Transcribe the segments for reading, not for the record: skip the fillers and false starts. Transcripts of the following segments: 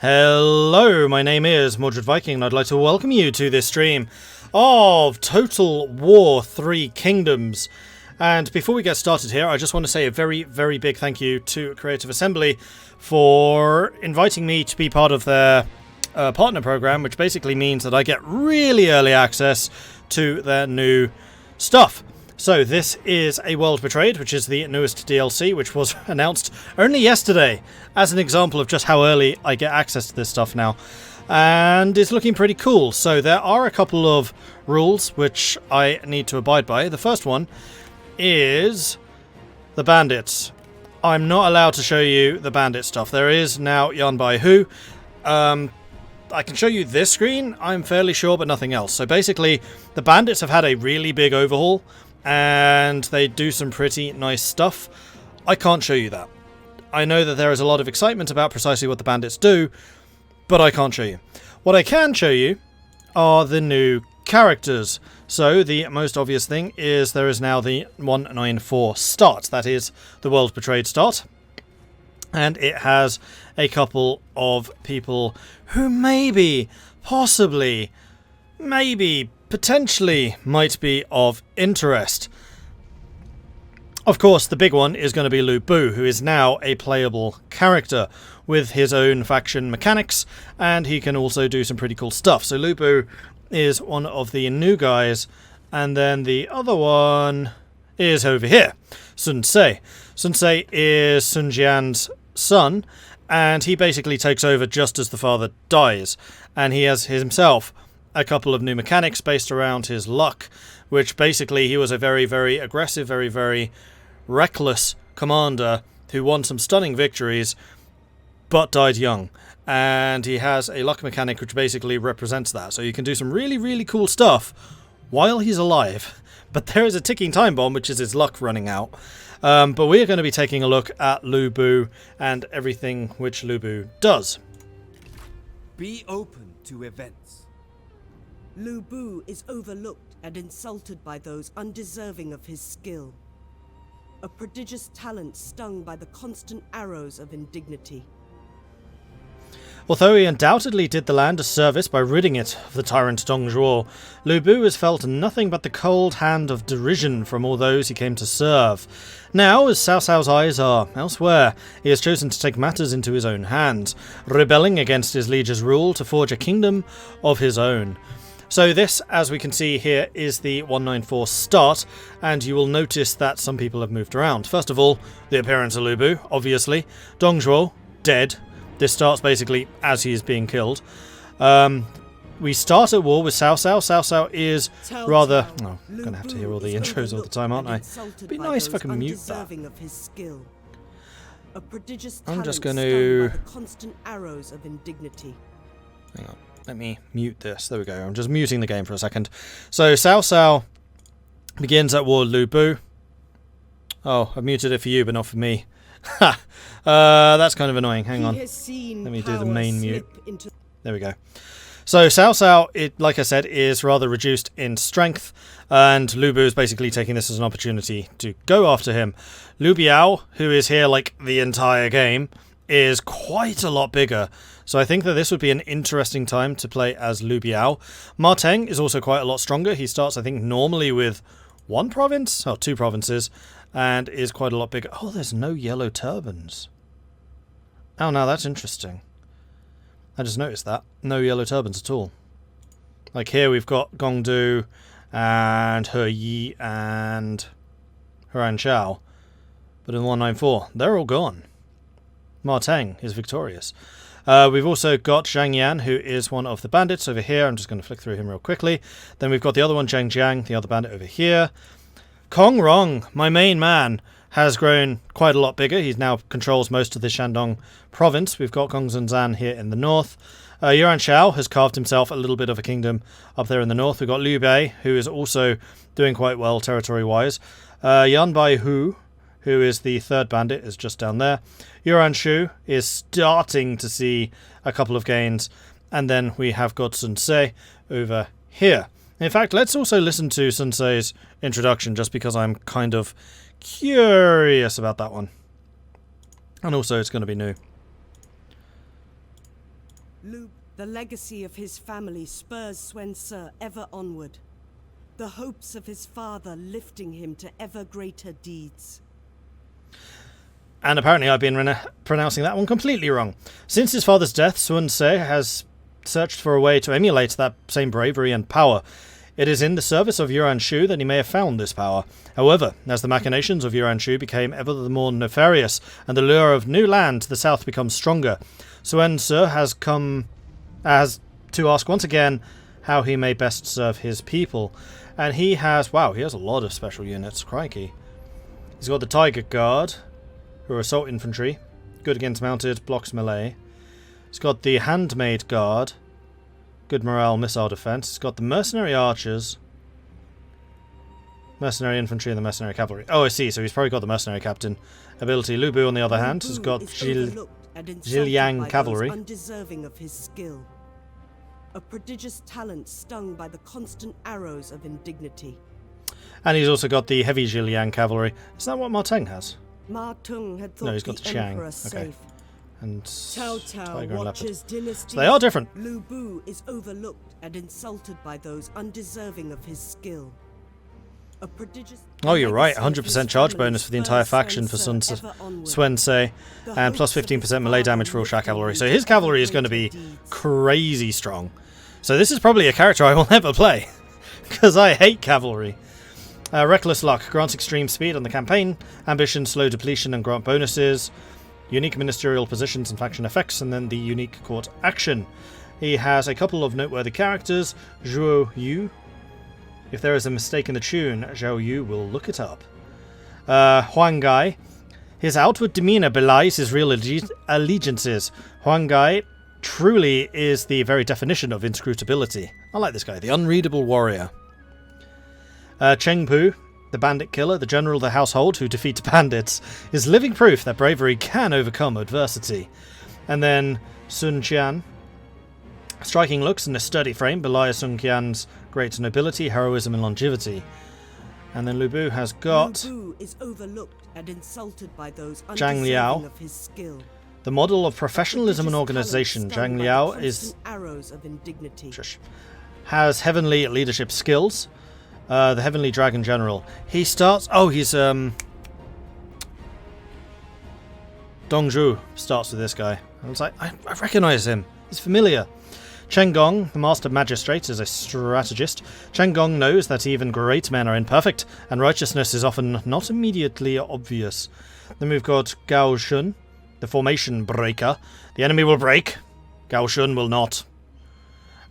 Hello, my name is Mordred Viking, and I'd like to welcome you to this stream of Total War 3 Kingdoms. And before we get started here, I just want to say a very, very big thank you to Creative Assembly for inviting me to be part of their partner program, which basically means that I get really early access to their new stuff. So this is A World Betrayed, which is the newest DLC, which was announced only yesterday, as an example of just how early I get access to this stuff now. And it's looking pretty cool. So there are a couple of rules which I need to abide by. The first one is the bandits. I'm not allowed to show you the bandit stuff. There is now Liu Bei who. I can show you this screen, I'm fairly sure, but nothing else. So basically, the bandits have had a really big overhaul, and they do some pretty nice stuff. I can't show you that. I know that there is a lot of excitement about precisely what the bandits do, but I can't show you. What I can show you are the new characters. So the most obvious thing is there is now the 194 start. That is the World Betrayed start. And it has a couple of people who maybe, possibly, maybe, potentially might be of interest. Of course, the big one is going to be Liu Bei, who is now a playable character with his own faction mechanics, and he can also do some pretty cool stuff. So Liu Bei is one of the new guys, and then the other one is over here, Sun Ce. Sun Ce is Sun Jian's son, and he basically takes over just as the father dies, and he has himself a couple of new mechanics based around his luck, which basically he was a very, very aggressive, very, very reckless commander who won some stunning victories but died young, and he has a luck mechanic which basically represents that. So you can do some really, really cool stuff while he's alive, but there is a ticking time bomb, which is his luck running out. But we are going to be taking a look at Liu Bei and everything which Liu Bei does. Be open to events. Liu Bei is overlooked and insulted by those undeserving of his skill. A prodigious talent stung by the constant arrows of indignity. Although he undoubtedly did the land a service by ridding it of the tyrant Dong Zhuo, Liu Bei has felt nothing but the cold hand of derision from all those he came to serve. Now, as Cao Cao's eyes are elsewhere, he has chosen to take matters into his own hands, rebelling against his liege's rule to forge a kingdom of his own. So this, as we can see here, is the 194 start, and you will notice that some people have moved around. First of all, the appearance of Liu Bei, obviously. Dong Zhuo, dead. This starts basically as he is being killed. We start at war with Cao Cao. Cao Cao is rather... Oh, I'm going to have to hear all the intros all the time, aren't I? It'd be nice if I could mute that. I'm just going to... Hang on. Let me mute this. There we go. I'm just muting the game for a second. So Cao Cao begins at war with Liu Bei. Oh, I've muted it for you, but not for me. Ha! That's kind of annoying. Hang on. Let me do the main mute. There we go. So Cao Cao, like I said, is rather reduced in strength, and Liu Bei is basically taking this as an opportunity to go after him. Liu Bei, who is here like the entire game, is quite a lot bigger. So I think that this would be an interesting time to play as Liu Bei. Ma Teng is also quite a lot stronger. He starts, I think, normally with one province, or two provinces, and is quite a lot bigger. Oh, there's no yellow turbans. Oh, now that's interesting. I just noticed that. No yellow turbans at all. Like here we've got Gongdu and He Yi and Huan Chao. But in 194, they're all gone. Ma Teng is victorious. We've also got Zhang Yan, who is one of the bandits over here. I'm just going to flick through him real quickly. Then we've got the other one, Zhang Jiang, the other bandit over here. Kong Rong, my main man, has grown quite a lot bigger. He now controls most of the Shandong province. We've got Gongzhenzan here in the north. Yuan Shao has carved himself a little bit of a kingdom up there in the north. We've got Liu Bei, who is also doing quite well territory-wise. Liu Bei who is the third bandit, is just down there. Yuan Shu is starting to see a couple of gains. And then we have got Sun Ce over here. In fact, let's also listen to Sun Ce's introduction, just because I'm kind of curious about that one. And also, it's going to be new. The legacy of his family spurs Swen-Se ever onward. The hopes of his father lifting him to ever greater deeds. And apparently I've been pronouncing that one completely wrong. Since his father's death, Swen-Se has searched for a way to emulate that same bravery and power. It is in the service of Yuan-Shu that he may have found this power. However, as the machinations of Yuan-Shu became ever the more nefarious, and the lure of new land to the south becomes stronger, Swen-Se has to ask once again how he may best serve his people. And he has, wow, he has a lot of special units, crikey. He's got the Tiger Guard, who are assault infantry, good against mounted, blocks melee. He's got the Handmaid Guard, good morale, missile defense. He's got the Mercenary Archers, Mercenary Infantry, and the Mercenary Cavalry. Oh, I see, so he's probably got the Mercenary Captain ability. Liu Bei, on the other hand, has got Zhejiang Cavalry. Undeserving of his skill. A prodigious talent stung by the constant arrows of indignity. And he's also got the heavy Zhejiang Cavalry. Is that what Ma Teng has? Ma Teng had thought No, he's got the Chiang. Okay. safe. And Tiger and Leopard. Dynasties. So they are different. Liu Bei is overlooked and insulted by those undeserving of his skill. A prodigious Oh, you're right. 100% charge bonus for the entire faction for Swen-Se, and plus 15% melee damage for all Sha cavalry. So his cavalry is going to be crazy strong. So this is probably a character I will never play, because I hate cavalry. Reckless Luck grants extreme speed on the campaign, ambition, slow depletion, and grant bonuses, unique ministerial positions and faction effects, and then the unique court action. He has a couple of noteworthy characters, Zhuo Yu. If there is a mistake in the tune, Zhao Yu will look it up. Huang Gai. His outward demeanor belies his real allegiances. Huang Gai truly is the very definition of inscrutability. I like this guy, the unreadable warrior. Cheng Pu, the bandit killer, the general of the household who defeats bandits, is living proof that bravery can overcome adversity. And then Sun Qian. Striking looks and a sturdy frame belie Sun Qian's great nobility, heroism, and longevity. And then Liu Bei has got Liu Bei is overlooked and insulted by those Zhang Liao, undeserving of his skill. the model of professionalism and organization. Zhang Liao is arrows of indignity. Has heavenly leadership skills. The Heavenly Dragon General. He starts. Oh, he's Dongzhu starts with this guy. I was like, I recognize him. He's familiar. Chen Gong, the Master Magistrate, is a strategist. Chen Gong knows that even great men are imperfect, and righteousness is often not immediately obvious. Then we've got Gao Shun, the Formation Breaker. The enemy will break, Gao Shun will not.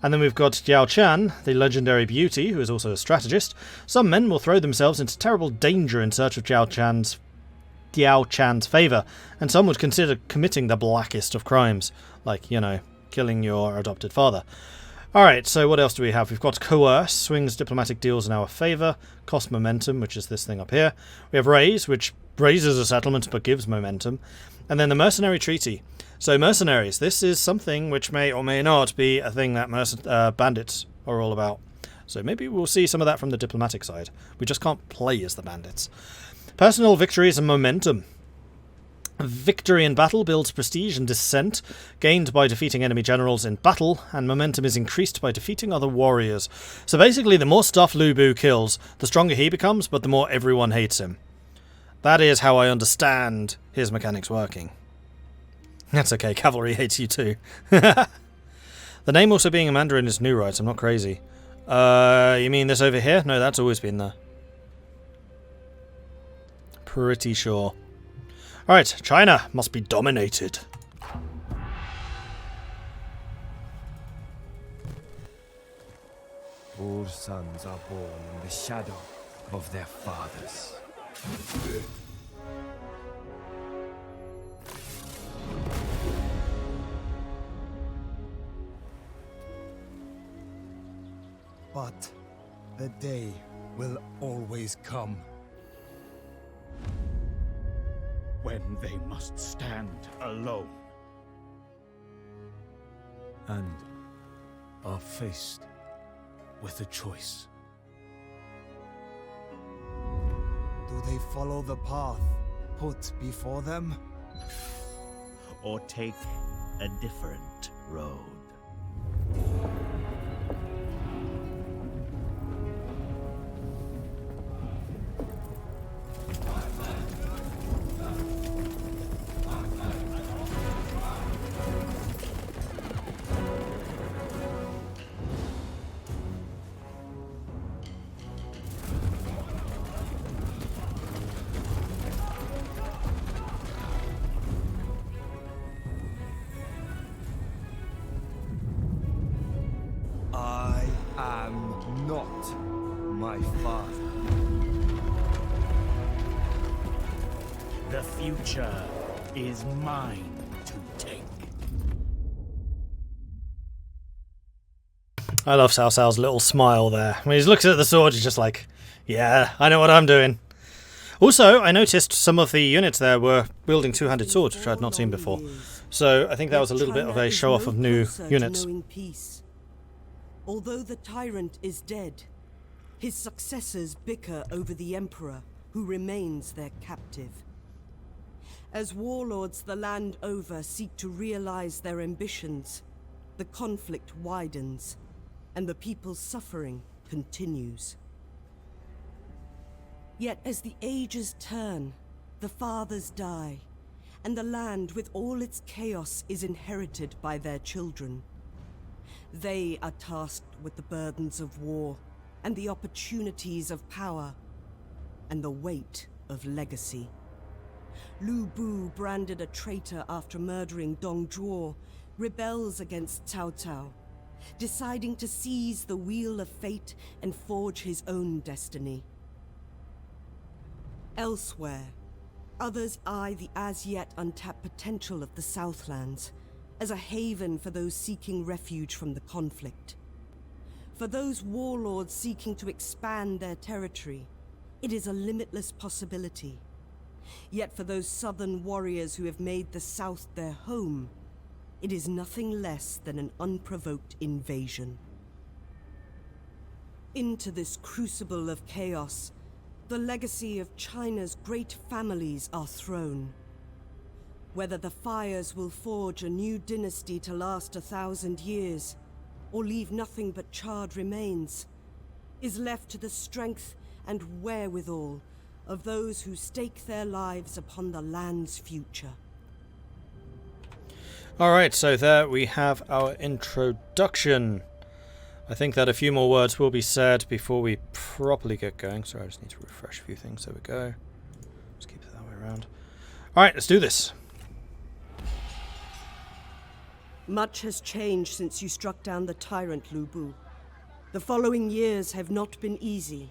And then we've got Jiao Chan, the legendary beauty, who is also a strategist. Some men will throw themselves into terrible danger in search of Jiao Chan's favour, and some would consider committing the blackest of crimes, like, you know, killing your adopted father. Alright, so what else do we have? We've got Coerce, swings diplomatic deals in our favour. Cost momentum, which is this thing up here. We have Raise, which raises a settlement but gives momentum. And then the Mercenary Treaty. So mercenaries, this is something which may or may not be a thing that bandits are all about. So maybe we'll see some of that from the diplomatic side. We just can't play as the bandits. Personal victories and momentum. Victory in battle builds prestige and dissent, gained by defeating enemy generals in battle, and momentum is increased by defeating other warriors. So basically, the more stuff Liu Bei kills, the stronger he becomes, but the more everyone hates him. That is how I understand his mechanics working. That's okay, cavalry hates you too. The name also being a Mandarin is new, right? I'm not crazy. You mean this over here? No, that's always been there. Pretty sure. Alright, China must be dominated. All sons are born in the shadow of their fathers. But the day will always come when they must stand alone and are faced with a choice. Do they follow the path put before them? or take a different road. I am not my father. The future is mine to take. I love Cao Cao's little smile there. When he looks at the sword, he's just like, yeah, I know what I'm doing. Also, I noticed some of the units there were wielding two-handed swords, which I had not seen before. So I think that was a little bit of a show-off of new units. Although the tyrant is dead, his successors bicker over the emperor, who remains their captive. As warlords the land over seek to realize their ambitions, the conflict widens, and the people's suffering continues. Yet as the ages turn, the fathers die, and the land with all its chaos is inherited by their children. They are tasked with the burdens of war, and the opportunities of power, and the weight of legacy. Liu Bei, branded a traitor after murdering Dong Zhuo, rebels against Cao Cao, deciding to seize the wheel of fate and forge his own destiny. Elsewhere, others eye the as-yet untapped potential of the Southlands as a haven for those seeking refuge from the conflict. For those warlords seeking to expand their territory, it is a limitless possibility. Yet for those southern warriors who have made the South their home, it is nothing less than an unprovoked invasion. Into this crucible of chaos, the legacy of China's great families are thrown. Whether the fires will forge a new dynasty to last 1,000 years, or leave nothing but charred remains, is left to the strength and wherewithal of those who stake their lives upon the land's future. Alright, so there we have our introduction. I think that a few more words will be said before we properly get going. Sorry, I just need to refresh a few things. There we go. Let's keep it that way around. Alright, let's do this. Much has changed since you struck down the tyrant, Liu Bei. The following years have not been easy.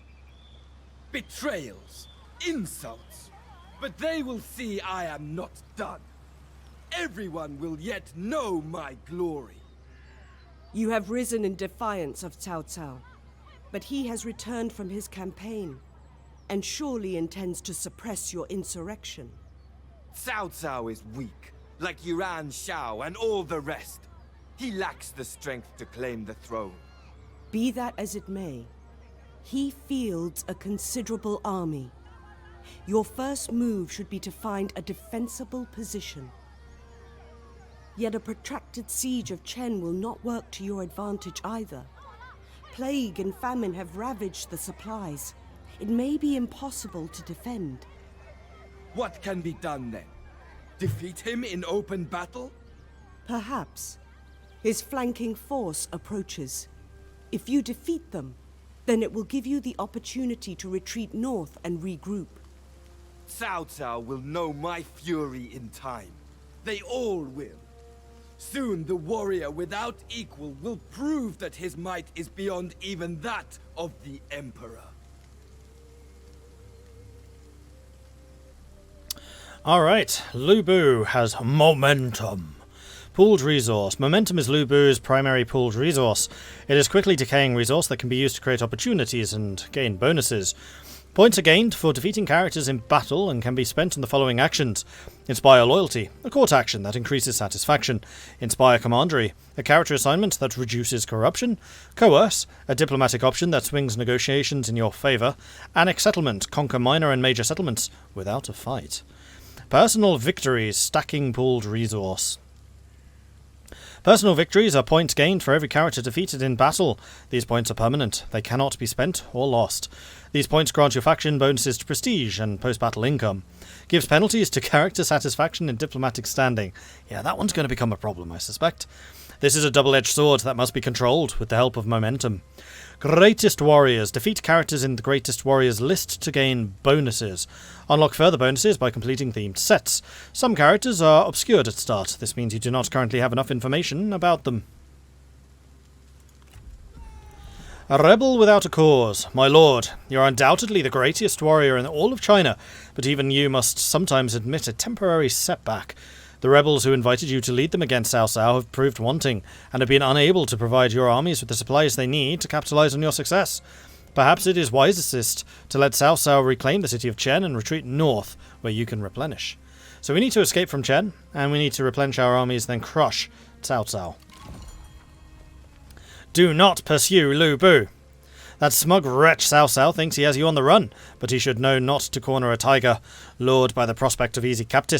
Betrayals, insults, but they will see I am not done. Everyone will yet know my glory. You have risen in defiance of Cao Cao, but he has returned from his campaign, and surely intends to suppress your insurrection. Cao Cao is weak, like Yuan Shao and all the rest. He lacks the strength to claim the throne. Be that as it may, he fields a considerable army. Your first move should be to find a defensible position. Yet a protracted siege of Chen will not work to your advantage either. Plague and famine have ravaged the supplies. It may be impossible to defend. What can be done then? Defeat him in open battle? Perhaps. His flanking force approaches. If you defeat them, then it will give you the opportunity to retreat north and regroup. Cao Cao will know my fury in time. They all will. Soon the warrior without equal will prove that his might is beyond even that of the Emperor. Alright, Liu Bei has momentum. Pooled resource. Momentum is Liu Bei's primary pooled resource. It is quickly decaying resource that can be used to create opportunities and gain bonuses. Points are gained for defeating characters in battle and can be spent on the following actions. Inspire Loyalty, a court action that increases satisfaction. Inspire Commandery, a character assignment that reduces corruption. Coerce, a diplomatic option that swings negotiations in your favour. Annex Settlement, conquer minor and major settlements without a fight. Personal Victories, stacking pooled resource. Personal victories are points gained for every character defeated in battle. These points are permanent. They cannot be spent or lost. These points grant your faction bonuses to prestige and post-battle income. Gives penalties to character satisfaction and diplomatic standing. Yeah, that one's going to become a problem, I suspect. This is a double-edged sword that must be controlled with the help of momentum. Greatest Warriors. Defeat characters in the Greatest Warriors list to gain bonuses. Unlock further bonuses by completing themed sets. Some characters are obscured at start. This means you do not currently have enough information about them. A rebel without a cause. My lord, you are undoubtedly the greatest warrior in all of China, but even you must sometimes admit a temporary setback. The rebels who invited you to lead them against Cao Cao have proved wanting, and have been unable to provide your armies with the supplies they need to capitalize on your success. Perhaps it is wisest to let Cao Cao reclaim the city of Chen and retreat north, where you can replenish. So we need to escape from Chen, and we need to replenish our armies, then crush Cao Cao. Do not pursue Liu Bei. That smug wretch Cao Cao thinks he has you on the run, but he should know not to corner a tiger, lured by the prospect of easy capture.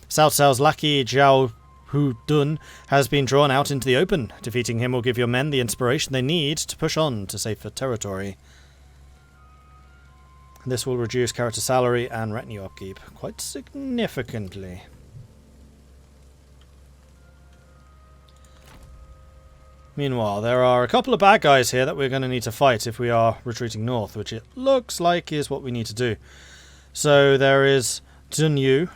Cao Cao's lackey Zhao Hu Dun has been drawn out into the open. Defeating him will give your men the inspiration they need to push on to safer territory. This will reduce character salary and retinue upkeep quite significantly. Meanwhile, there are a couple of bad guys here that we're going to need to fight if we are retreating north, which it looks like is what we need to do. So there is Zun Yu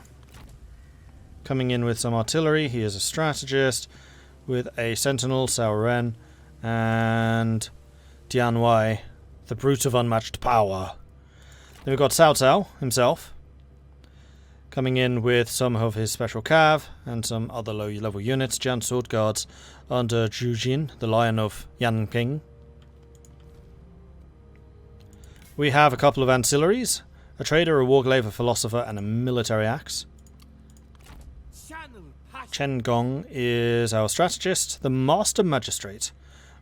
coming in with some artillery. He is a strategist with a sentinel, Cao Ren, and Dian Wei, the brute of unmatched power. Then we've got Cao Cao himself coming in with some of his special cav and some other low-level units, Jian Sword Guards under Zhu Jin, the Lion of Yanping. We have a couple of ancillaries, a trader, a warglaive, a philosopher, and a military axe. Chen Gong is our strategist, the master magistrate,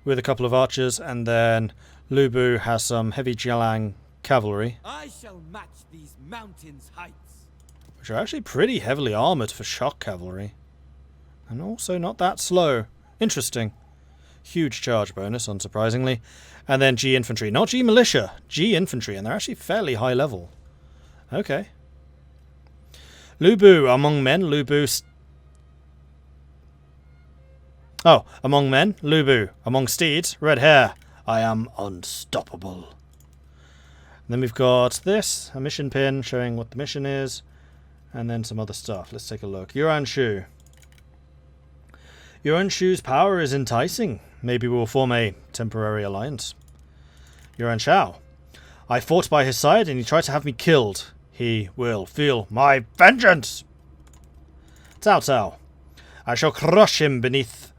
with a couple of archers, and then Liu Bei has some heavy Jialang cavalry. I shall match these mountains' heights. Which are actually pretty heavily armoured for shock cavalry. And also not that slow. Interesting. Huge charge bonus, unsurprisingly. And then G infantry. Not G militia, G infantry, and they're actually fairly high level. Okay. Liu Bei among men, Liu Bei... among men, Liu Bei. Among steeds, red hair. I am unstoppable. And then we've got this, a mission pin showing what the mission is. And then some other stuff. Let's take a look. Yuan Shu. Yuan Shu's power is enticing. Maybe we'll form a temporary alliance. Yuan Shao. I fought by his side and he tried to have me killed. He will feel my vengeance. Cao Cao. I shall crush him beneath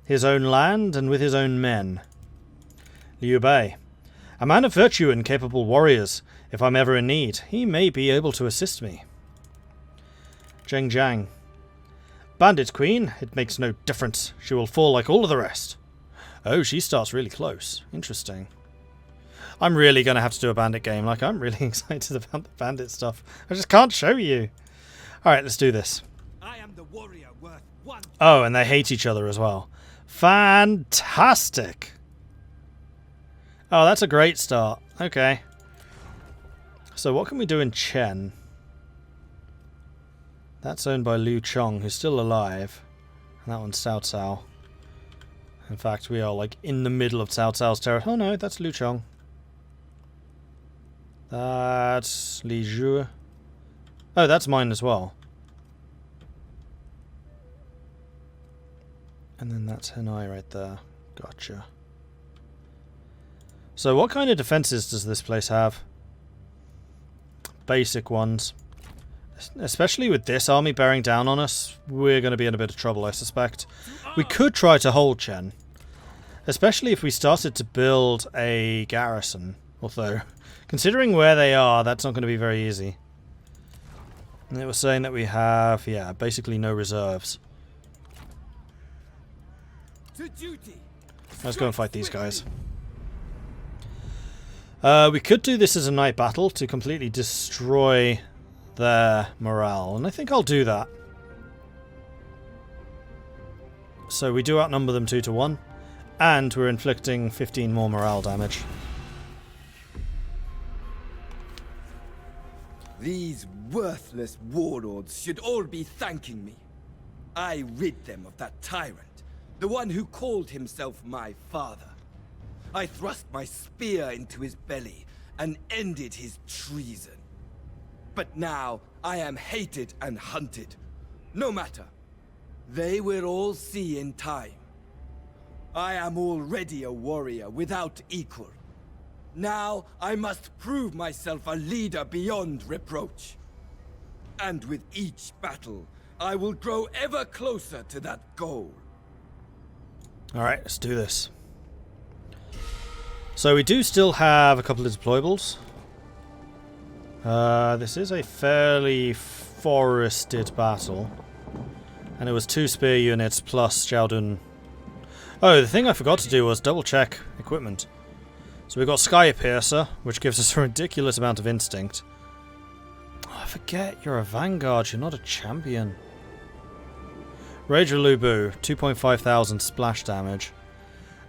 his own land and with his own men. Liu Bei. A man of virtue and capable warriors. If I'm ever in need, he may be able to assist me. Zheng Jiang. Bandit Queen, it makes no difference. She will fall like all of the rest. Oh, she starts really close. Interesting. I'm really going to have to do a bandit game. Like, I'm really excited about the bandit stuff. I just can't show you. Alright, let's do this. I am the warrior worth one. Oh, and they hate each other as well. Fantastic. Oh, that's a great start. Okay. So what can we do in Chen? That's owned by Liu Chong, who's still alive. And that one's Cao Cao. In fact, we are like in the middle of Cao Cao's territory. Oh no, that's Liu Chong. That's Li Zhu. Oh, that's mine as well. And then that's Henai right there. Gotcha. So what kind of defenses does this place have? Basic ones. Especially with this army bearing down on us, we're going to be in a bit of trouble, I suspect. We could try to hold Chen. Especially if we started to build a garrison. Although, considering where they are, that's not going to be very easy. And it was saying that we have, yeah, basically no reserves. To duty. Let's go and fight these guys. We could do this as a night battle to completely destroy their morale, and I think I'll do that. so we do outnumber them 2-1, and we're inflicting 15 more morale damage. These worthless warlords should all be thanking me. I rid them of that tyrant, the one who called himself my father. I thrust my spear into his belly and ended his treason. But now I am hated and hunted. No matter. They will all see in time. I am already a warrior without equal. Now I must prove myself a leader beyond reproach. And with each battle, I will grow ever closer to that goal. Alright, let's do this. So we do still have a couple of deployables. This is a fairly forested battle. And it was 2 spear units plus Xiaodun. Oh, the thing I forgot to do was double check equipment. So we've got Sky Piercer, which gives us a ridiculous amount of instinct. Oh, I forget, you're a Vanguard, you're not a champion. Rager Liu Bei, 2,500 splash damage.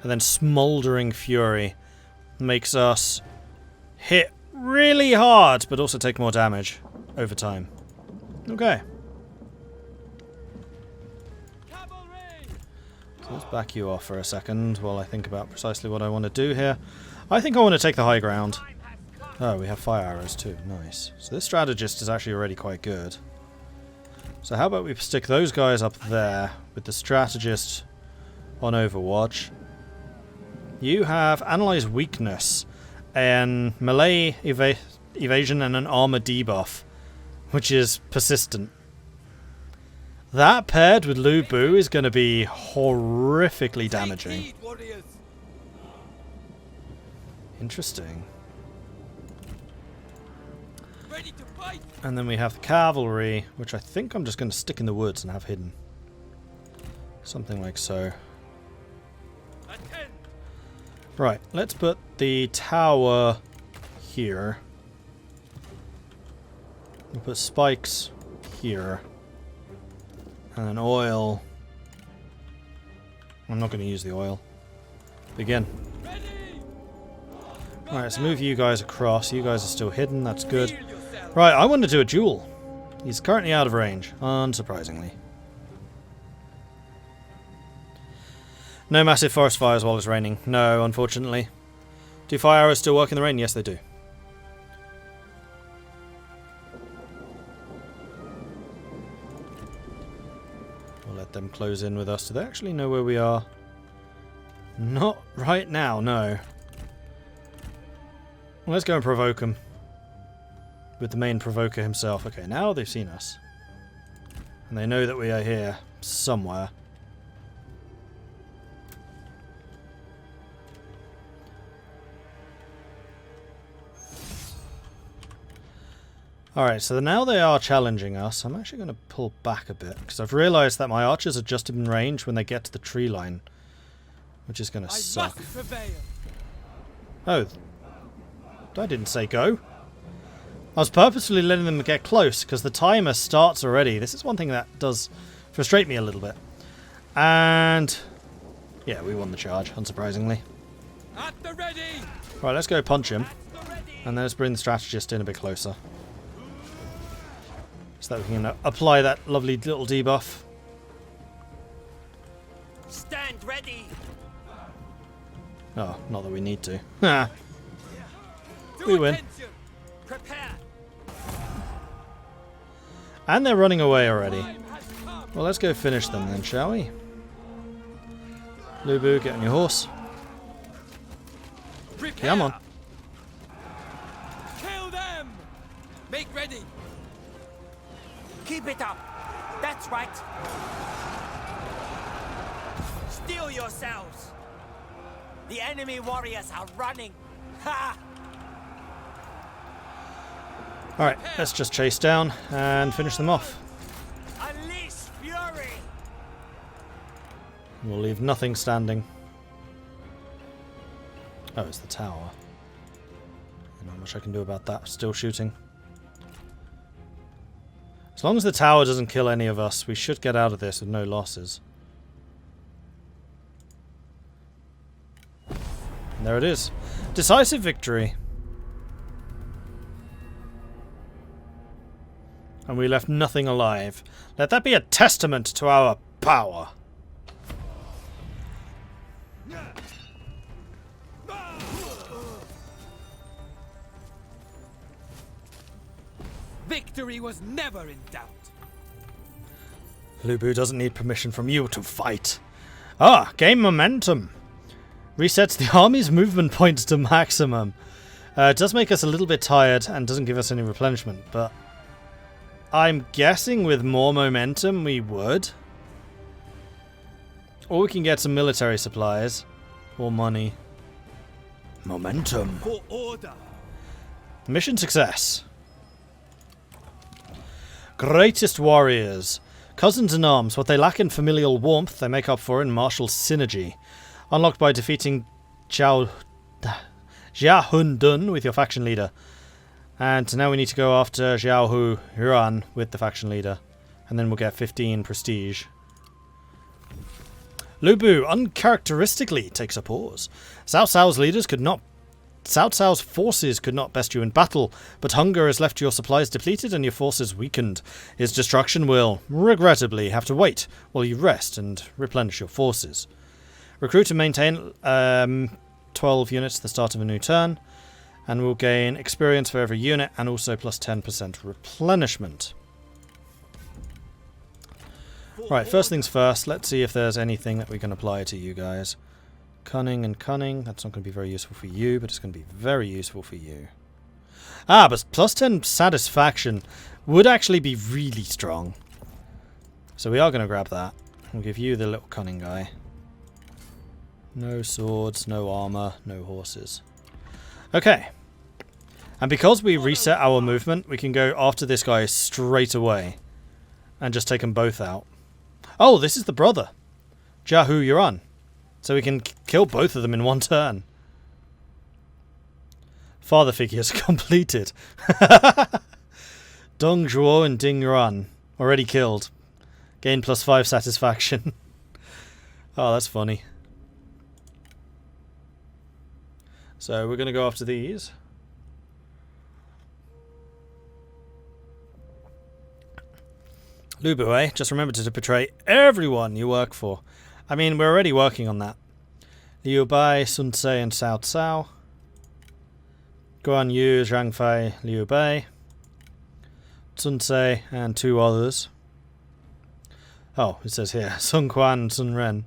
And then Smoldering Fury makes us hit really hard, but also take more damage over time. Okay. So let's back you off for a second while I think about precisely what I want to do here. I think I want to take the high ground. Oh, we have fire arrows too. Nice. So this strategist is actually already quite good. So how about we stick those guys up there with the strategist on Overwatch. You have Analyze Weakness, an melee evasion and an armor debuff, which is persistent. That paired with Liu Bei is going to be horrifically damaging. Interesting. And then we have the cavalry, which I think I'm just going to stick in the woods and have hidden. Something like so. Right, let's put the tower here. We'll put spikes here. And then oil. I'm not going to use the oil. Begin. Alright, let's move you guys across. You guys are still hidden, that's good. Right, I want to do a duel. He's currently out of range, unsurprisingly. No massive forest fires while it's raining. No, unfortunately. Do fire arrows still work in the rain? Yes, they do. We'll let them close in with us. Do they actually know where we are? Not right now, no. Well, let's go and provoke them. With the main provoker himself. Okay, now they've seen us. And they know that we are here somewhere. Alright, so now they are challenging us. I'm actually going to pull back a bit, because I've realised that my archers are just in range when they get to the tree line. Which is going to suck. Oh. I didn't say go. I was purposefully letting them get close, because the timer starts already. This is one thing that does frustrate me a little bit. And yeah, we won the charge, unsurprisingly. At the ready. Right, let's go punch him. And then let's bring the strategist in a bit closer. So that we can apply that lovely little debuff. Stand ready. Oh, not that we need to. Ha! We win. Prepare. And they're running away already. Well, let's go finish them then, shall we? Liu Bei, get on your horse. Prepare. Come on. Kill them. Make ready. Keep it up. That's right. Steel yourselves. The enemy warriors are running. Ha! Alright, let's just chase down and finish them off. Unleash fury. We'll leave nothing standing. Oh, it's the tower. Not much I can do about that. Still shooting. As long as the tower doesn't kill any of us, we should get out of this with no losses. And there it is. Decisive victory. And we left nothing alive. Let that be a testament to our power. Victory was never in doubt. Liu Bei doesn't need permission from you to fight. Ah, gain momentum. Resets the army's movement points to maximum. It does make us a little bit tired and doesn't give us any replenishment, but I'm guessing with more momentum we would. Or we can get some military supplies. Or money. Momentum. For order. Mission success. Greatest warriors. Cousins in arms. What they lack in familial warmth, they make up for in martial synergy. Unlocked by defeating Jia Hun Dun with your faction leader. And now we need to go after Xiao Hu Yuan with the faction leader. And then we'll get 15 prestige. Liu Bei uncharacteristically takes a pause. Cao Cao's forces could not best you in battle, but hunger has left your supplies depleted and your forces weakened. His destruction will, regrettably, have to wait while you rest and replenish your forces. Recruit and maintain 12 units at the start of a new turn, and we'll gain experience for every unit and also plus 10% replenishment. Right, first things first, let's see if there's anything that we can apply to you guys. Cunning and cunning, that's not going to be very useful for you, but it's going to be very useful for you. Ah, but plus 10 satisfaction would actually be really strong. So we are going to grab that. We'll give you the little cunning guy. No swords, no armor, no horses. Okay. And because we reset our movement, we can go after this guy straight away. And just take them both out. Oh, this is the brother. Jia Hu Yuan. So we can kill both of them in one turn. Father figures completed. Dong Zhuo and Ding Yuan. Already killed. Gain plus 5 satisfaction. Oh, that's funny. So we're going to go after these. Liu Bei, just remember to betray everyone you work for. I mean, we're already working on that. Liu Bei, Sun Ce and Cao Cao. Guan Yu, Zhang Fei, Liu Bei. Sun Ce and 2 others. Oh, it says here, Sun Quan and Sun Ren.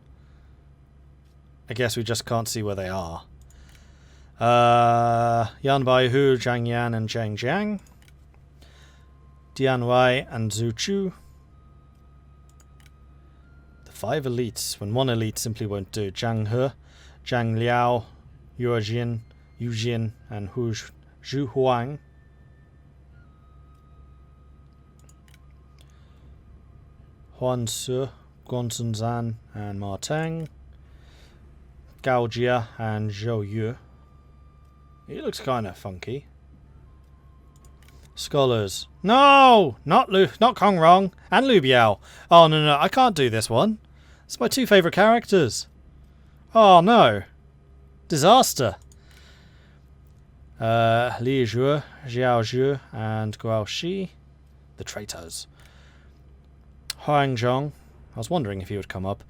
I guess we just can't see where they are. Yan Baihu, Zhang Yan and Zhang Jiang. Dian Wei and Zhu Chu. The 5 elites, when 1 elite simply won't do. Zhang He, Zhang Liao, Yu Jin and Zhu Huang. Huan Su, Guan Sun Zan and Ma Teng. Gao Jia and Zhou Yu. He looks kind of funky. Scholars. No! Not Kong Rong and Liu Biao. Oh, no, I can't do this one. It's my 2 favourite characters. Oh, no. Disaster. Li Zhu, Xiao Zhu, and Guao Shi. The traitors. Huang Zhong. I was wondering if he would come up.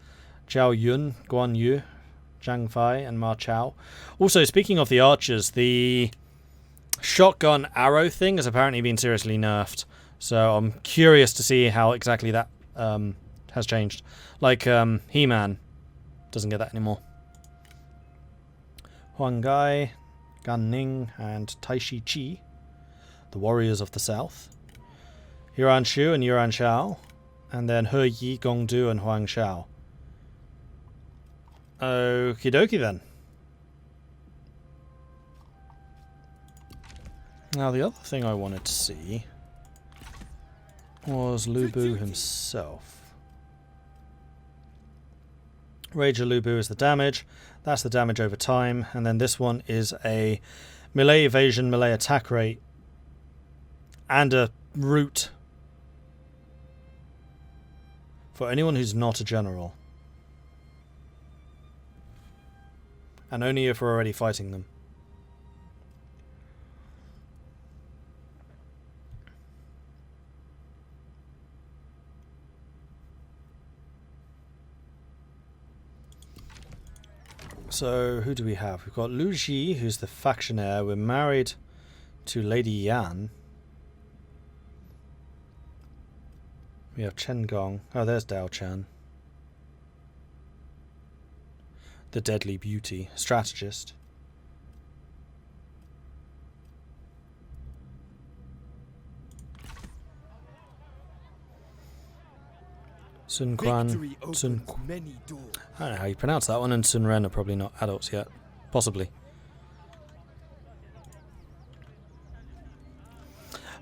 Zhao Yun, Guan Yu, Zhang Fei, and Ma Chao. Also, speaking of the archers, the shotgun arrow thing has apparently been seriously nerfed. So I'm curious to see how exactly that has changed. Like He-Man doesn't get that anymore. Huang Gai, Gan Ning, and Taishi Chi, the warriors of the south. Yuan Shu and Yuan Shao, and then He Yi, Gong Du, and Huang Shao. Okie dokie then. Now the other thing I wanted to see was Liu Bei himself. Rager Liu Bei is the damage. That's the damage over time. And then this one is a melee evasion, melee attack rate, and a route for anyone who's not a general. And only if we're already fighting them. So, who do we have? We've got Liu Bei, who's the faction heir. We're married to Lady Yan. We have Chen Gong. Oh, there's Dao Chan. The Deadly Beauty. Strategist. Sun Quan. Victory Sun. opens many doors. I don't know how you pronounce that one, and Sun Ren are probably not adults yet. Possibly.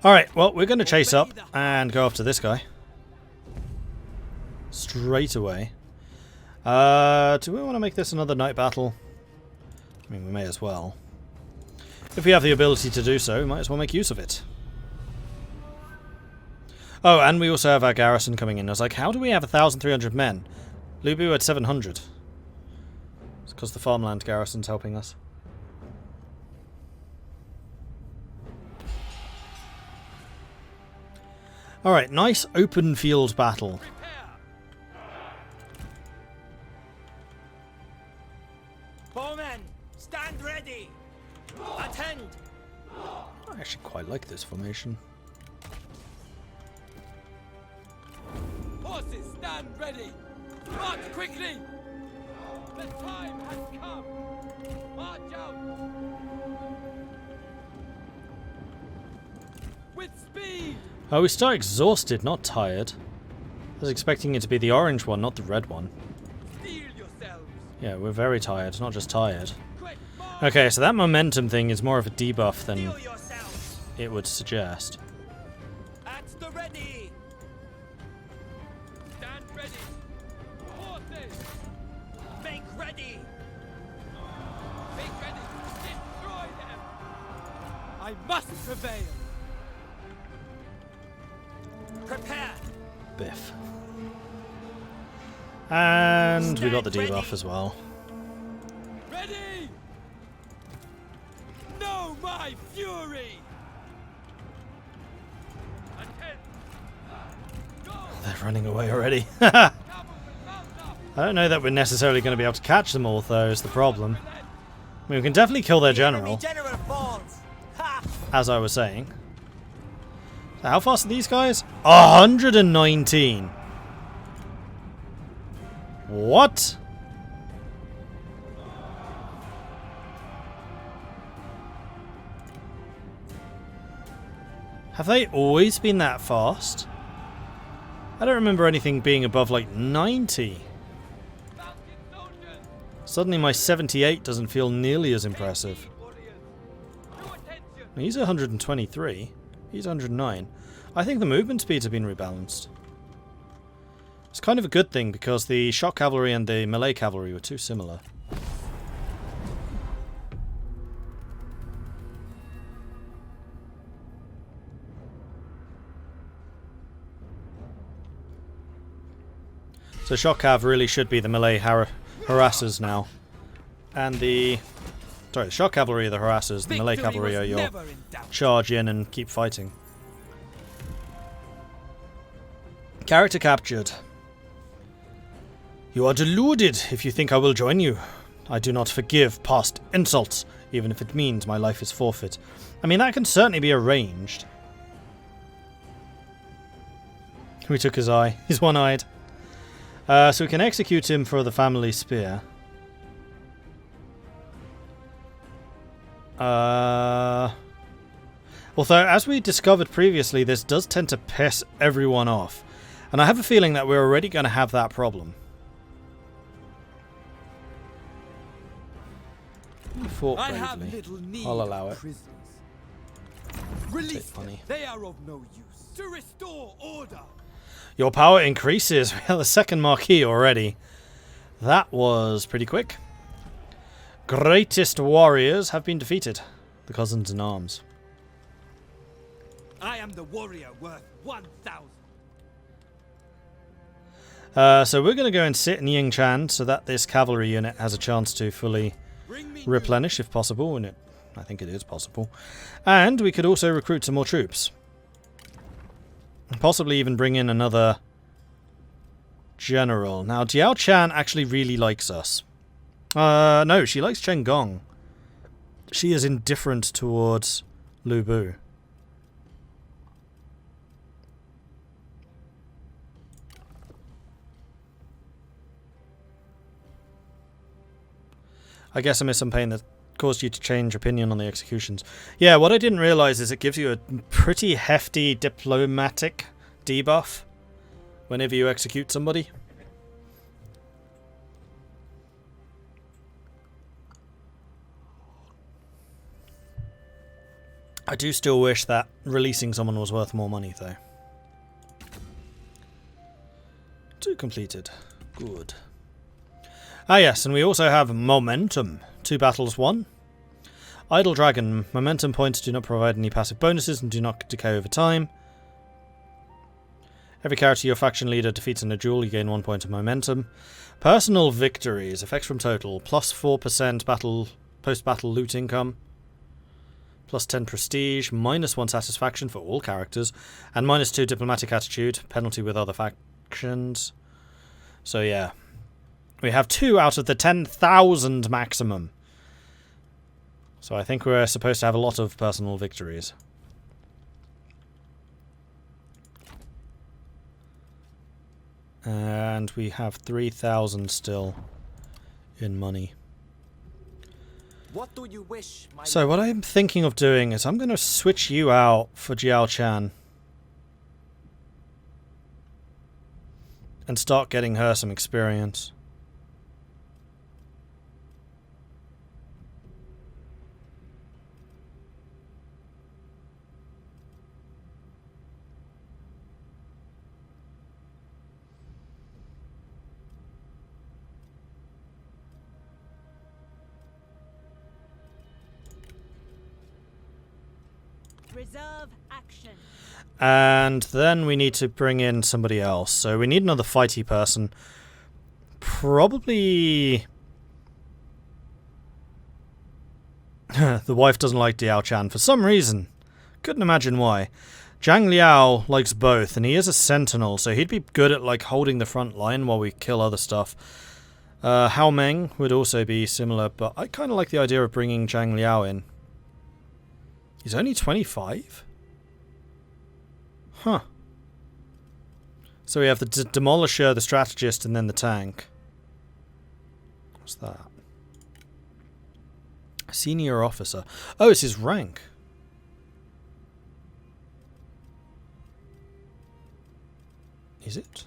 Alright, well, we're going to chase up and go after this guy. Straight away. Do we want to make this another night battle? I mean, we may as well. If we have the ability to do so, we might as well make use of it. Oh, and we also have our garrison coming in. I was like, how do we have 1,300 men? Liu Bei had 700. It's because the farmland garrison's helping us. Alright, nice open field battle. Bowmen, stand ready. Attend. I actually quite like this formation. Horses, stand ready! March quickly! The time has come! March out! With speed! Oh, we start exhausted, not tired. I was expecting it to be the orange one, not the red one. Steel yourselves! Yeah, we're very tired, not just tired. Quick, march! Okay, so that momentum thing is more of a debuff than Steel yourselves. it would suggest. At the ready. Stand ready! Horses! Make ready. Make ready! Destroy them! I must prevail! Prepare. Biff. And we got the Stand debuff ready. as well. Ready! Know my fury! Attend! Go! They're running away already. I Cavalry, mount up! don't know that we're necessarily going to be able to catch them all, though, is the problem. I mean, we can definitely kill their The enemy general, general falls. Ha! as I was saying. So how fast are these guys? 119. What? Have they always been that fast? I don't remember anything being above like 90. Mounted soldiers! Suddenly my 78 doesn't feel nearly as impressive. Warriors! To attention! He's 123. He's 109. I think the movement speeds have been rebalanced. It's kind of a good thing because the shock cavalry and the melee cavalry were too similar. So shock cav really should be the melee harassers now. And the... Sorry, the shock cavalry are the harassers, the melee Victory cavalry was are your never in doubt. charge in and keep fighting. Character captured. You are deluded if you think I will join you. I do not forgive past insults, even if it means my life is forfeit. I mean, that can certainly be arranged. We took his eye. He's one-eyed. So we can execute him for the family spear. Although, as we discovered previously, this does tend to piss everyone off. And I have a feeling that we're already going to have that problem. You fought I have bravely. little need I'll allow of it. prisoners. Release them. funny. They are of no use. To restore order. Your power increases. We have the second marquee already. That was pretty quick. Greatest warriors have been defeated. The cousins in arms. I am the warrior worth 1,000. So we're going to go and sit in Ying Chan so that this cavalry unit has a chance to fully replenish if possible, and I think it is possible. And we could also recruit some more troops. And possibly even bring in another general. Now, Diao Chan actually really likes us. No, she likes Chen Gong. She is indifferent towards Liu Bei. I guess I missed some pain that caused you to change opinion on the executions. Yeah, what I didn't realise is it gives you a pretty hefty diplomatic debuff whenever you execute somebody. I do still wish that releasing someone was worth more money, though. 2 completed. Good. Ah yes, and we also have momentum. 2 battles won. Idle Dragon. Momentum points do not provide any passive bonuses and do not decay over time. Every character your faction leader defeats in a duel, you gain 1 point of momentum. Personal victories. Effects from total. Plus 4% post-battle loot income. Plus 10 prestige. Minus 1 satisfaction for all characters. And minus 2 diplomatic attitude. Penalty with other factions. So yeah. We have 2 out of the 10,000 maximum. So I think we're supposed to have a lot of personal victories. And we have 3,000 still in money. What do you wish, my So what I'm thinking of doing is I'm going to switch you out for Jiao Chan. And start getting her some experience. Reserve action. And then we need to bring in somebody else. So we need another fighty person. Probably... the wife doesn't like Diao Chan for some reason. Couldn't imagine why. Zhang Liao likes both, and he is a sentinel, so he'd be good at like holding the front line while we kill other stuff. Hao Meng would also be similar, but I kind of like the idea of bringing Zhang Liao in. He's only 25? Huh. So we have the Demolisher, the Strategist, and then the Tank. What's that? Senior Officer. Oh, it's his rank. Is it?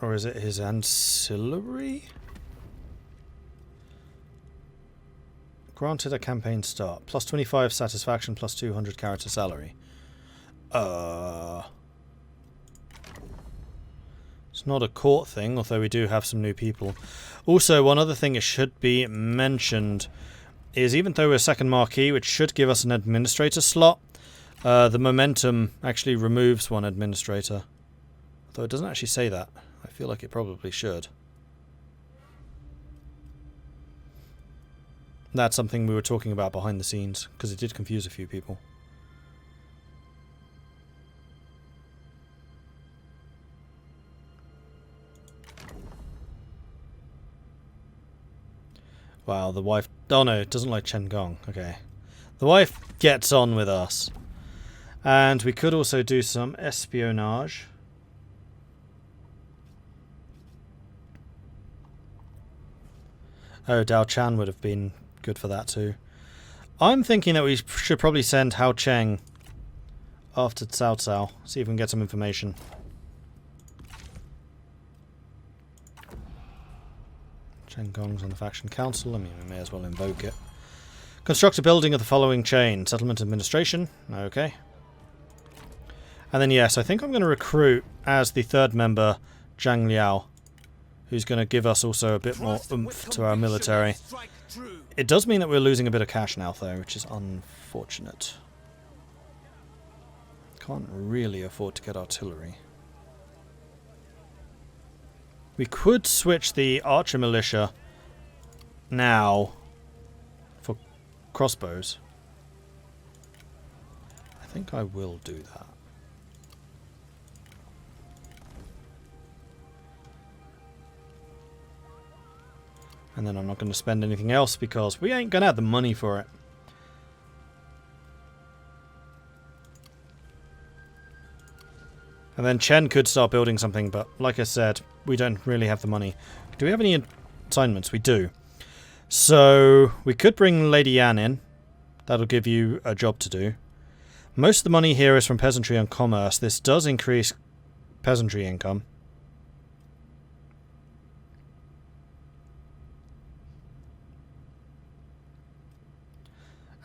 Or is it his ancillary? Granted a campaign start. Plus 25 satisfaction, plus 200 character salary. It's not a court thing, although we do have some new people. Also, one other thing it should be mentioned is even though we're second marquee, which should give us an administrator slot, the momentum actually removes one administrator. Though it doesn't actually say that. I feel like it probably should. That's something we were talking about behind the scenes, because it did confuse a few people. Wow, the wife... Oh no, it doesn't like Chen Gong. Okay. The wife gets on with us. And we could also do some espionage. Oh, Dao Chan would have been good for that too. I'm thinking that we should probably send Hao Cheng after Cao Cao. See if we can get some information. Chen Gong's on the faction council. I mean, we may as well invoke it. Construct a building of the following chain. Settlement administration. Okay. And then yes, I think I'm going to recruit as the third member Zhang Liao, who's going to give us also a bit more oomph to our military. It does mean that we're losing a bit of cash now, though, which is unfortunate. Can't really afford to get artillery. We could switch the archer militia now for crossbows. I think I will do that. And then I'm not going to spend anything else because we ain't going to have the money for it. And then Chen could start building something, but like I said, we don't really have the money. Do we have any assignments? We do. So we could bring Lady Yan in. That'll give you a job to do. Most of the money here is from peasantry and commerce. This does increase peasantry income.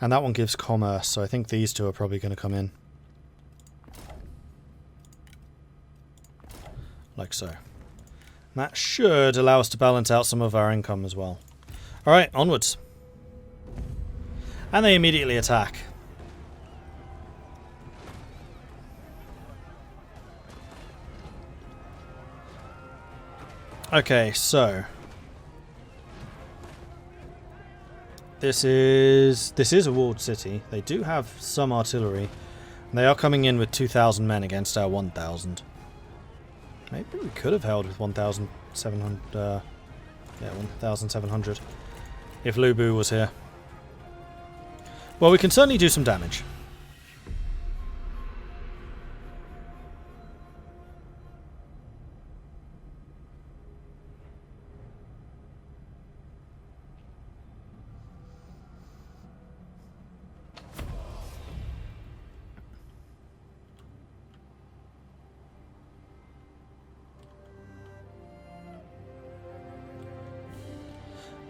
And that one gives commerce, so I think these two are probably going to come in. Like so. And that should allow us to balance out some of our income as well. Alright, onwards. And they immediately attack. Okay, so This is a walled city. They do have some artillery. And they are coming in with 2,000 men against our 1,000. Maybe we could have held with 1,700. Yeah, 1,700 if Liu Bei was here. Well, we can certainly do some damage.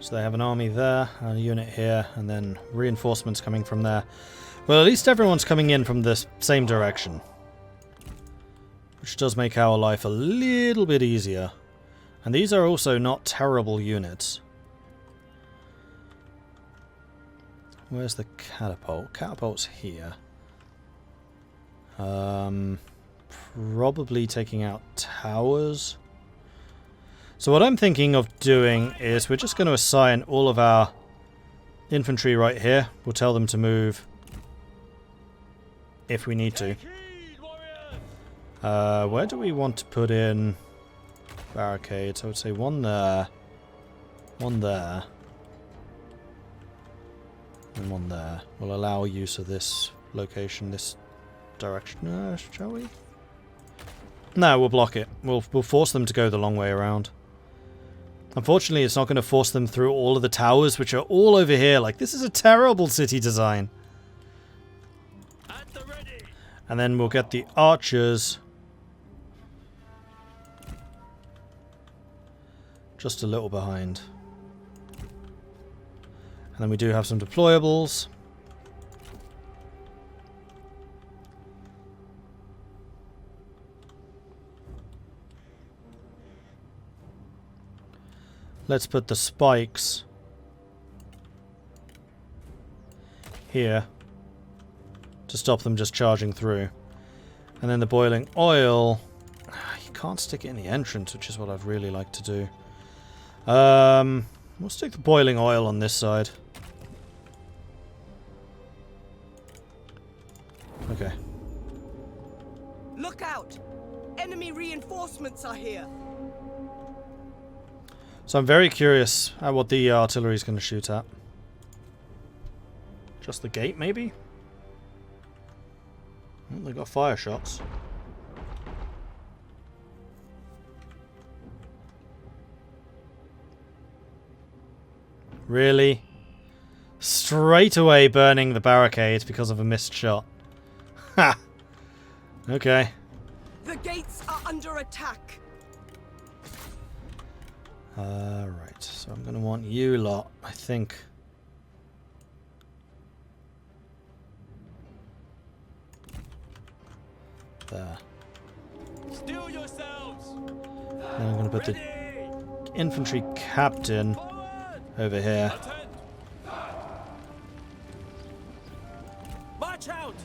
So they have an army there, a unit here, and then reinforcements coming from there. Well, at least everyone's coming in from the same direction. Which does make our life a little bit easier. And these are also not terrible units. Where's the catapult? Catapult's here. Probably taking out towers. So what I'm thinking of doing is we're just going to assign all of our infantry right here. We'll tell them to move if we need to. Where do we want to put in barricades? I would say one there, and one there. We'll allow use of this location, this direction. Shall we? No, we'll block it. We'll force them to go the long way around. Unfortunately, it's not going to force them through all of the towers, which are all over here. Like, this is a terrible city design. And then we'll get the archers just a little behind. And then we do have some deployables. Let's put the spikes here to stop them just charging through. And then the boiling oil, you can't stick it in the entrance, which is what I'd really like to do. We'll stick the boiling oil on this side. Okay. Look out! Enemy reinforcements are here. So I'm very curious at what the artillery is going to shoot at. Just the gate, maybe? Oh, they got fire shots. Really? Straight away burning the barricade because of a missed shot. Ha! Okay. The gates are under attack. Right, so I'm going to want you lot, I think. There. Steel yourselves. Then I'm going to put the infantry captain over here. March out.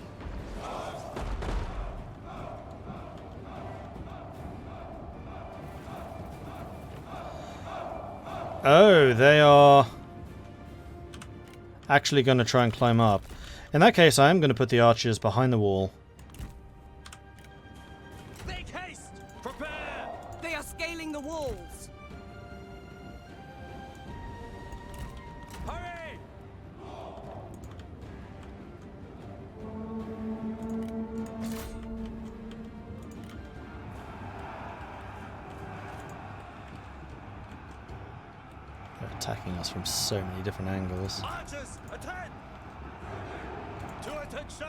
Oh, they are actually going to try and climb up. In that case, I am going to put the archers behind the wall. Make haste! Prepare! They are scaling the walls. Hurry! They're attacking us from so many different angles. Archers, attend! To attention!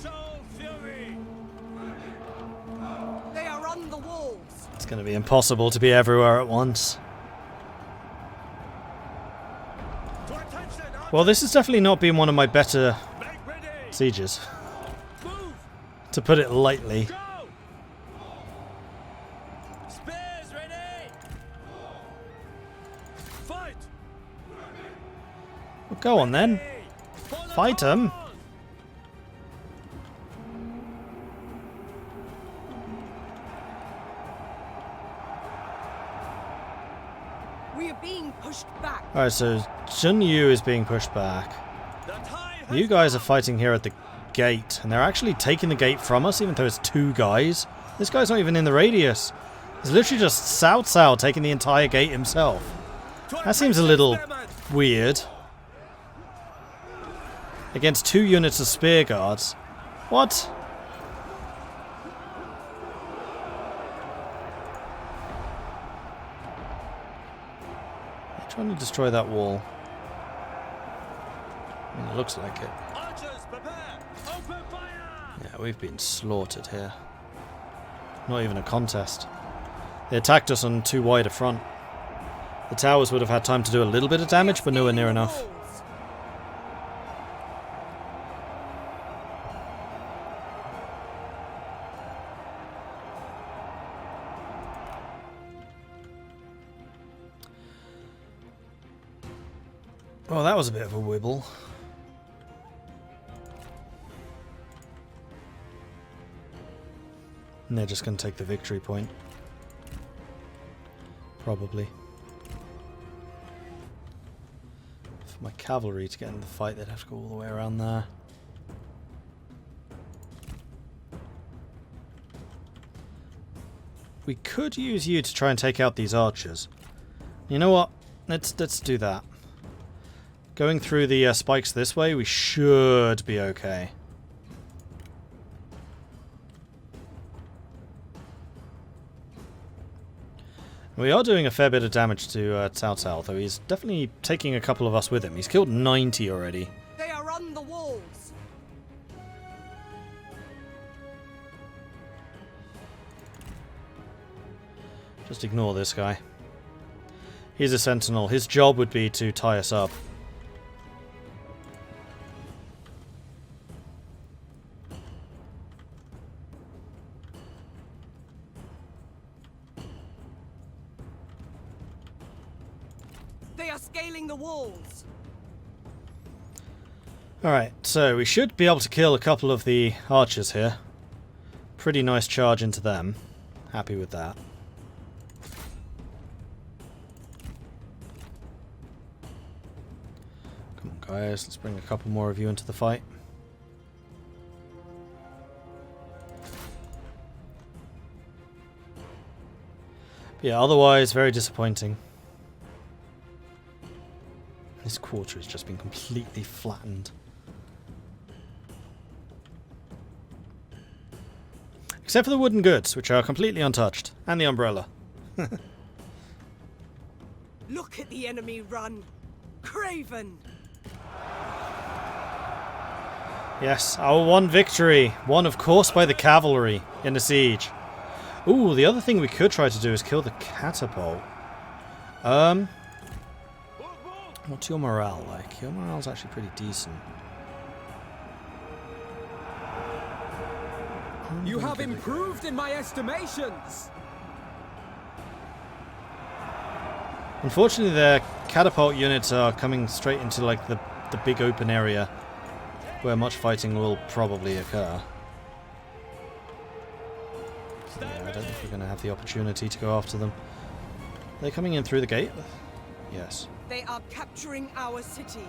Show fury! They are on the walls. It's going to be impossible to be everywhere at once. To attention! Well, this has definitely not been one of my better Make ready! sieges, Move! to put it lightly. Go! Spears ready! Fight! Well, go on then. For the Fight 'em. cause! We are being pushed back. Alright, so Jun Yu is being pushed back. The tide has You guys are fighting here at the gate, and they're actually taking the gate from us, even though it's 2 guys. This guy's not even in the radius. It's literally just Cao Cao taking the entire gate himself. That seems a little weird. Against 2 units of spear guards. What? They're trying to destroy that wall. I mean, it looks like it. Archers, prepare! Open fire! Yeah, we've been slaughtered here. Not even a contest. They attacked us on too wide a front. The towers would have had time to do a little bit of damage, but nowhere near enough. Well, that was a bit of a wibble. And they're just going to take the victory point. Probably. For my cavalry to get in the fight, they'd have to go all the way around there. We could use you to try and take out these archers. You know what? Let's do that. Going through the spikes this way, we should be okay. We are doing a fair bit of damage to Cao Cao, though he's definitely taking a couple of us with him. He's killed 90 already. They are on the walls. Just ignore this guy. He's a sentinel. His job would be to tie us up. They are scaling the walls. Alright, so we should be able to kill a couple of the archers here. Pretty nice charge into them. Happy with that. Come on guys, let's bring a couple more of you into the fight. But yeah, otherwise very disappointing. This quarter has just been completely flattened. Except for the wooden goods, which are completely untouched. And the umbrella. Look at the enemy run. Craven. Yes, our one victory. Won, of course, by the cavalry in the siege. Ooh, the other thing we could try to do is kill the catapult. What's your morale like? Your morale's actually pretty decent. You have improved in my estimations. Unfortunately, their catapult units are coming straight into like the big open area where much fighting will probably occur. Yeah, I don't think we're going to have the opportunity to go after them. they coming in through the gate? Yes. They are capturing our city.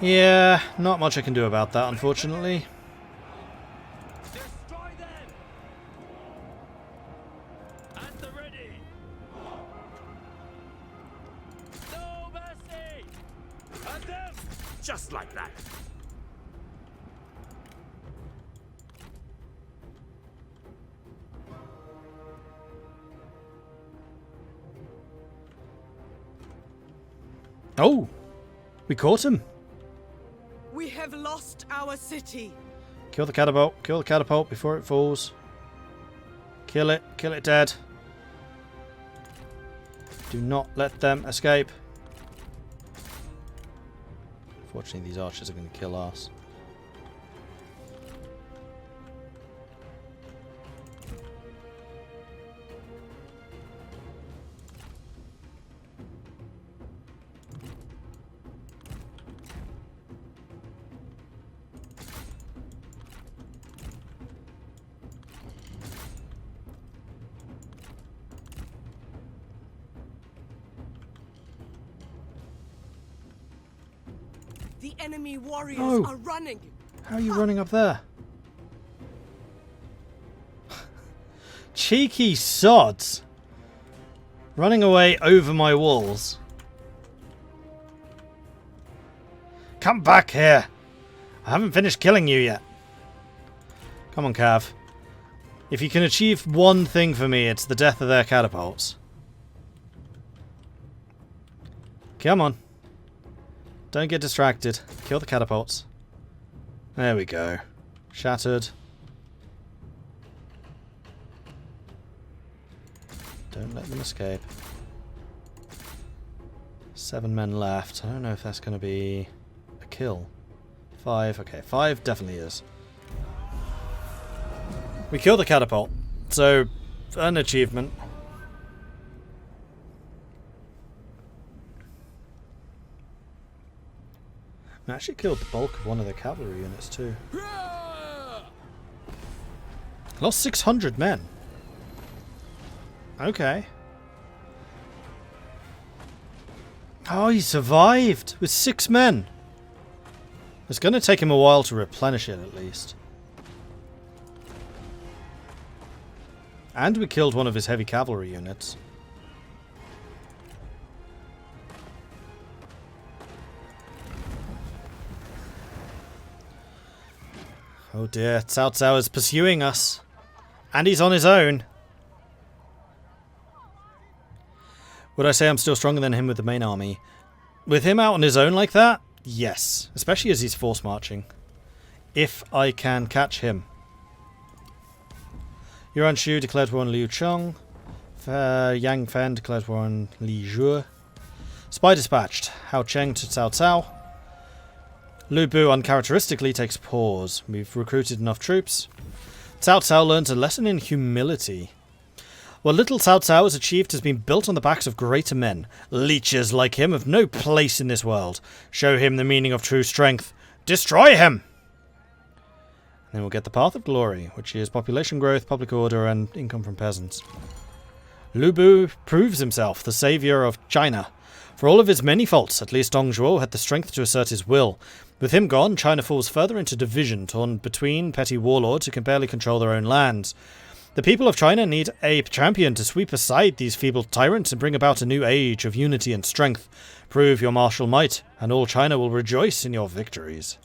Yeah, not much I can do about that, unfortunately. Destroy them! At the ready! No mercy! At them! Just like that. Oh! We caught him! We have lost our city. Kill the catapult before it falls. Kill it dead. Do not let them escape. Unfortunately, these archers are going to kill us. The enemy warriors No. are running. How are you running up there? Cheeky sods! Running away over my walls. Come back here! I haven't finished killing you yet. Come on, Cav. If you can achieve one thing for me, it's the death of their catapults. Come on. Don't get distracted. Kill the catapults. There we go. Shattered. Don't let them escape. 7 men left. I don't know if that's going to be a kill. 5. Okay, 5 definitely is. We killed the catapult. So, an achievement. I actually killed the bulk of one of the cavalry units too. Lost 600 men. Okay. Oh, he survived with 6 men. It's going to take him a while to replenish it, at least. And we killed one of his heavy cavalry units. Oh dear, Cao Cao is pursuing us. And he's on his own. Would I say I'm still stronger than him with the main army? With him out on his own like that? Yes. Especially as he's force marching. If I can catch him. Yuan Shu declared war on Liu Cheng. Yang Fen declared war on Li Zhe. Spy dispatched. Hao Cheng to Cao Cao. Liu Bei uncharacteristically takes pause. We've recruited enough troops. Cao Cao learns a lesson in humility. What little Cao Cao has achieved has been built on the backs of greater men. Leeches like him have no place in this world. Show him the meaning of true strength. Destroy him! And then we'll get the path of glory, which is population growth, public order, and income from peasants. Liu Bei proves himself the saviour of China. For all of his many faults, at least Dong Zhuo had the strength to assert his will. With him gone, China falls further into division, torn between petty warlords who can barely control their own lands. The people of China need a champion to sweep aside these feeble tyrants and bring about a new age of unity and strength. Prove your martial might, and all China will rejoice in your victories.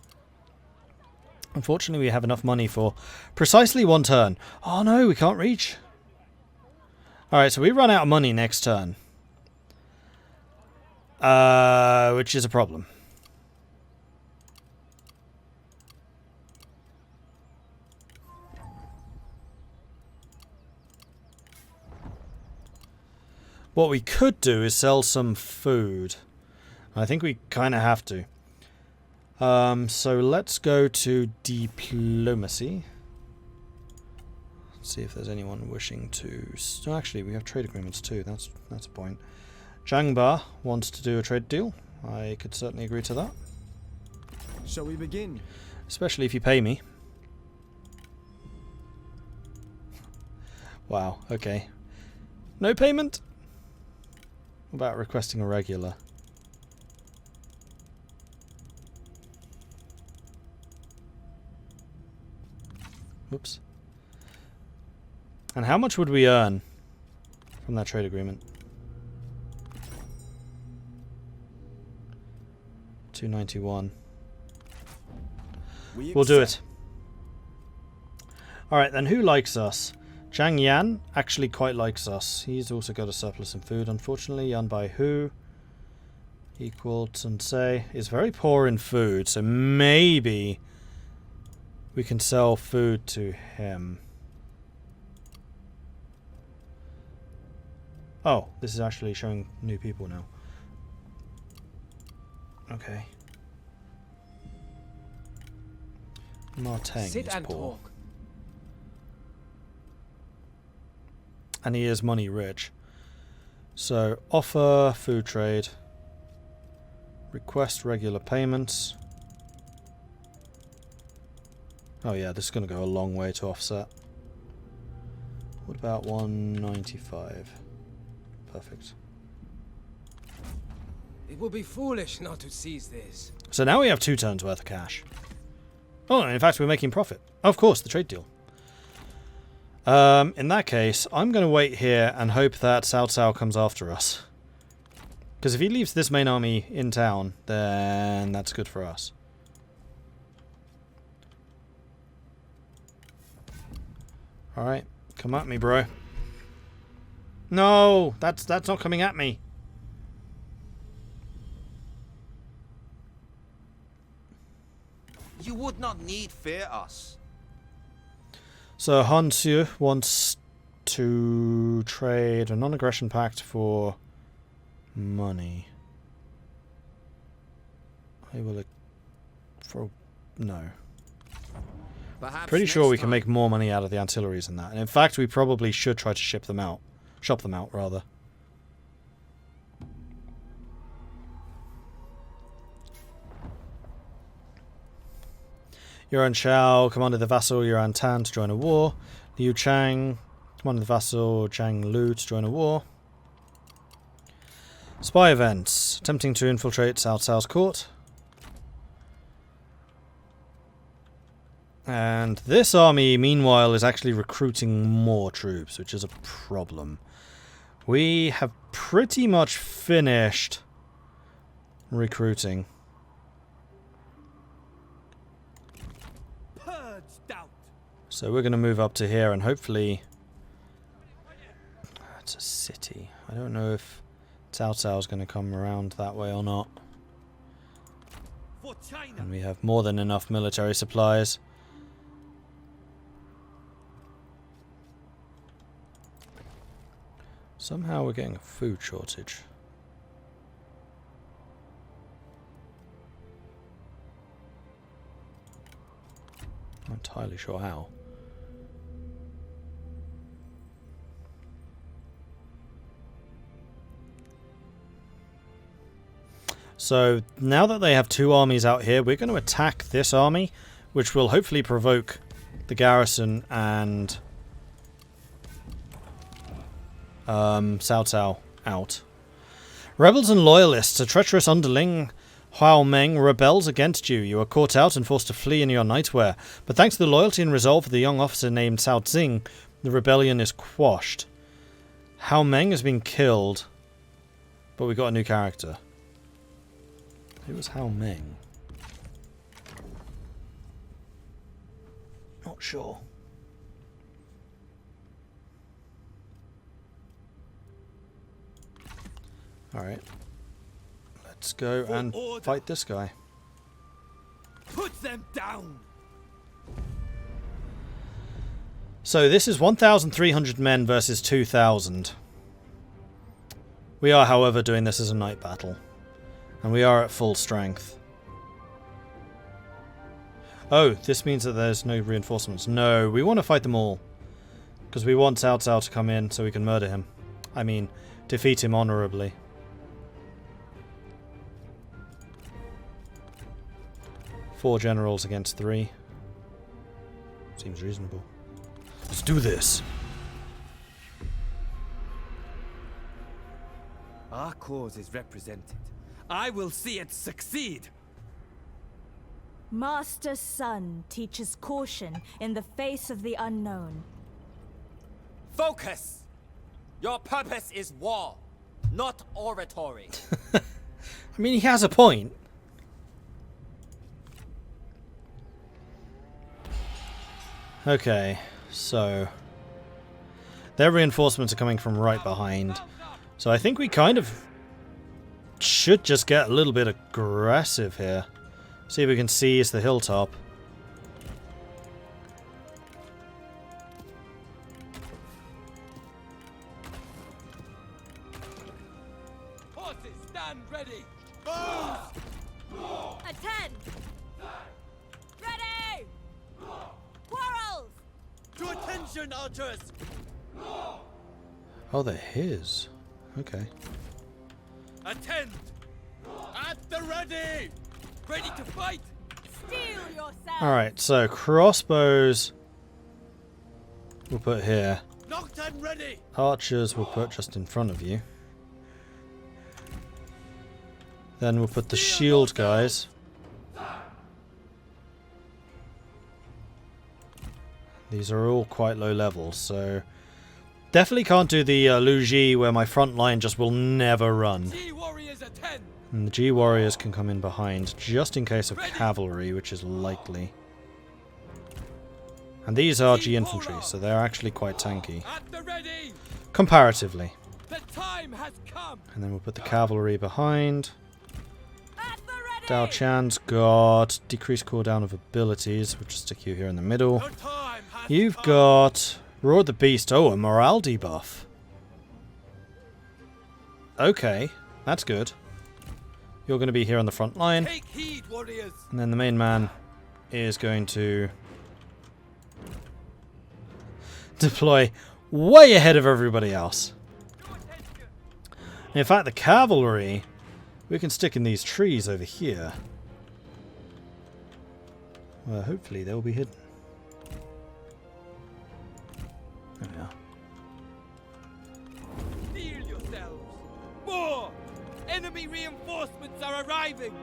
Unfortunately, we have enough money for precisely 1 turn. Oh no, we can't reach. Alright, so we run out of money next turn. Which is a problem. What we could do is sell some food. I think we kind of have to. So let's go to diplomacy. Let's see if there's anyone wishing to... Oh, actually, we have trade agreements too. That's a point. Zhangba wants to do a trade deal. I could certainly agree to that. Shall we begin? Especially if you pay me. Wow, okay. No payment? What about requesting a regular? Whoops. And how much would we earn from that trade agreement? 291. We'll do it. Alright, then who likes us? Zhang Yan actually quite likes us. He's also got a surplus in food, unfortunately. Yan Bai Hu, equal Tsunsei, is very poor in food, so maybe we can sell food to him. Oh, this is actually showing new people now. Okay. Marteng Sit is and poor. talk. And he is money rich. So, offer food trade. Request regular payments. Oh yeah, this is going to go a long way to offset. What about 195? Perfect. It would be foolish not to seize this. So now we have 2 turns worth of cash. Oh, in fact we're making profit. Of course, the trade deal. In that case, I'm going to wait here and hope that Cao Cao comes after us. Because if he leaves this main army in town, then that's good for us. Alright, come at me, bro. No, that's not coming at me. You would not need fear us. So Han Xu wants to trade a non-aggression pact for money. I will no. Perhaps Pretty sure we next can time. make more money out of the ancillaries than that. And in fact, we probably should try to shop them out, rather. Yuan Shao commanded the vassal Yuan Tan to join a war. Liu Chang commanded the vassal Zhang Lu to join a war. Spy events. Attempting to infiltrate Cao Cao's court. And this army, meanwhile, is actually recruiting more troops, which is a problem. We have pretty much finished recruiting. So we're going to move up to here and hopefully... It's a city. I don't know if Cao Cao is going to come around that way or not. And we have more than enough military supplies. Somehow we're getting a food shortage. Not entirely sure how. So now that they have 2 armies out here, we're going to attack this army, which will hopefully provoke the garrison and Cao Cao out. Rebels and loyalists, a treacherous underling Huao Meng rebels against you. You are caught out and forced to flee in your nightwear. But thanks to the loyalty and resolve of the young officer named Cao Xing, the rebellion is quashed. Huao Meng has been killed, but we got a new character. Who was Huao Meng? Not sure. Alright. Let's go and fight this guy. Put them down. So this is 1,300 men versus 2,000. We are, however, doing this as a night battle. And we are at full strength. Oh, this means that there's no reinforcements. No, we want to fight them all. Because we want Cao Cao to come in so we can murder him. I mean, defeat him honorably. Four generals against 3. Seems reasonable. Let's do this. Our cause is represented, I will see it succeed. Master Sun teaches caution in the face of the unknown. Focus! Your purpose is war, not oratory. I mean, he has a point. Okay, so their reinforcements are coming from right behind. So I think we kind of should just get a little bit aggressive here. See if we can seize the hilltop. Horses, stand ready! Attend! Ready! Quarrels! To attention, archers! Oh, they're his. Okay. Attend! At the ready! Ready to fight! Steel yourself! Alright, so crossbows we'll put here. Nocturne ready! Archers we'll put just in front of you. Then we'll put the shield guys. These are all quite low levels, so definitely can't do the Liu Bei where my front line just will never run. G-Warriors attend! And the G warriors can come in behind just in case of cavalry, which is likely. And these are G infantry, so they're actually quite tanky. At the ready! Comparatively. The time has come! And then we'll put the cavalry behind. At the ready! Dao Chan's got decreased cooldown of abilities. We'll just stick you here in the middle. The time has You've come. got Roar the Beast. Oh, a morale debuff. Okay, that's good. You're going to be here on the front line. Take heed, warriors! And then the main man is going to deploy way ahead of everybody else. In fact, the cavalry we can stick in these trees over here. Well, hopefully they'll be hidden. There we are. Steel yourselves! More! Enemy reinforcements are arriving!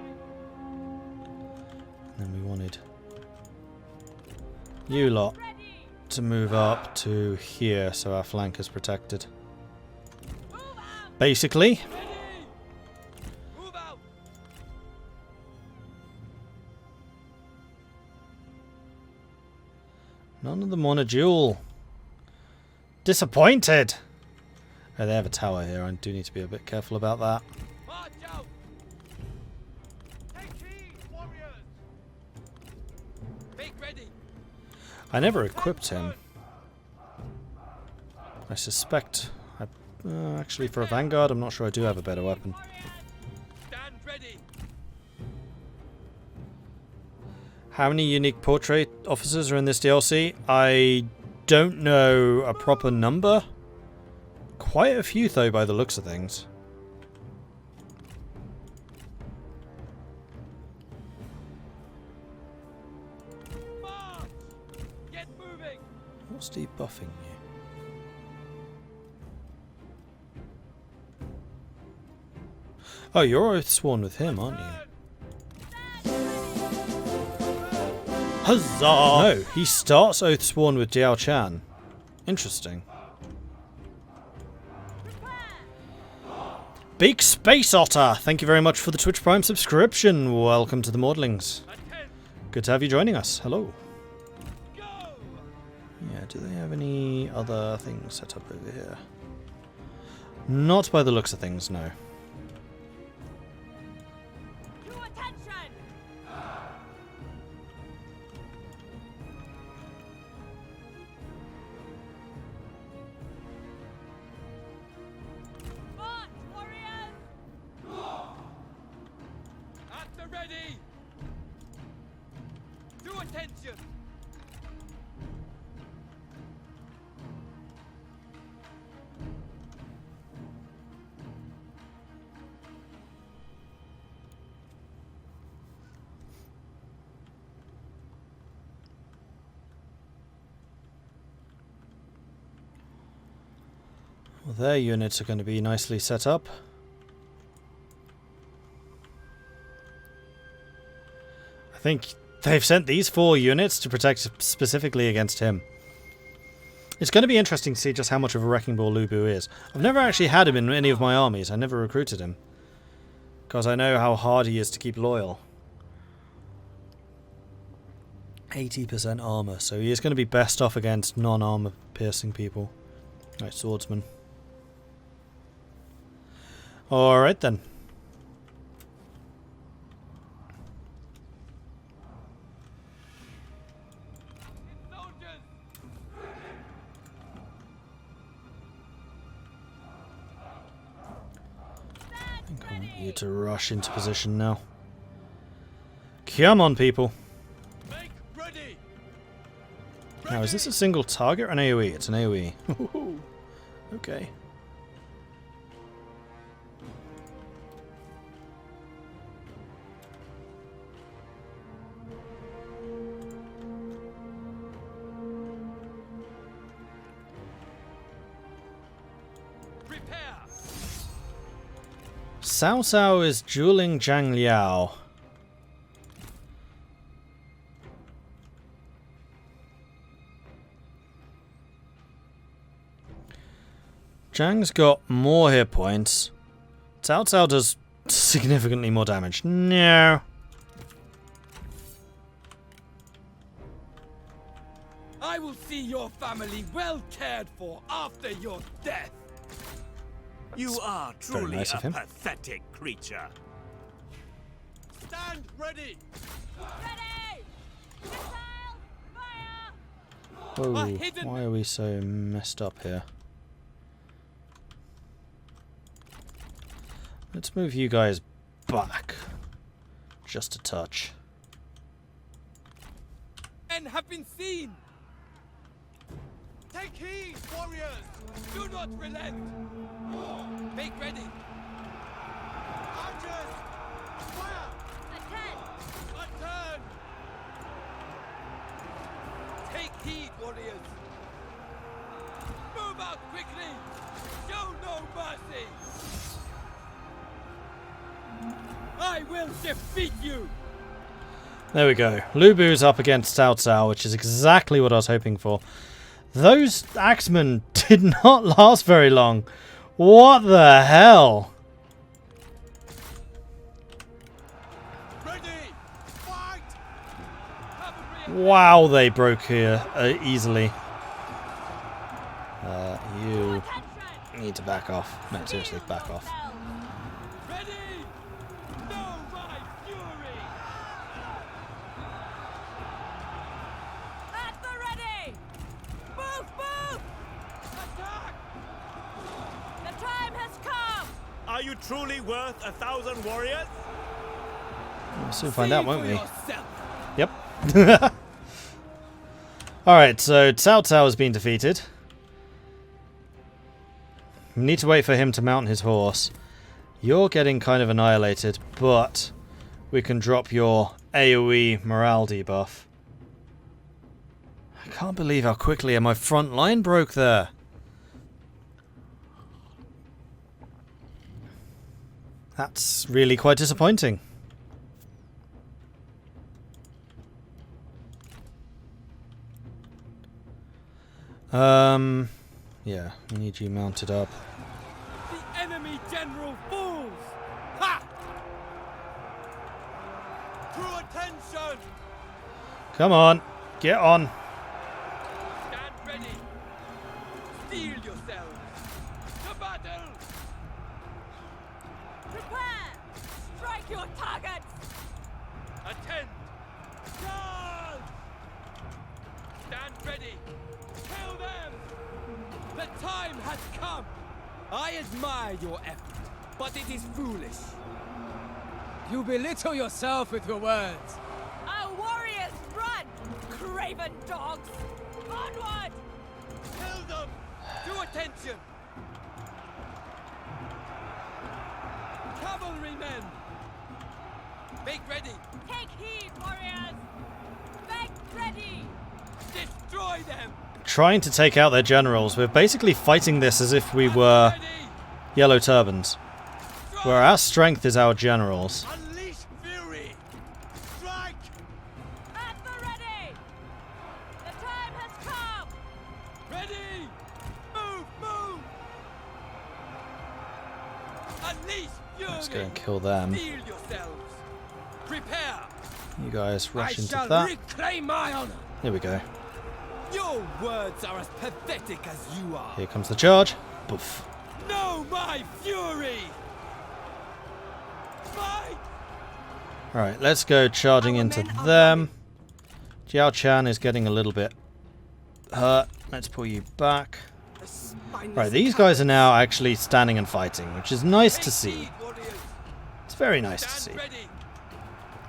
And then we wanted you lot to move up to here so our flank is protected. Basically. Ready! Move out! None of them want a duel. Disappointed! Oh, they have a tower here. I do need to be a bit careful about that. March out! Take heed, warriors! Make ready! I never equipped him. I suspect... actually, for a vanguard, I'm not sure I do have a better weapon. Stand ready! How many unique portrait officers are in this DLC? I don't know a proper number. Quite a few, though, by the looks of things. March! Get moving! What's debuffing you? Oh, you're Oathsworn with him, aren't you? Huzzah! No, he starts Oathsworn with Diao Chan. Interesting. Big Space Otter, thank you very much for the Twitch Prime subscription. Welcome to the Maudlings. Good to have you joining us. Hello. Go! Yeah, do they have any other things set up over here? Not by the looks of things, no. To attention! March, warriors! At the ready! To attention! Well, their units are going to be nicely set up. I think they've sent these 4 units to protect specifically against him. It's going to be interesting to see just how much of a wrecking ball Liu Bei is. I've never actually had him in any of my armies. I never recruited him. Because I know how hard he is to keep loyal. 80% armor, so he is going to be best off against non-armor piercing people. Right, swordsman. Alright then. I think I want you to rush into position now. Come on, people. Now, is this a single target or an AoE? It's an AoE. Okay. Cao Cao is dueling Zhang Liao. Zhang's got more hit points. Cao Cao does significantly more damage. No. I will see your family well cared for after your death. You are Very truly nice of a him. pathetic creature. Stand ready. Whoa, why are we so messed up here? Let's move you guys back. Just a touch. Men have been seen. Take heed, warriors. Do not relent. Make ready. Archers, fire. A turn. Take heed, warriors. Move out quickly. Show no mercy. I will defeat you. There we go. Liu Bei's up against Cao Cao, which is exactly what I was hoping for. Those axemen did not last very long. What the hell? Ready. Fight. Wow, they broke here easily. You need to back off. No, seriously, back off. Ready. Know my fury. At the ready! Move, move! Attack. The time has come! Are you truly worth 1,000 warriors? We'll soon find out, won't we? Yourself. Yep. Alright, so Cao Cao has been defeated. We need to wait for him to mount his horse. You're getting kind of annihilated, but we can drop your AoE morale debuff. I can't believe how quickly my front line broke there. That's really quite disappointing. Yeah, we need you mounted up. The enemy general falls. Ha! True attention. Come on, get on. Stand ready. Steel yourselves. To battle. Prepare! Strike your targets! Attend. Charge. Stand ready. Kill them. The time has come. I admire your effort, but it is foolish. You belittle yourself with your words. Our warriors run! Craven dogs! Onward! Kill them. To attention. Cavalrymen. Make ready. Take heed, warriors! Make ready! Destroy them. Trying to take out their generals. We're basically fighting this as if we were Ready. Yellow Turbans. Where our strength is our generals. Unleash fury. Strike! At the ready! The time has come! Ready! Move! Move! Unleash fury! Let's go and kill them. Steel yourselves! Prepare! You guys rush I into shall that. reclaim my honor! Here we go. Your words are as pathetic as you are! Here comes the charge. Boof. Know my fury! Fight! Alright, let's go charging into them. Jiao Chan is getting a little bit hurt. Let's pull you back. Right, these guys are now actually standing and fighting, which is nice to see. It's very nice to see.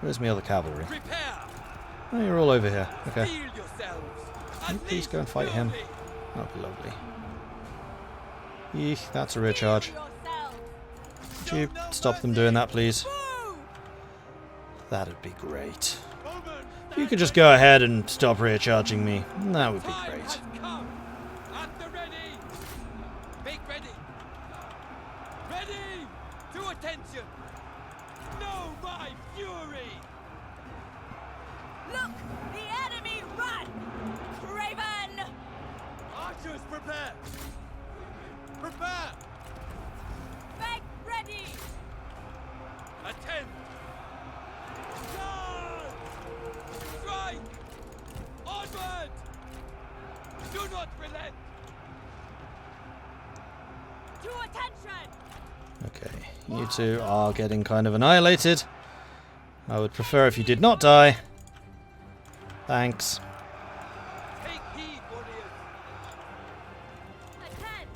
Where's my other cavalry? Oh, you're all over here. Okay. Can you please go and fight him? That'd be lovely. Eek, that's a rear charge. Could you stop them doing that, please? That'd be great. If you could just go ahead and stop rear charging me, that would be great. Make ready! Ready! To attention! Know my fury! Look! The enemy run! Craven! Archers, prepare! Prepare! Make ready! Attend! Charge! Strike! Onward! Do not relent! To attention! Okay, you two are getting kind of annihilated. I would prefer if you did not die. Thanks. Take heed, warriors! Attend!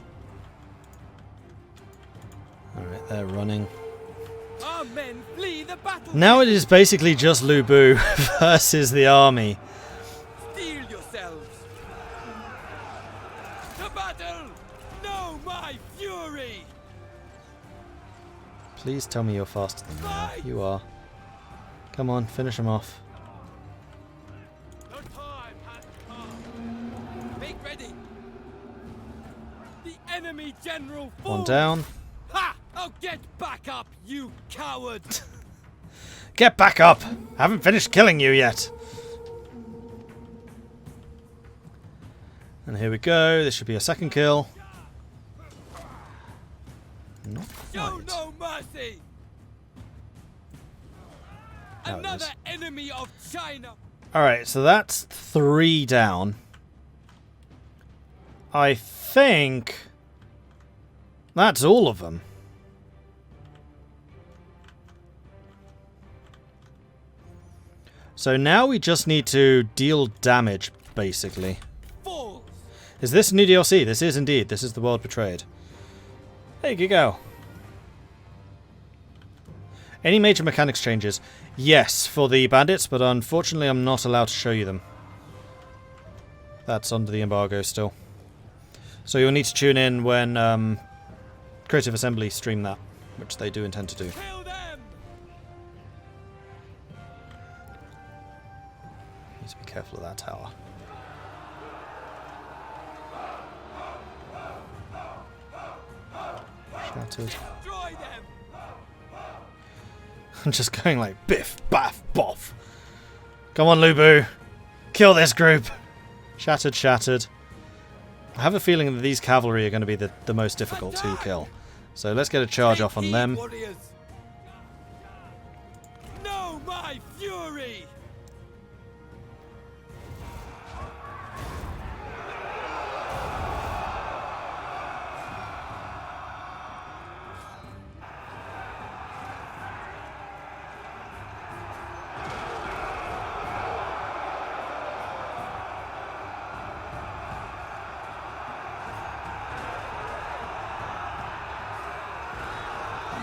Alright, they're running. Our men flee the battle! Now it is basically just Liu Bei versus the army. Steel yourselves! To battle! Know my fury! Please tell me you're faster than they are. You are. Come on, finish them off. The time has come! Make ready! The enemy general falls! One down. Ha! Oh, get back up, you coward! Get back up! Haven't finished killing you yet. And here we go. This should be a second kill. Not Show quite. no mercy! Now it Another is. enemy of China! Alright, so that's 3 down. I think that's all of them. So now we just need to deal damage, basically. Falls! Is this new DLC? This is indeed. This is the World Betrayed. There you go. Any major mechanics changes? Yes, for the bandits, but unfortunately I'm not allowed to show you them. That's under the embargo still. So you'll need to tune in when Creative Assembly stream that, which they do intend to do. Kill them! Need to be careful of that tower. Shattered. Destroy them! I'm just going like biff, baff, boff. Come on, Liu Bei. Kill this group. Shattered, shattered. I have a feeling that these cavalry are going to be the most difficult to kill. So let's get a charge off on them. Warriors. Know my fury!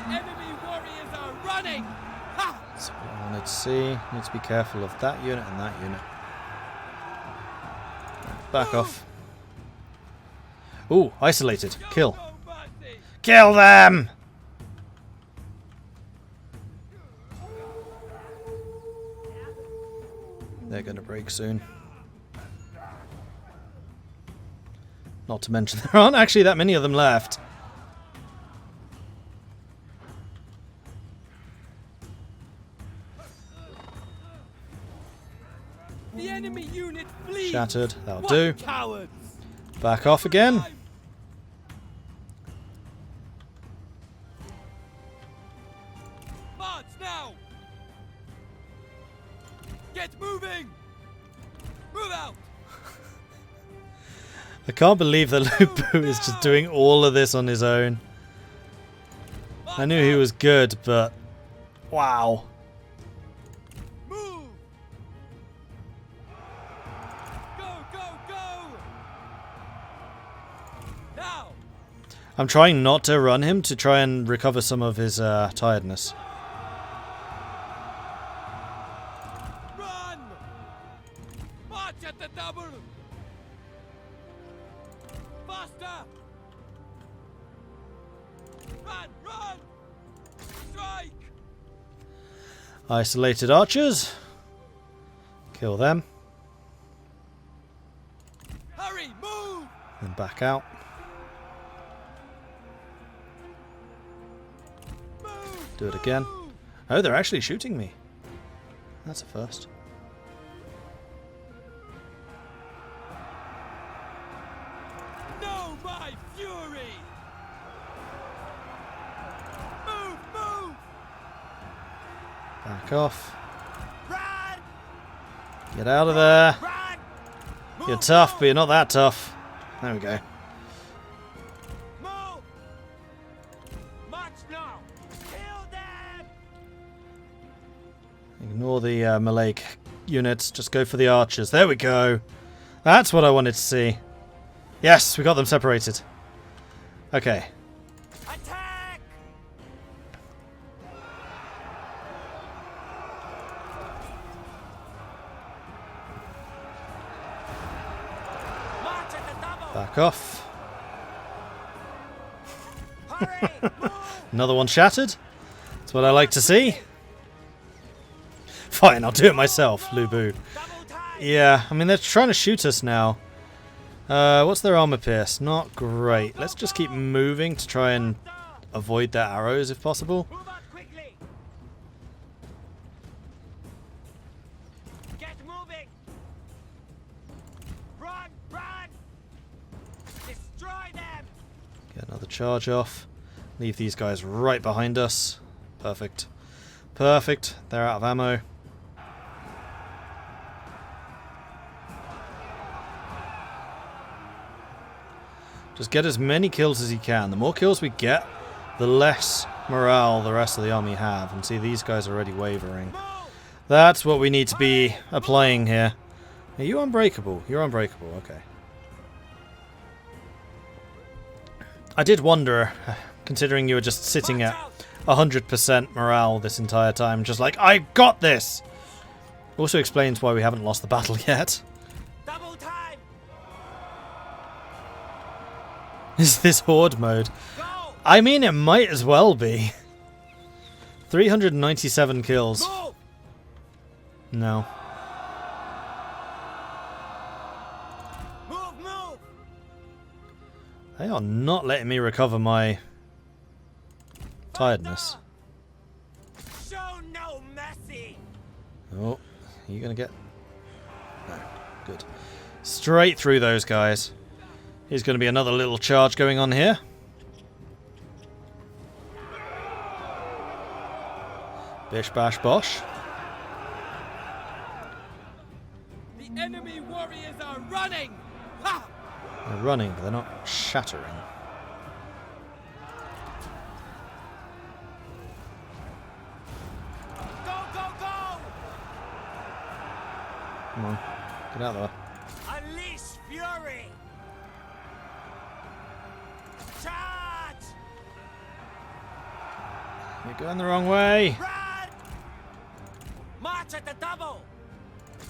Enemy warriors are running! Ha! That's what I wanted to see. Need to be careful of that unit and that unit. Back off. Ooh, isolated. Kill. No mercy! Kill them! They're going to break soon. Not to mention there aren't actually that many of them left. The enemy unit flees. Shattered. That'll What do. cowards! Back off again. March now! Get moving! Move out! I can't believe that Liu Bei is just doing all of this on his own. I knew he was good, but wow. Move! Go, go, go! Now! I'm trying not to run him to try and recover some of his tiredness. Run! March at the double! Faster! Run, run! Strike! Isolated archers. Kill them. Hurry, move! And back out. Move! Do it again. Oh, they're actually shooting me. That's a first. Know my fury! Move, move! Back off. Run! Get out of there. Run! You're tough, but you're not that tough. There we go. Move! March now! Kill them! Ignore the melee units. Just go for the archers. There we go. That's what I wanted to see. Yes, we got them separated. Okay. Attack! March at the double! Back off. Hurry! Move! Another one shattered. That's what I like to see. Fine, I'll do it myself, Liu Bei. Double time! Yeah, I mean, they're trying to shoot us now. What's their armor pierce? Not great. Let's just keep moving to try and avoid their arrows if possible. Move out quickly! Get moving! Run! Run! Destroy them! Get another charge off. Leave these guys right behind us. Perfect. Perfect. They're out of ammo. Just get as many kills as you can. The more kills we get, the less morale the rest of the army have. And see, these guys are already wavering. That's what we need to be applying here. Are you unbreakable? You're unbreakable, okay. I did wonder, considering you were just sitting at 100% morale this entire time, just like, I got this! Also explains why we haven't lost the battle yet. Double time! Is this horde mode? Go! I mean, it might as well be. 397 kills. Move! No. Move, move! They are not letting me recover my tiredness. Show no mercy! Oh, are you gonna get... No, good. Straight through those guys. Here's gonna be another little charge going on here. Bish bash bosh. The enemy warriors are running! Ha! They're running, but they're not shattering. Go, go, go! Come on, get out of there. Unleash fury! Charge! You're going the wrong way. Run! March at the double!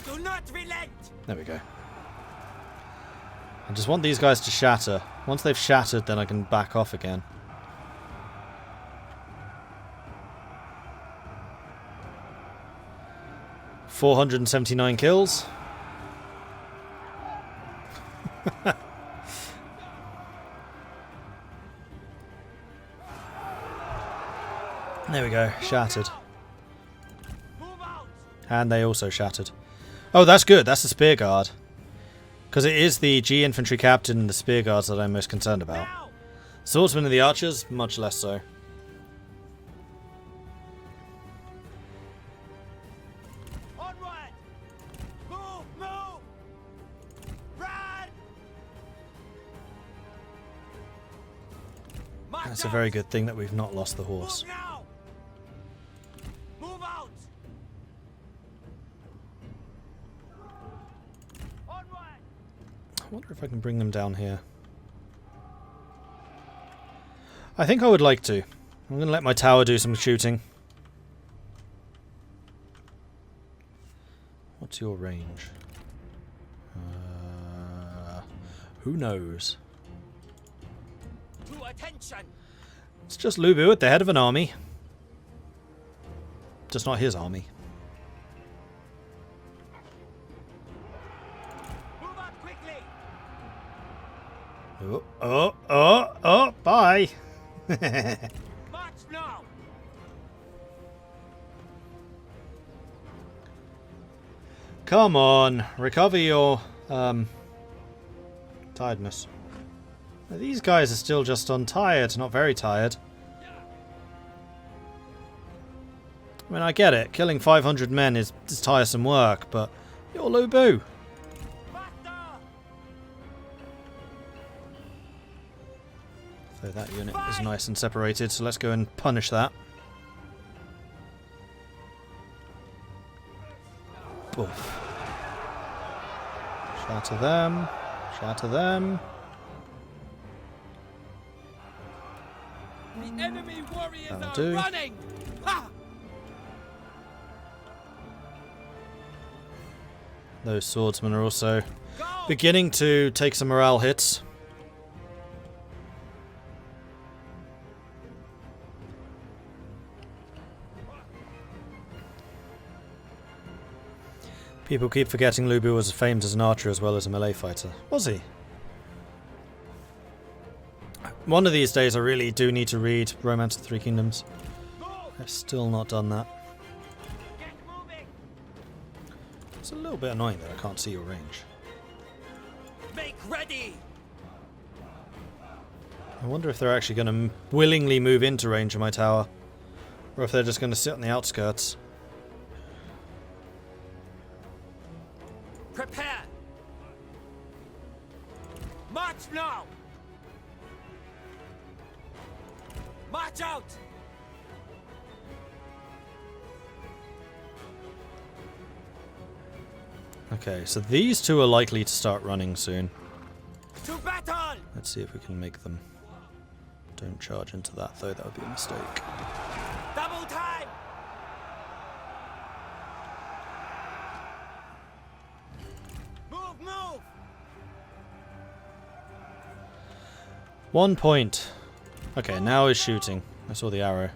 Do not relent! There we go. I just want these guys to shatter. Once they've shattered, then I can back off again. $479 kills. There we go, shattered. Move out! And they also shattered. Oh, that's good. That's the spear guard. Because it is the G infantry captain and the spear guards that I'm most concerned about. Swordsmen and the archers, much less so. Onward! Move, move! Run! March That's a out! very good thing that we've not lost the horse. Move now! Move out! Onward! I wonder if I can bring them down here. I think I would like to. I'm going to let my tower do some shooting. What's your range? Who knows? To attention! It's just Liu Bei at the head of an army. Just not his army. Move out quickly! Oh, bye. March now! Come on, recover your tiredness. These guys are still just untired, not very tired. I mean, I get it. Killing 500 men is tiresome work, but you're Liu Bei. So that unit is nice and separated, so let's go and punish that. Oof. Shatter them. Shatter them. The enemy warriors That'll are do. running! Ha! Those swordsmen are also beginning to take some morale hits. People keep forgetting Liu Bei was famed as an archer as well as a melee fighter. Was he? One of these days I really do need to read Romance of the Three Kingdoms. I've still not done that. It's a little bit annoying that I can't see your range. Make ready! I wonder if they're actually going to willingly move into range of my tower. Or if they're just going to sit on the outskirts. Prepare! March now! March out! Okay, so these two are likely to start running soon. To battle! Let's see if we can make them. Don't charge into that though, that would be a mistake. Double time! Move, move! 1 point. Okay, now is shooting. I saw the arrow.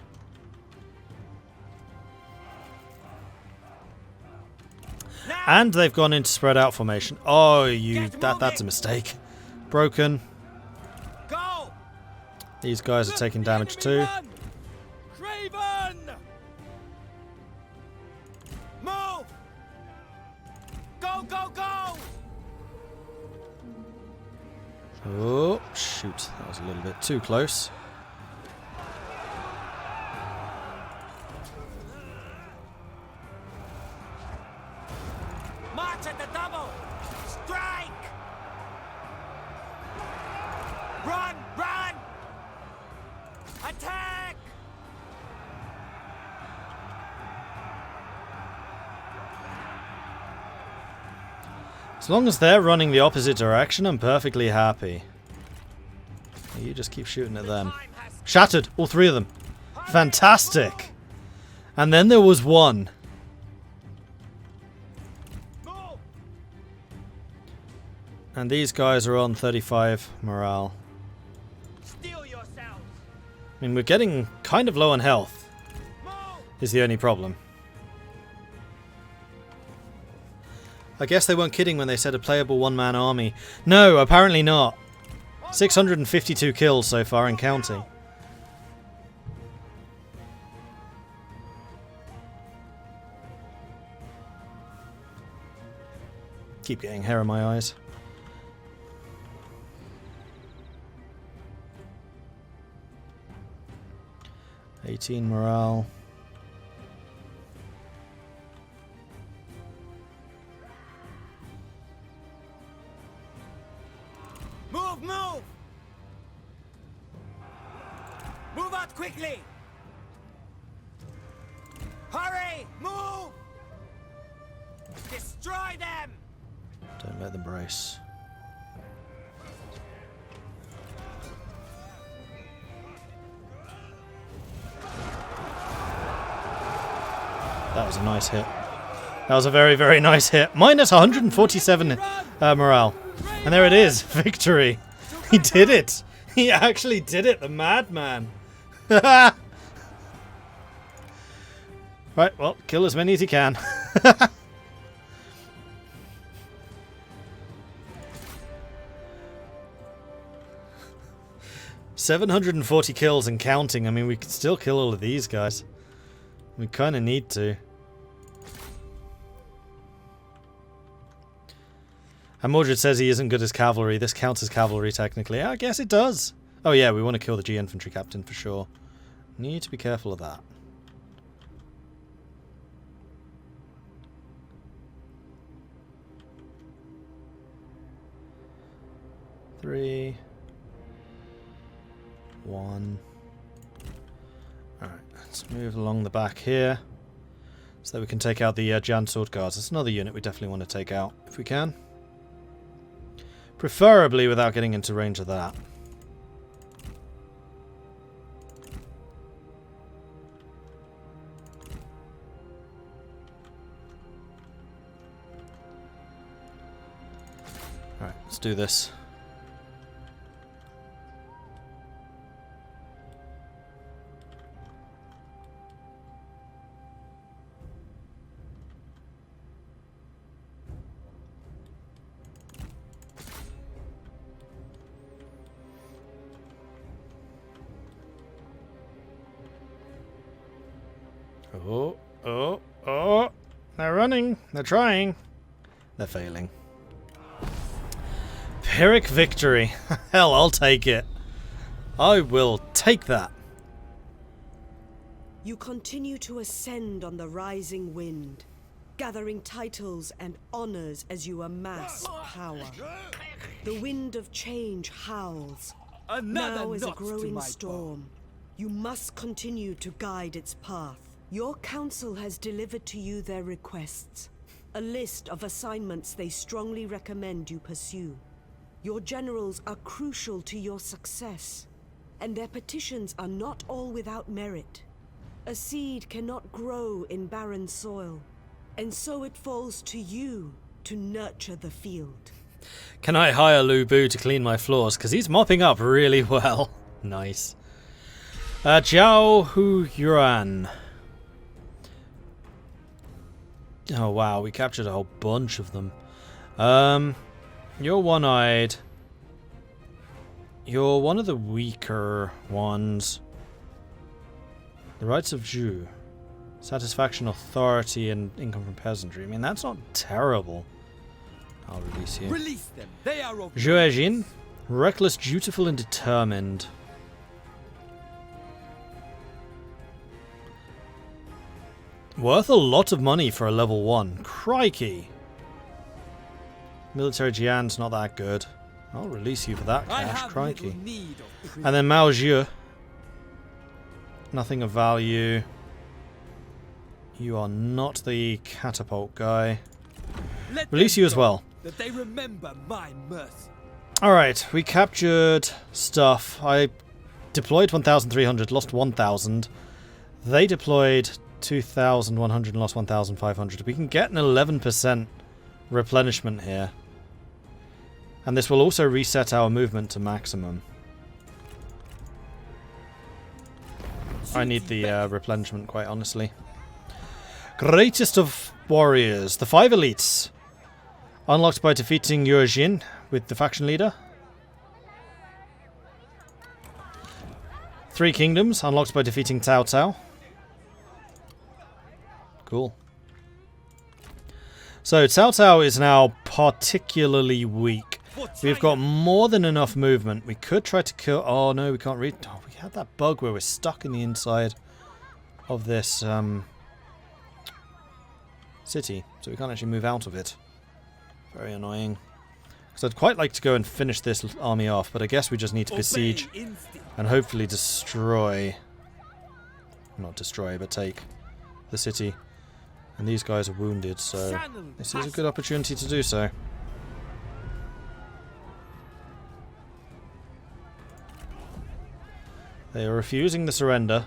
And they've gone into spread out formation. Oh, that's a mistake. Broken. Go! These guys are taking damage too. Craven! Move! Go, go, go! Oh, shoot. That was a little bit too close. March at the double! Strike! Run, run! Attack! As long as they're running the opposite direction, I'm perfectly happy. You just keep shooting at them. Shattered! All three of them. Fantastic! And then there was one. And these guys are on 35 morale. Steel yourselves! I mean, we're getting kind of low on health, is the only problem. I guess they weren't kidding when they said a playable one-man army. No, apparently not. 652 kills so far and counting. Keep getting hair in my eyes. $18 morale. Move, move! Move out quickly! Hurry! Move! Destroy them! Don't let them brace. That was a nice hit. That was a very, very nice hit. Minus 147 morale. And there it is. Victory. He did it. He actually did it. The madman. Right, well, kill as many as he can. 740 kills and counting. I mean, we could still kill all of these guys. We kind of need to. And Mordred says he isn't good as cavalry. This counts as cavalry, technically. I guess it does. Oh yeah, we want to kill the G infantry captain for sure. Need to be careful of that. Three. 1. Alright, let's move along the back here so that we can take out the Jan Sword Guards. That's another unit we definitely want to take out if we can. Preferably without getting into range of that. Alright, let's do this. Oh. They're running. They're trying. They're failing. Pyrrhic victory. Hell, I'll take it. I will take that. You continue to ascend on the rising wind, gathering titles and honors as you amass power. The wind of change howls. Now is a growing storm. You must continue to guide its path. Your council has delivered to you their requests, a list of assignments they strongly recommend you pursue. Your generals are crucial to your success, and their petitions are not all without merit. A seed cannot grow in barren soil, and so it falls to you to nurture the field. Can I hire Liu Bei to clean my floors? Because he's mopping up really well. Nice. Jiao Hu Yuan. Oh wow, we captured a whole bunch of them. You're one-eyed. You're one of the weaker ones. The rights of Zhu. Satisfaction, authority, and income from peasantry. I mean, that's not terrible. I'll release you. Release them. They are of Zhuejin. Reckless, dutiful, and determined. Worth a lot of money for a level 1. Crikey. Military Jian's not that good. I'll release you for that cash. Crikey. And then Mao Zhu. Nothing of value. You are not the catapult guy. Release you as well. That they remember my mercy. Alright, we captured stuff. I deployed 1,300, lost 1,000. They deployed 2,100 and lost 1,500. We can get an 11% replenishment here. And this will also reset our movement to maximum. I need the replenishment, quite honestly. Greatest of warriors. The 5 elites. Unlocked by defeating Yuejin with the faction leader. 3 kingdoms. Unlocked by defeating Cao Cao. Cool. So Cao Cao is now particularly weak. We've got more than enough movement. We could try to kill... Oh no, we can't read... Oh, we had that bug where we're stuck in the inside of this city. So we can't actually move out of it. Very annoying. Because I'd quite like to go and finish this army off, but I guess we just need to besiege and hopefully destroy... Not destroy, but take the city. And these guys are wounded, so this is a good opportunity to do so. They are refusing the surrender.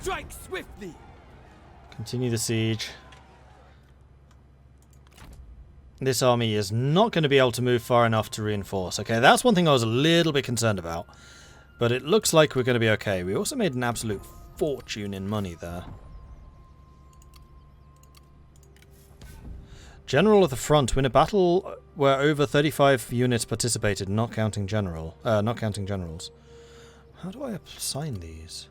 Strike swiftly. Continue the siege. This army is not going to be able to move far enough to reinforce. Okay, that's one thing I was a little bit concerned about. But it looks like we're going to be okay. We also made an absolute fortune in money there. General of the front. Win a battle where over 35 units participated, not counting generals. How do I assign these?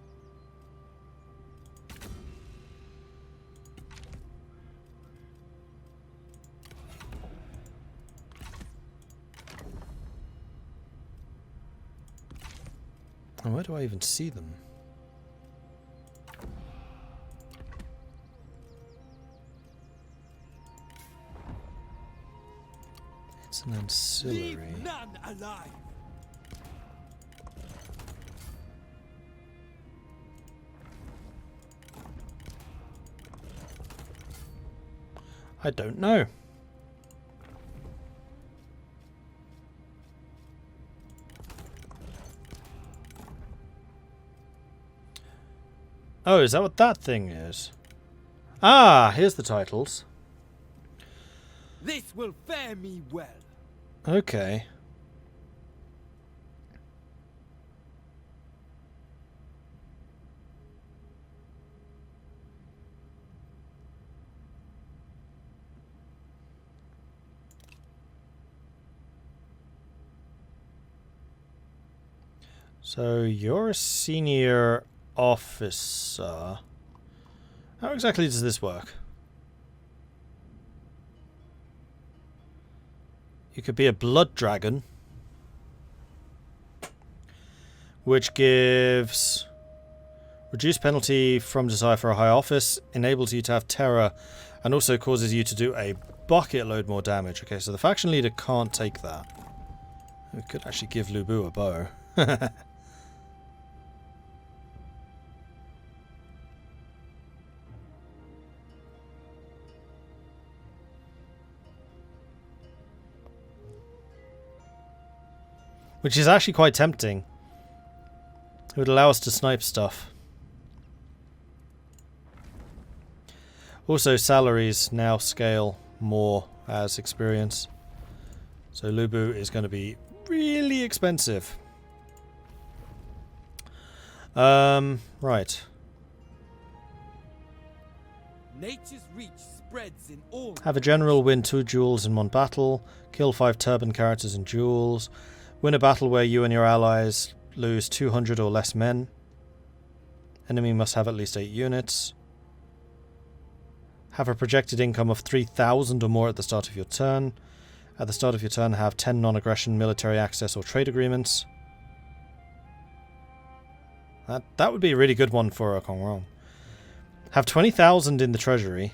And where do I even see them? It's an ancillary. Leave none alive. I don't know. Oh, is that what that thing is? Ah, here's the titles. This will fare me well. Okay. So you're a senior officer. How exactly does this work? You could be a blood dragon, which gives reduced penalty from desire for a high office, enables you to have terror, and also causes you to do a bucket load more damage. Okay, so the faction leader can't take that. We could actually give Liu Bei a bow. Which is actually quite tempting. It would allow us to snipe stuff. Also, salaries now scale more as experience. So Liu Bei is going to be really expensive. Right. Nature's reach spreads in all. Have a general win 2 duels in one battle. Kill 5 turban characters in duels. Win a battle where you and your allies lose 200 or less men. Enemy must have at least 8 units. Have a projected income of 3,000 or more at the start of your turn. At the start of your turn, have 10 non-aggression military access or trade agreements. That would be a really good one for a Kongrong. Have 20,000 in the treasury.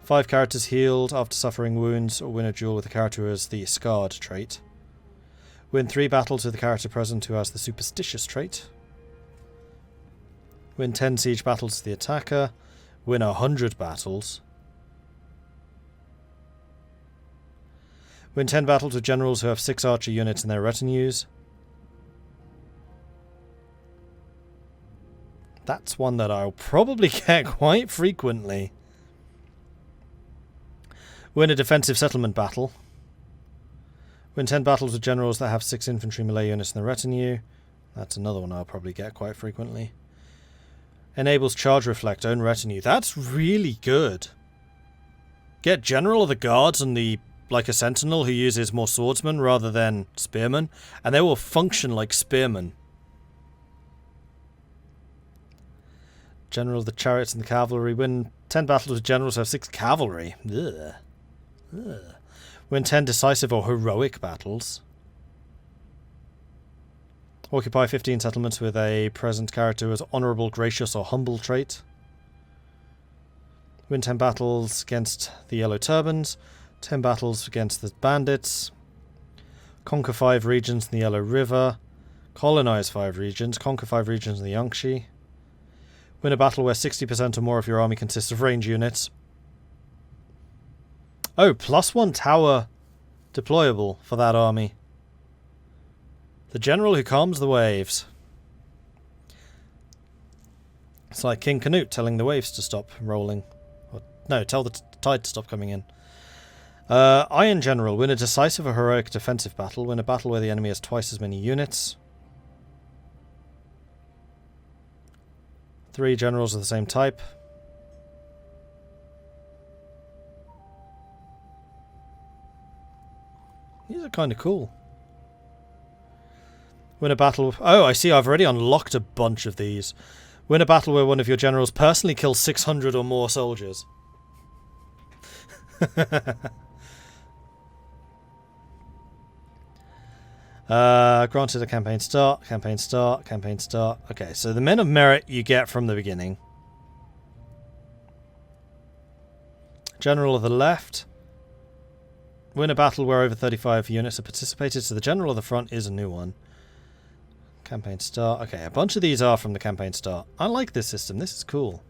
5 characters healed after suffering wounds, or win a duel with a character who has the Scarred trait. Win 3 battles with a character present who has the Superstitious trait. Win 10 siege battles to the attacker. Win 100 battles. Win 10 battles with generals who have 6 archer units in their retinues. That's one that I'll probably get quite frequently. Win a defensive settlement battle. Win 10 battles with generals that have 6 infantry melee units in their retinue. That's another one I'll probably get quite frequently. Enables charge reflect own retinue. That's really good. Get General of the Guards and like a Sentinel who uses more swordsman rather than spearmen, and they will function like spearmen. General of the Chariots and the Cavalry. Win 10 battles with generals who have 6 cavalry. Ugh. Ugh. Win 10 decisive or heroic battles. Occupy 15 settlements with a present character who has honourable, gracious or humble trait. Win 10 battles against the Yellow Turbans. 10 battles against the bandits. Conquer 5 regions in the Yellow River. Colonize 5 regions. Conquer 5 regions in the Yangtze. Win a battle where 60% or more of your army consists of range units. Oh, +1 tower deployable for that army. The general who calms the waves. It's like King Canute telling the waves to stop rolling. Or, no, tell the tide to stop coming in. Iron General. Win a decisive or heroic defensive battle. Win a battle where the enemy has twice as many units. 3 generals of the same type. These are kind of cool. Win a battle... Oh, I see. I've already unlocked a bunch of these. Win a battle where one of your generals personally kills 600 or more soldiers. Granted a campaign start, campaign start, campaign start. Okay, so the men of merit you get from the beginning. General of the left. Win a battle where over 35 units have participated, so the general of the front is a new one. Campaign start. Okay, a bunch of these are from the campaign start. I like this system. This is cool.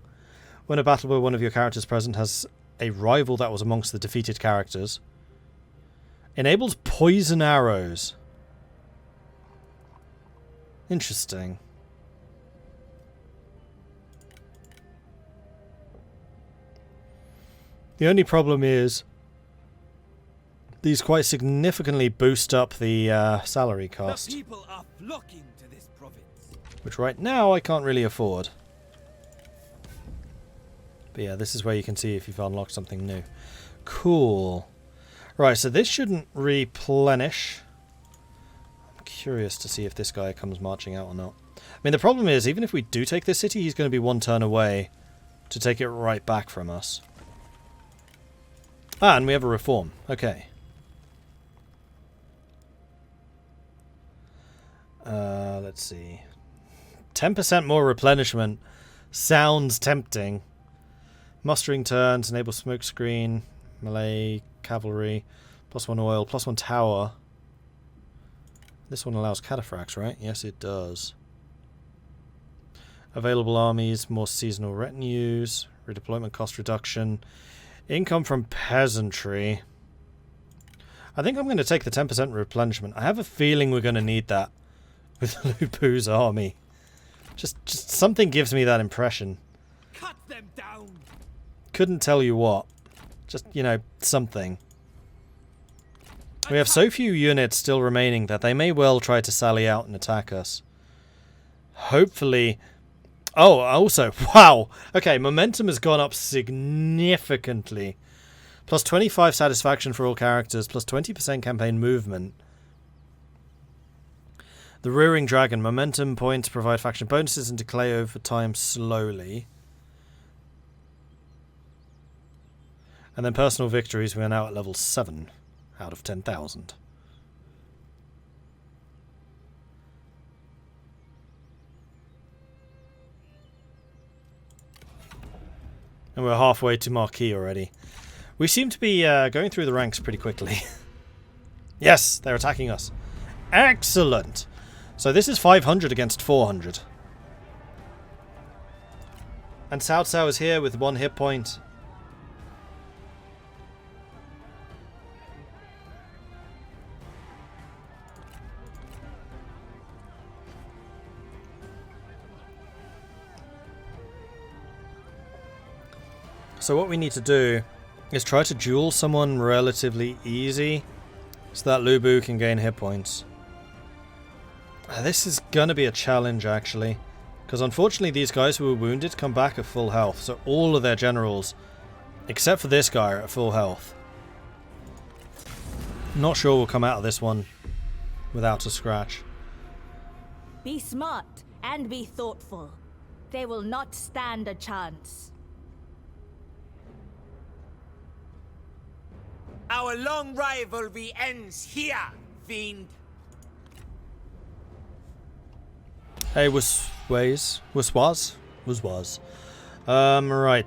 Win a battle where one of your characters present has a rival that was amongst the defeated characters. Enables poison arrows. Interesting. The only problem is these quite significantly boost up the salary cost. The people are flocking to this province. Which right now I can't really afford. But yeah, this is where you can see if you've unlocked something new. Cool. Right, so this shouldn't replenish. I'm curious to see if this guy comes marching out or not. I mean, the problem is, even if we do take this city, he's going to be 1 turn away to take it right back from us. Ah, and we have a reform. Okay. Let's see. 10% more replenishment sounds tempting. Mustering turns, enable smoke screen, melee, cavalry, +1 oil, +1 tower. This one allows cataphracts, right? Yes, it does. Available armies, more seasonal retinues, redeployment cost reduction, income from peasantry. I think I'm going to take the 10% replenishment. I have a feeling we're going to need that with Liu Bei's army. Just something gives me that impression. Cut them down. Couldn't tell you what. Just, you know, something. We have so few units still remaining that they may well try to sally out and attack us. Hopefully... Oh, also, wow! Okay, momentum has gone up significantly. Plus 25 satisfaction for all characters, plus 20% campaign movement. The Rearing Dragon. Momentum points provide faction bonuses and decay over time slowly. And then personal victories, we are now at level 7 out of 10,000. And we're halfway to Marquis already. We seem to be going through the ranks pretty quickly. Yes, they're attacking us. Excellent! So this is 500 against 400. And Cao Cao is here with 1 hit point. So what we need to do is try to duel someone relatively easy so that Liu Bei can gain hit points. This is gonna be a challenge, actually, Because unfortunately these guys who were wounded come back at full health. So all of their generals, except for this guy, are at full health. Not sure we'll come out of this one without a scratch. Be smart and be thoughtful. They will not stand a chance. Our long rivalry ends here, fiend. Hey, was. Right,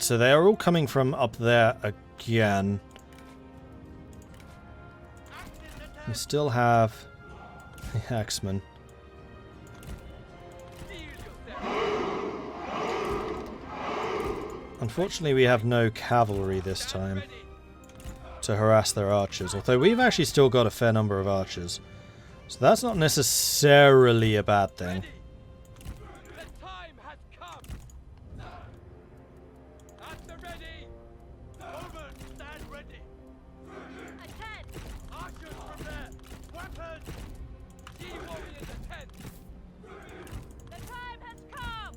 so they are all coming from up there again. We still have the Axemen. Unfortunately, we have no cavalry this time to harass their archers, although we've actually still got a fair number of archers. So that's not necessarily a bad thing. The time has come. At the ready. Over, stand ready. Ahead! Archers prepare. Weapons. Ye warriors attend. The time has come!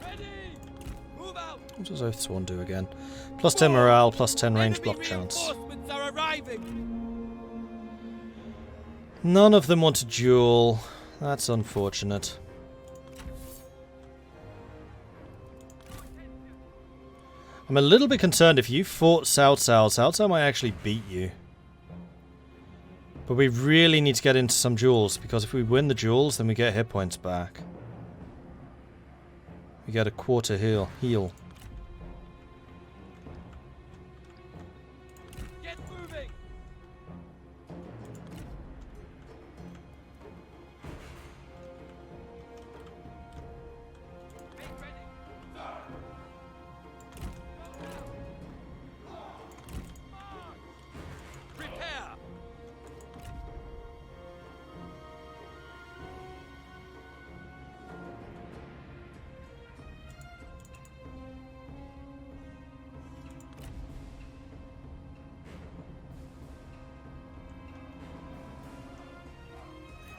Ready. Move out. What does Oathsworn do again? Plus 10 morale, plus 10 range block chance. Reinforcements are arriving. None of them want to duel. That's unfortunate. I'm a little bit concerned if you fought Cao Cao might actually beat you. But we really need to get into some duels, because if we win the duels, then we get hit points back. We get a quarter heal. Get moving. Make ready. Prepare.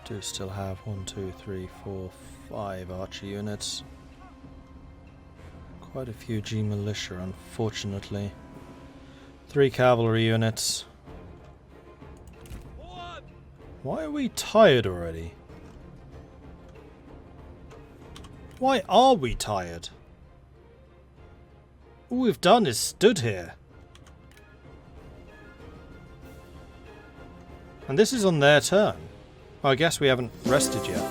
Do still have 1, 2, 3, 4, 5 archer units. Quite a few G militia, unfortunately. 3 cavalry units. One. Why are we tired already? Why are we tired? All we've done is stood here. And this is on their turn. Well, I guess we haven't rested yet.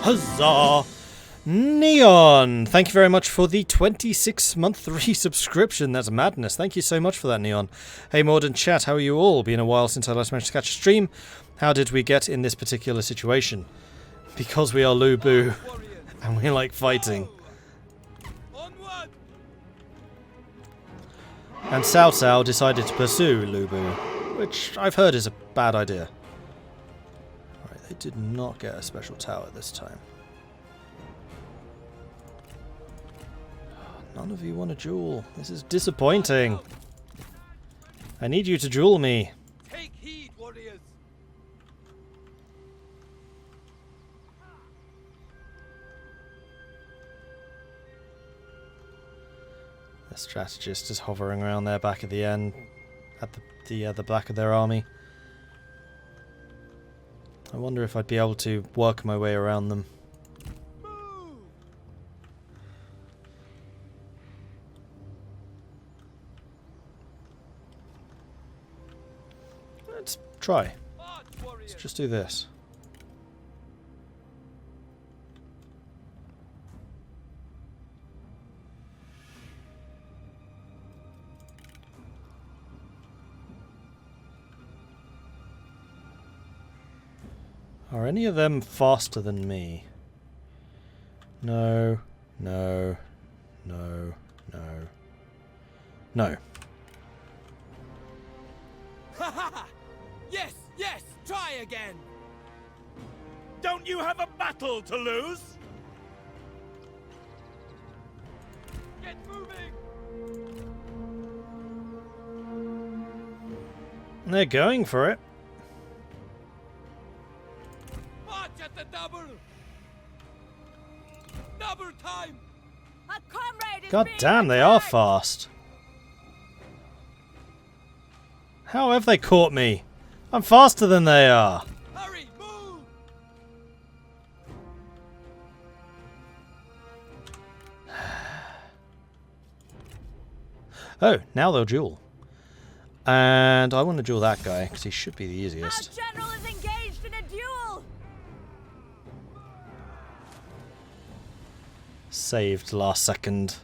Huzzah! Neon! Thank you very much for the 26-month resubscription. That's madness. Thank you so much for that, Neon. Hey, Mordred chat, how are you all? Been a while since I last managed to catch a stream. How did we get in this particular situation? Because we are Liu Bei and we like fighting. Onward. And Cao Cao decided to pursue Liu Bei, which I've heard is a bad idea. Alright, they did not get a special tower this time. None of you want to duel. This is disappointing. I need you to duel me. Take heed, warriors. The strategist is hovering around there back at the end, at the back of their army. I wonder if I'd be able to work my way around them. Let's try. Let's just do this. Are any of them faster than me? No, no, no, no, no. Ha ha! Yes, yes! Try again! Don't you have a battle to lose? They're going for it. March at the double! Double time! A comrade is God being damn, they are attacked! fast. How have they caught me? I'm faster than they are. Hurry, move! Oh, now they'll duel. And I want to duel that guy, because he should be the easiest. Our general is engaged in a duel! Saved last second.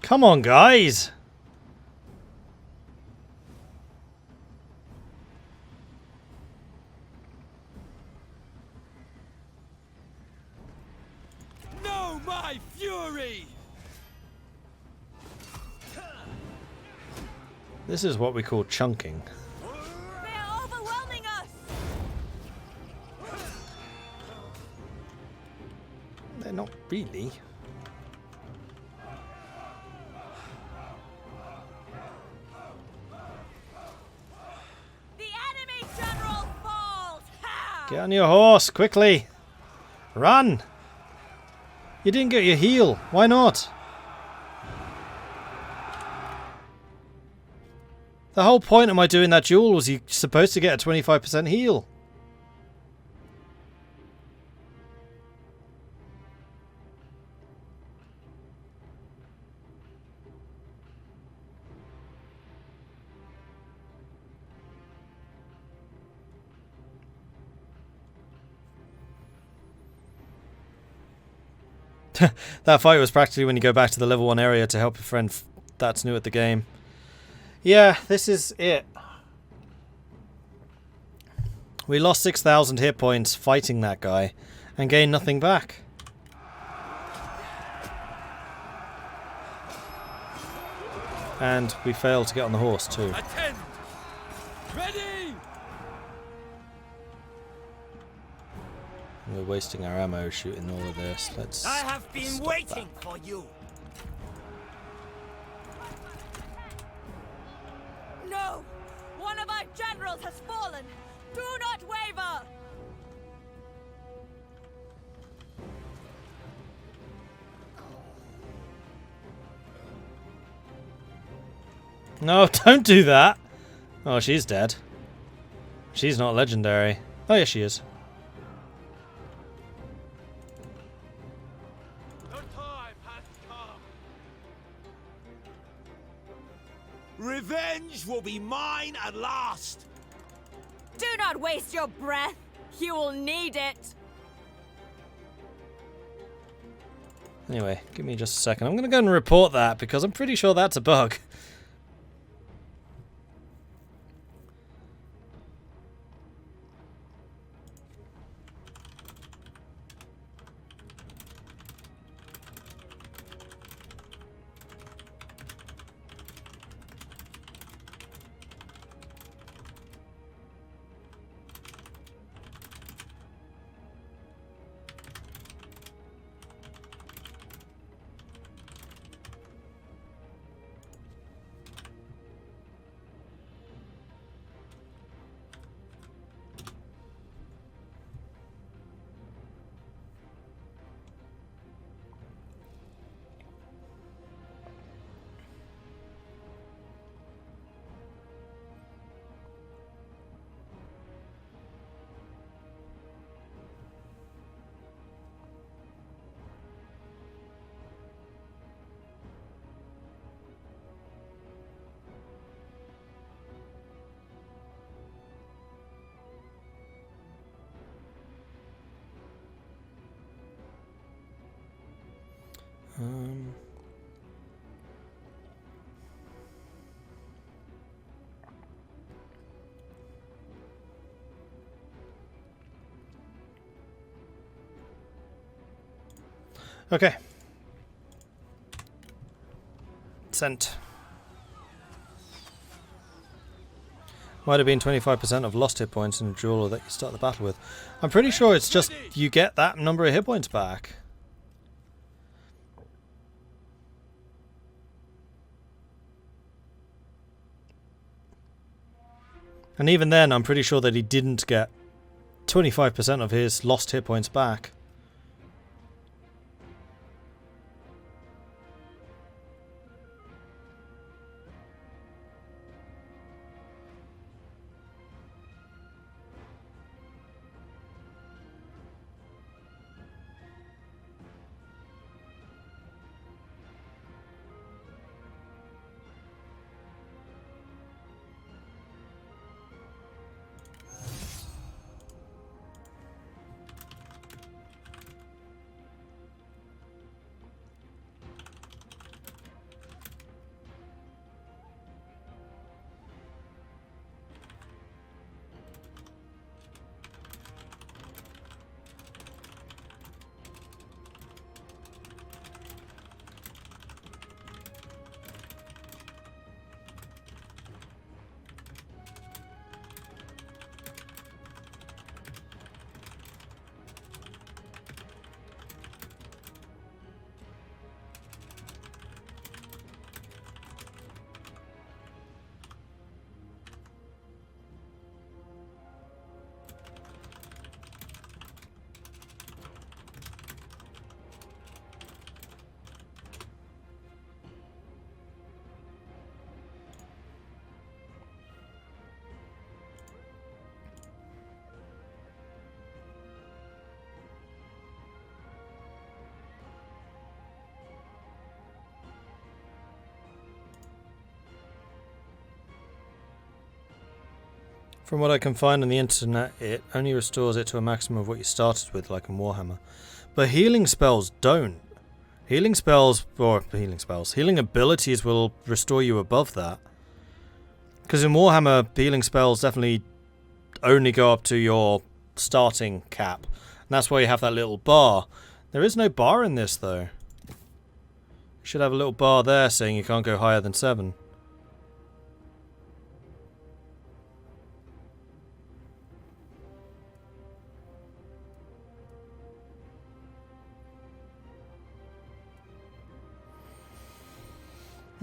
Come on, guys! Know my fury! This is what we call chunking. They are overwhelming us! They're not really. The enemy general falls! Ha! Get on your horse, quickly! Run! You didn't get your heal. Why not? The whole point of my doing that duel was you're supposed to get a 25% heal. That fight was practically when you go back to the level 1 area to help your friend that's new at the game. Yeah, this is it. We lost 6,000 hit points fighting that guy and gained nothing back. And we failed to get on the horse too. Attend! Ready! We're wasting our ammo shooting all of this. Let's. I have been stop waiting that. for you. No! One of our generals has fallen! Do not waver! No, don't do that! Oh, she's dead. She's not legendary. Oh, yes, she is. The time has come! Revenge will be mine at last. Do not waste your breath! You will need it! Anyway, give me just a second. I'm going to go and report that because I'm pretty sure that's a bug. Okay. Sent. Might have been 25% of lost hit points in a duel that you start the battle with. I'm pretty sure it's just you get that number of hit points back. And even then, I'm pretty sure that he didn't get 25% of his lost hit points back. From what I can find on the internet, it only restores it to a maximum of what you started with, like in Warhammer. But healing spells don't. Healing abilities will restore you above that. Because in Warhammer, healing spells definitely only go up to your starting cap. And that's why you have that little bar. There is no bar in this, though. You should have a little bar there saying you can't go higher than 7.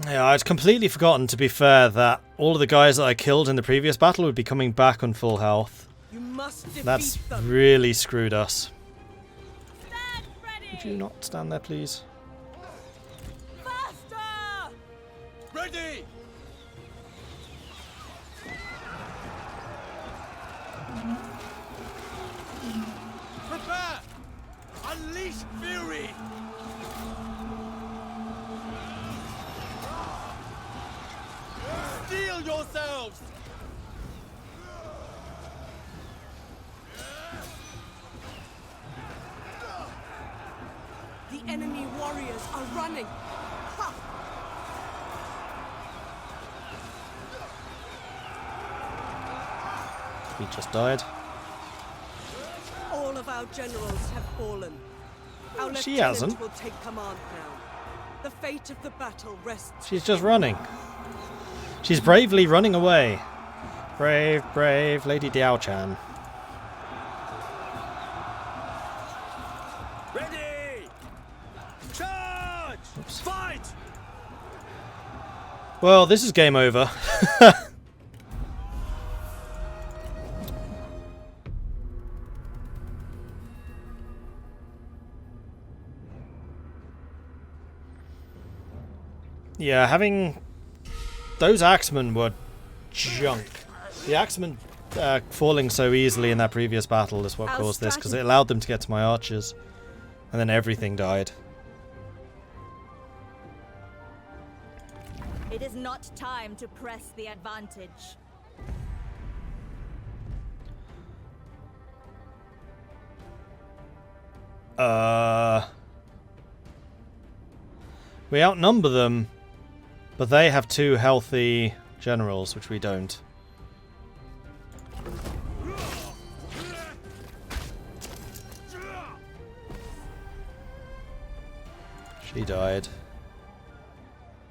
Yeah, I'd completely forgotten, to be fair, that all of the guys that I killed in the previous battle would be coming back on full health. You must defeat That's them. really screwed us. Stand ready! Would you not stand there, please? Faster! Ready! Prepare! Unleash fury! Steel yourselves! The enemy warriors are running. Ha! He just died. All of our generals have fallen. Our She lieutenant hasn't. will take command now. The fate of the battle rests. She's just running. She's bravely running away. Brave, brave Lady Diao-chan. Ready! Charge! Oops. Fight! Well, this is game over. Yeah, having... Those axemen were junk. The axemen falling so easily in that previous battle is what caused this, because it allowed them to get to my archers. And then everything died. It is not time to press the advantage. We outnumber them, but they have 2 healthy generals, which we don't. She died.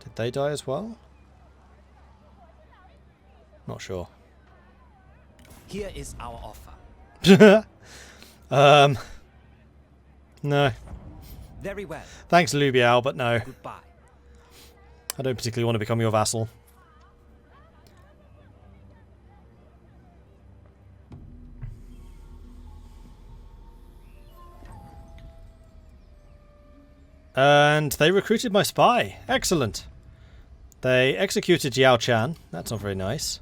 Did they die as well? Not sure. Here is our offer. No. Very well. Thanks, Liu Bei, but no. Goodbye. I don't particularly want to become your vassal. And they recruited my spy. Excellent. They executed Yao Chan. That's not very nice.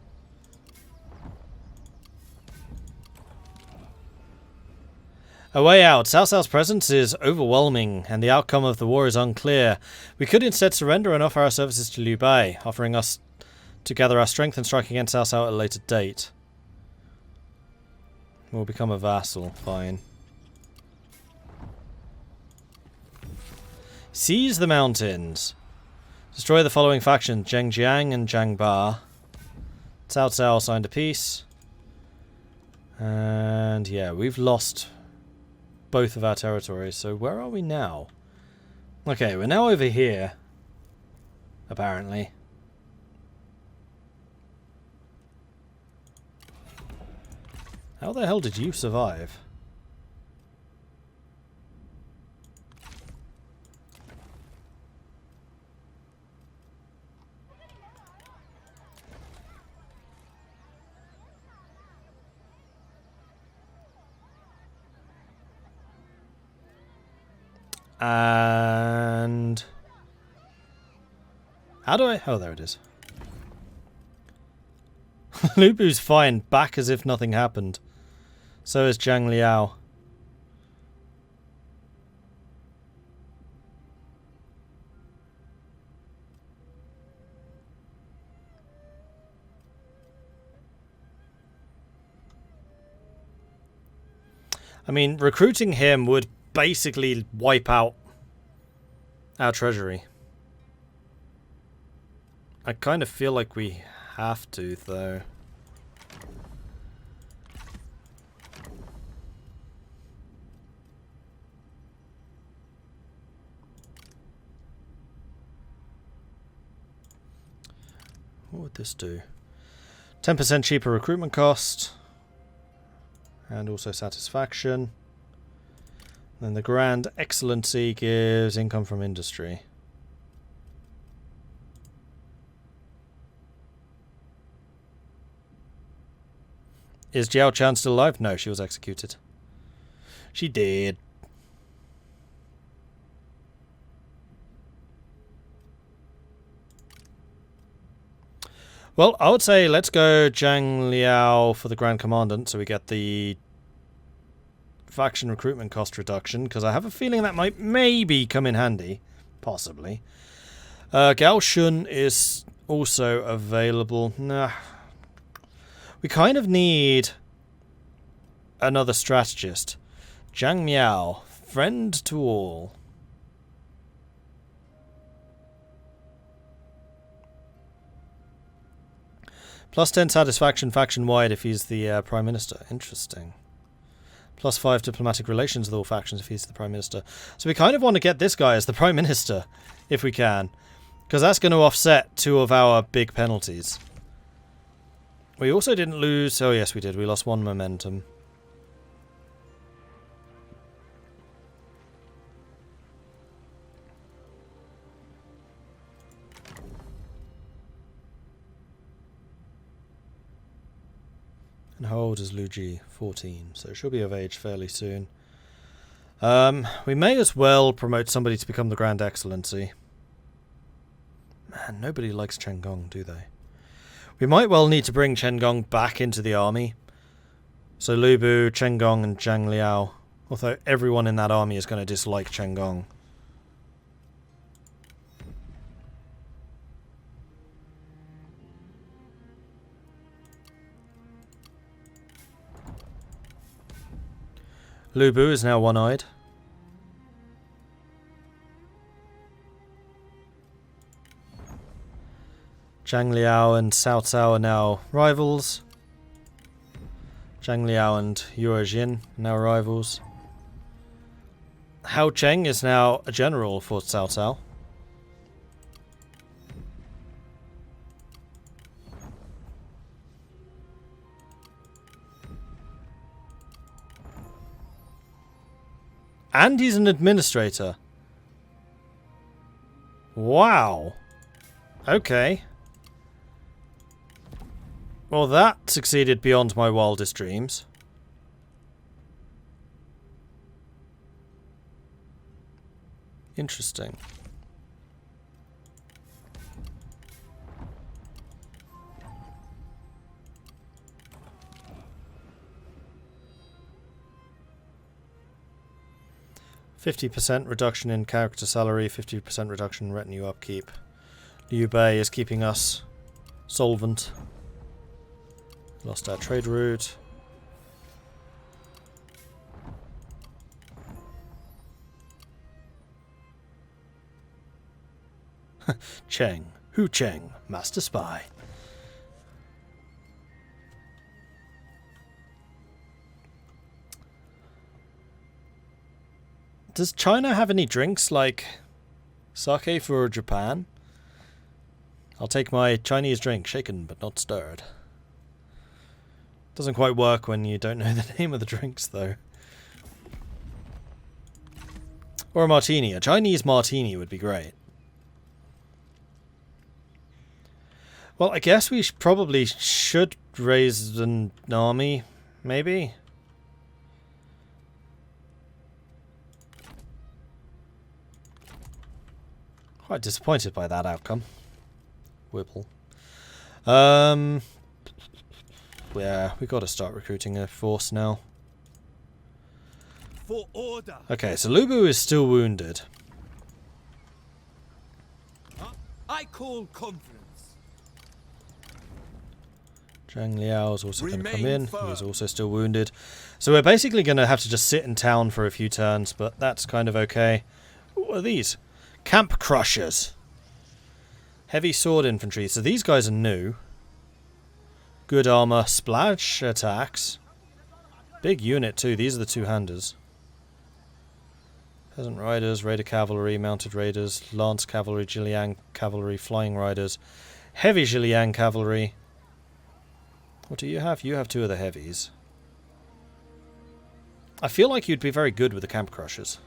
A way out. Cao Cao's presence is overwhelming, and the outcome of the war is unclear. We could instead surrender and offer our services to Liu Bei, offering us to gather our strength and strike against Cao Cao at a later date. We'll become a vassal. Fine. Seize the mountains. Destroy the following factions: Zheng Jiang and Zhang Ba. Cao Cao signed a peace. And yeah, we've lost both of our territories, so where are we now? Okay, we're now over here, apparently. How the hell did you survive? And how do I... Oh, there it is. Liu Bu's fine, back as if nothing happened. So is Zhang Liao. I mean, recruiting him would basically wipe out our treasury. I kind of feel like we have to, though. What would this do? 10% cheaper recruitment cost. And also satisfaction. Then the Grand Excellency gives income from industry. Is Jiao Chan still alive? No, she was executed. She did. Well, I would say let's go Zhang Liao for the Grand Commandant so we get the faction recruitment cost reduction, because I have a feeling that might maybe come in handy. Possibly. Gao Shun is also available. Nah. We kind of need another strategist. Zhang Miao, friend to all. Plus 10 satisfaction faction-wide if he's the Prime Minister. Interesting. Plus 5 diplomatic relations with all factions if he's the Prime Minister. So we kind of want to get this guy as the Prime Minister, if we can. Because that's going to offset 2 of our big penalties. We also didn't lose... Oh yes, we did. We lost 1 momentum. And how old is Liu Ji? 14. So she'll be of age fairly soon. We may as well promote somebody to become the Grand Excellency. Man, nobody likes Chen Gong, do they? We might well need to bring Chen Gong back into the army. So Liu Bu, Chen Gong and Zhang Liao. Although everyone in that army is going to dislike Chen Gong. Liu Bu is now one-eyed. Zhang Liao and Cao Cao are now rivals. Zhang Liao and Yue Jin are now rivals. Hao Cheng is now a general for Cao Cao. And he's an administrator. Wow. Okay. Well, that succeeded beyond my wildest dreams. Interesting. %50 reduction in character salary, 50% reduction in retinue upkeep. Liu Bei is keeping us solvent. Lost our trade route. Chen. Hu Cheng, Master Spy. Does China have any drinks like sake for Japan? I'll take my Chinese drink, shaken but not stirred. Doesn't quite work when you don't know the name of the drinks, though. Or a martini. A Chinese martini would be great. Well, I guess we probably should raise an army, maybe? Quite disappointed by that outcome. Whipple. Yeah, we got to start recruiting a force now. For order. Okay, so Lu Bu is still wounded. I call conference. Zhang Liao is also going to come Remain in. firm. He's also still wounded. So we're basically going to have to just sit in town for a few turns, but that's kind of okay. What are these? Camp Crushers. Heavy sword infantry. So these guys are new. Good armor. Splash attacks. Big unit too. These are the two-handers. Peasant riders, raider cavalry, mounted raiders, lance cavalry, Zhiliang cavalry, flying riders, heavy Zhiliang cavalry. What do you have? You have two of the heavies. I feel like you'd be very good with the camp crushers.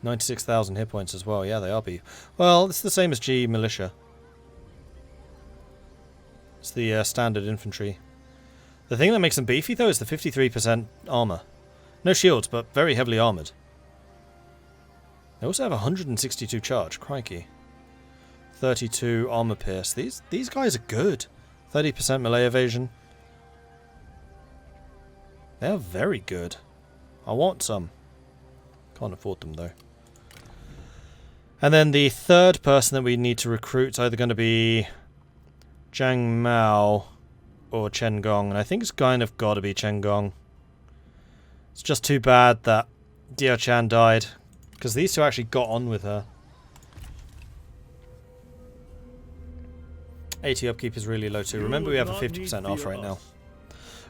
96,000 hit points as well. Yeah, they are well, it's the same as G militia. It's the standard infantry. The thing that makes them beefy, though, is the 53% armor. No shields, but very heavily armored. They also have 162 charge. Crikey. 32 armor pierce. These guys are good. 30% melee evasion. They are very good. I want some. Can't afford them, though. And then the third person that we need to recruit is either going to be Zhang Mao or Chen Gong, and I think it's kind of got to be Chen Gong. It's just too bad that Diao Chan died, because these two actually got on with her. 80 upkeep is really low too. Remember, we have a 50% off right now.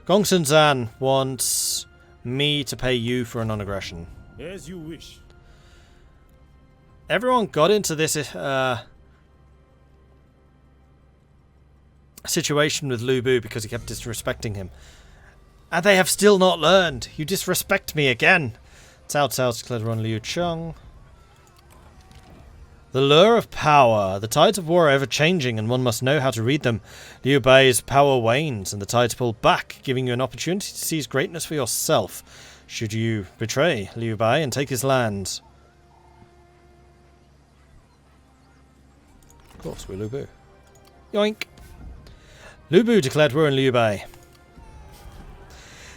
Gong Sun Zan wants me to pay you for a non-aggression. As you wish. Everyone got into this situation with Lu Bu because he kept disrespecting him. And they have still not learned. You disrespect me again. Cao Cao's declared on Liu Cheng. The lure of power. The tides of war are ever changing and one must know how to read them. Liu Bei's power wanes and the tides pull back, giving you an opportunity to seize greatness for yourself. Should you betray Liu Bei and take his lands? Of course, we're Lu Bu. Yoink. Lu Bu declared war on Liu Bei.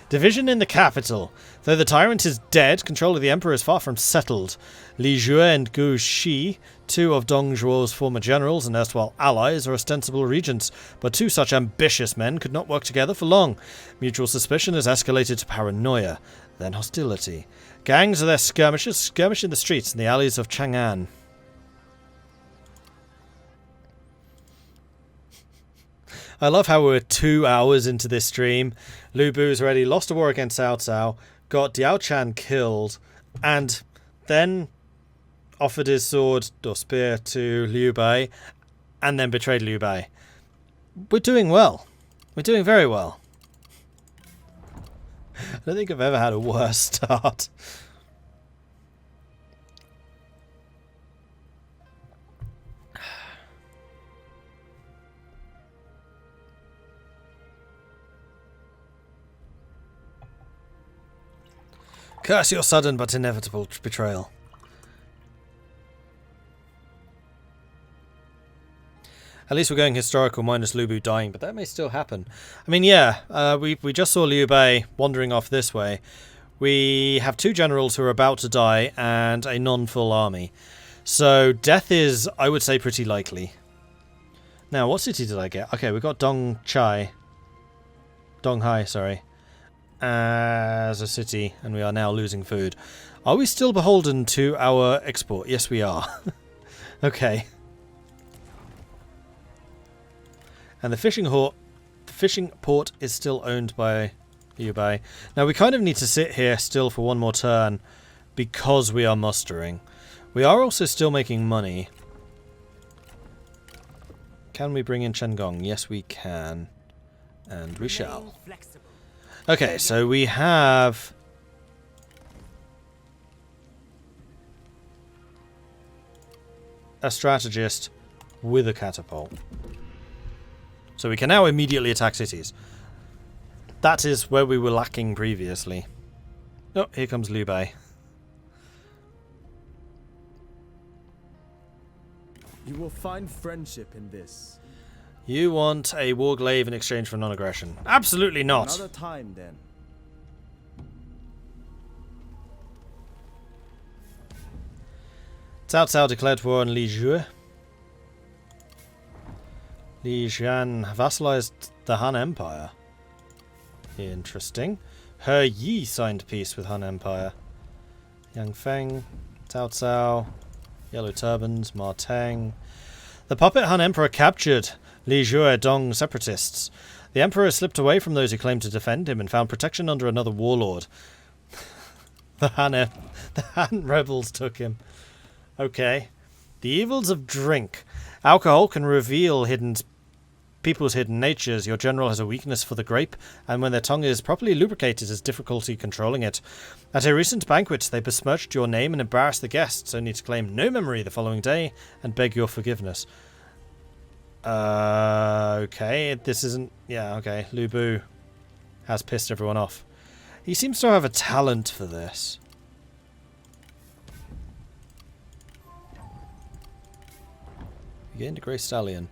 Division in the capital. Though the tyrant is dead, control of the emperor is far from settled. Li Jue and Gu Shi, two of Dong Zhuo's former generals and erstwhile allies, are ostensible regents, but two such ambitious men could not work together for long. Mutual suspicion has escalated to paranoia, then hostility. Gangs of their skirmishers skirmish in the streets and the alleys of Chang'an. I love how we're 2 hours into this stream. Lu Bu's already lost a war against Cao Cao, got Diao Chan killed, and then offered his sword or spear to Liu Bei, and then betrayed Liu Bei. We're doing well. We're doing very well. I don't think I've ever had a worse start. Curse your sudden but inevitable betrayal. At least we're going historical minus Liu Bei dying, but that may still happen. I mean, yeah, we just saw Liu Bei wandering off this way. We have 2 generals who are about to die and a non-full army. So death is, I would say, pretty likely. Now, what city did I get? Okay, we got Donghai, sorry, as a city, and we are now losing food. Are we still beholden to our export? Yes, we are. Okay. And the fishing port is still owned by Liu Bei. Now, we kind of need to sit here still for one more turn because we are mustering. We are also still making money. Can we bring in Chen? Yes, we can. And we shall. Okay, so we have... a strategist with a catapult. So we can now immediately attack cities. That is where we were lacking previously. Oh, here comes Liu Bei. You will find friendship in this. You want a warglaive in exchange for non-aggression? Absolutely not. Another time, then. Cao Cao declared war on Li Zhu. Li Jian vassalized the Han Empire. Interesting. He Yi signed peace with Han Empire. Yang Feng, Cao Cao, Yellow Turbans, Ma Teng. The puppet Han Emperor captured Li Zhu Dong separatists. The Emperor slipped away from those who claimed to defend him and found protection under another warlord. The Han rebels took him. Okay. The evils of drink. Alcohol can reveal people's hidden natures. Your general has a weakness for the grape, and when their tongue is properly lubricated, has difficulty controlling it. At a recent banquet, they besmirched your name and embarrassed the guests, only to claim no memory the following day and beg your forgiveness. Okay, this isn't... Yeah, okay, Liu Bei has pissed everyone off. He seems to have a talent for this. We gained a Grey Stallion,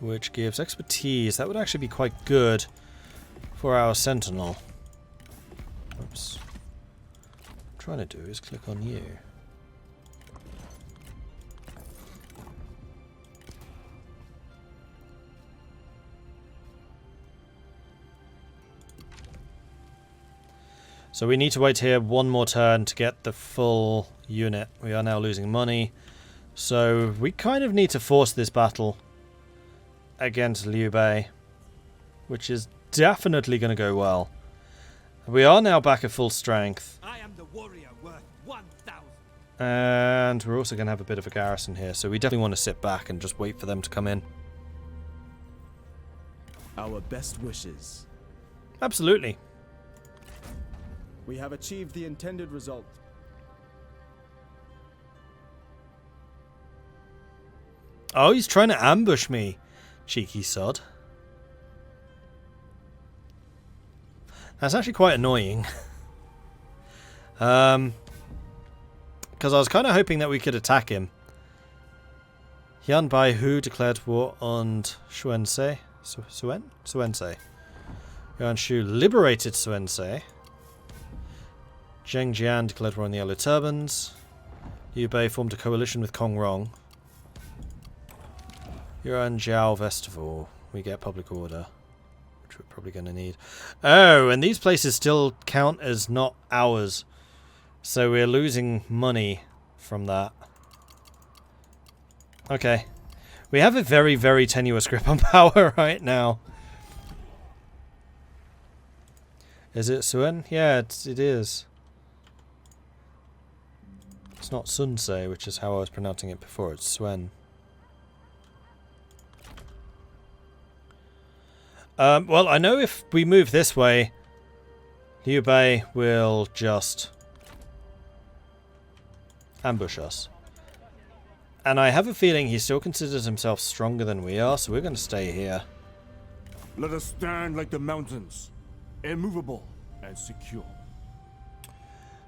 which gives expertise. That would actually be quite good for our Sentinel. Oops. What I'm trying to do is click on you. So we need to wait here one more turn to get the full unit. We are now losing money. So we kind of need to force this battle against Liu Bei, which is definitely going to go well. We are now back at full strength. I am the warrior worth 1,000. And we're also going to have a bit of a garrison here, so we definitely want to sit back and just wait for them to come in. Our best wishes. Absolutely. We have achieved the intended result. Oh, he's trying to ambush me. Cheeky sod. That's actually quite annoying. Because I was kind of hoping that we could attack him. Liu Bei Hu declared war on Xuanzhe. Xuanzhe. Yuan Shu liberated Xuanzhe. Zheng Jian declared war on the Yellow Turbans. Liu Bei formed a coalition with Kong Rong. Yuan Zhao Festival. We get public order, which we're probably going to need. Oh, and these places still count as not ours. So we're losing money from that. Okay. We have a very, very tenuous grip on power right now. Is it Suen? Yeah, it is. It's not Sun Ce, which is how I was pronouncing it before. It's Suen. Well, I know if we move this way, Liu Bei will just ambush us. And I have a feeling he still considers himself stronger than we are, so we're going to stay here. Let us stand like the mountains, immovable and secure.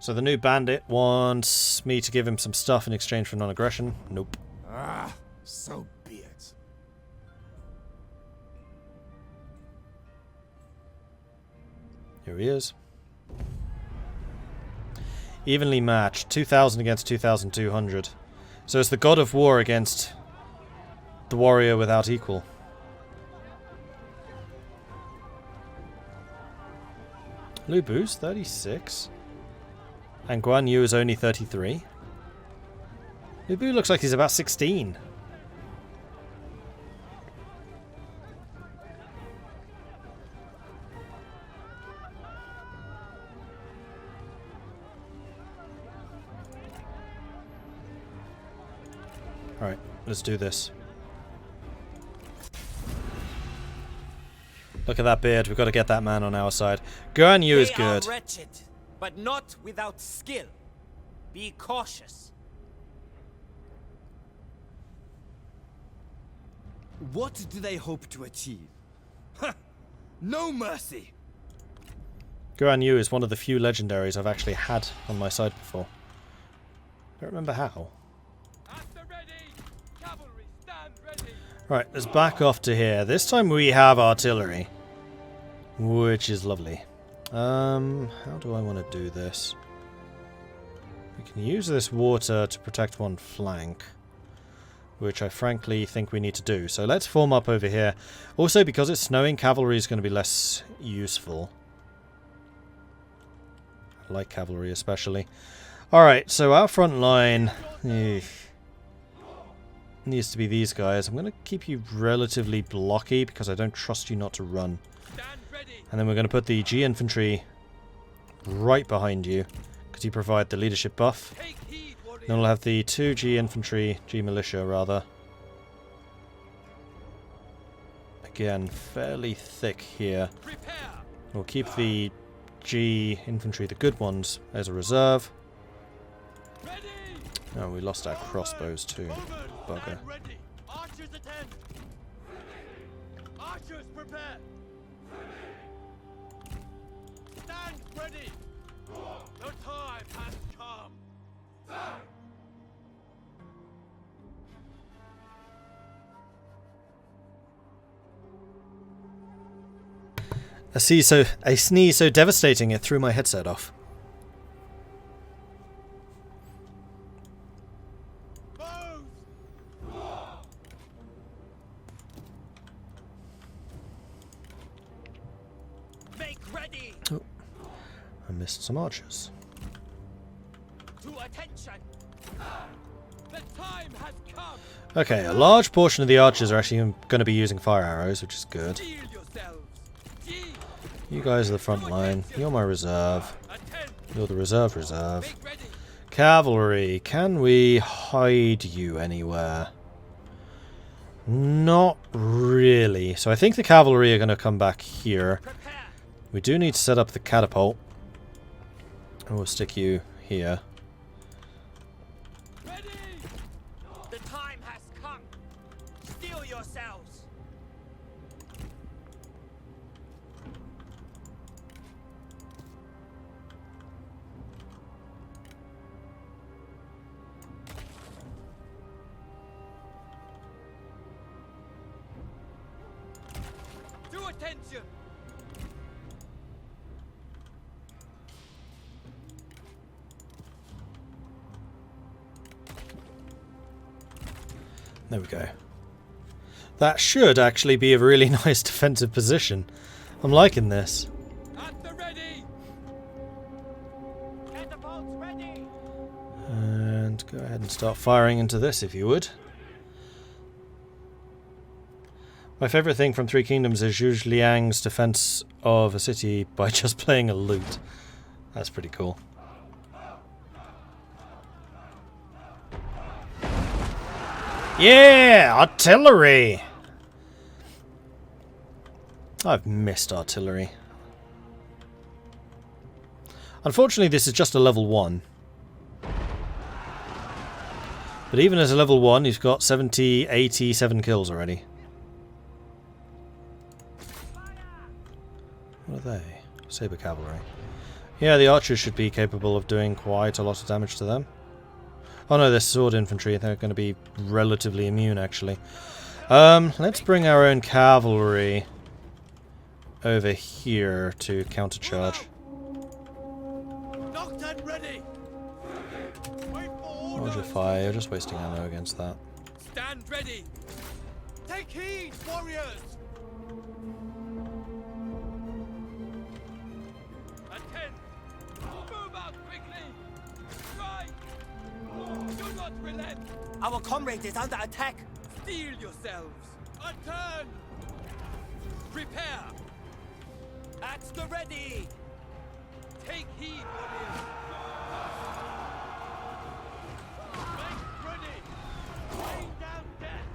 So the new bandit wants me to give him some stuff in exchange for non-aggression. Nope. Ah, so be it. Here he is. Evenly matched. 2,000 against 2,200. So it's the god of war against the warrior without equal. Liu Bei's 36. And Guan Yu is only 33. Liu Bei looks like he's about 16. Alright, let's do this. Look at that beard, we've got to get that man on our side. Guan Yu is good. They are wretched, but not without skill. Be cautious. What do they hope to achieve? No mercy! Guan Yu is one of the few legendaries I've actually had on my side before. I don't remember how. Right, let's back off to here. This time we have artillery, which is lovely. How do I want to do this? We can use this water to protect one flank, which I frankly think we need to do. So let's form up over here. Also, because it's snowing, cavalry is going to be less useful. I like cavalry especially. Alright, so our front line needs to be these guys. I'm going to keep you relatively blocky because I don't trust you not to run. And then we're going to put the G infantry right behind you because you provide the leadership buff. Then we'll have the 2 G infantry, G militia rather. Again, fairly thick here. We'll keep the G infantry, the good ones, as a reserve. Oh, we lost our crossbows too. Bugger. Archers attend. Archers prepare. Stand ready. The time has come. A sneeze so devastating it threw my headset off. Oh, I missed some archers. To attention. The time has come. Okay, a large portion of the archers are actually going to be using fire arrows, which is good. Shield yourselves. You guys are the front line. You're my reserve. You're the reserve. Cavalry, can we hide you anywhere? Not really. So I think the cavalry are going to come back here. We do need to set up the catapult. And we'll stick you here. The time has come. Steel yourselves. To attention. There we go. That should actually be a really nice defensive position. I'm liking this. At the ready. Catapults ready. And go ahead and start firing into this if you would. My favourite thing from Three Kingdoms is Zhuge Liang's defense of a city by just playing a lute. That's pretty cool. Yeah! Artillery! I've missed artillery. Unfortunately, this is just a level 1. But even as a level 1, he's got 87 kills already. What are they? Saber cavalry. Yeah, the archers should be capable of doing quite a lot of damage to them. Oh no, they're sword infantry. They're going to be relatively immune, actually. Let's bring our own cavalry over here to countercharge. Ready. Roger fire. You're just wasting ammo against that. Stand ready. Take heed, warriors. Attend. Move out quickly. Strike. Do not relent. Our comrade is under attack. Steel yourselves. Turn. Prepare. At the ready. Take heed, warriors. Make ready. Rain down death.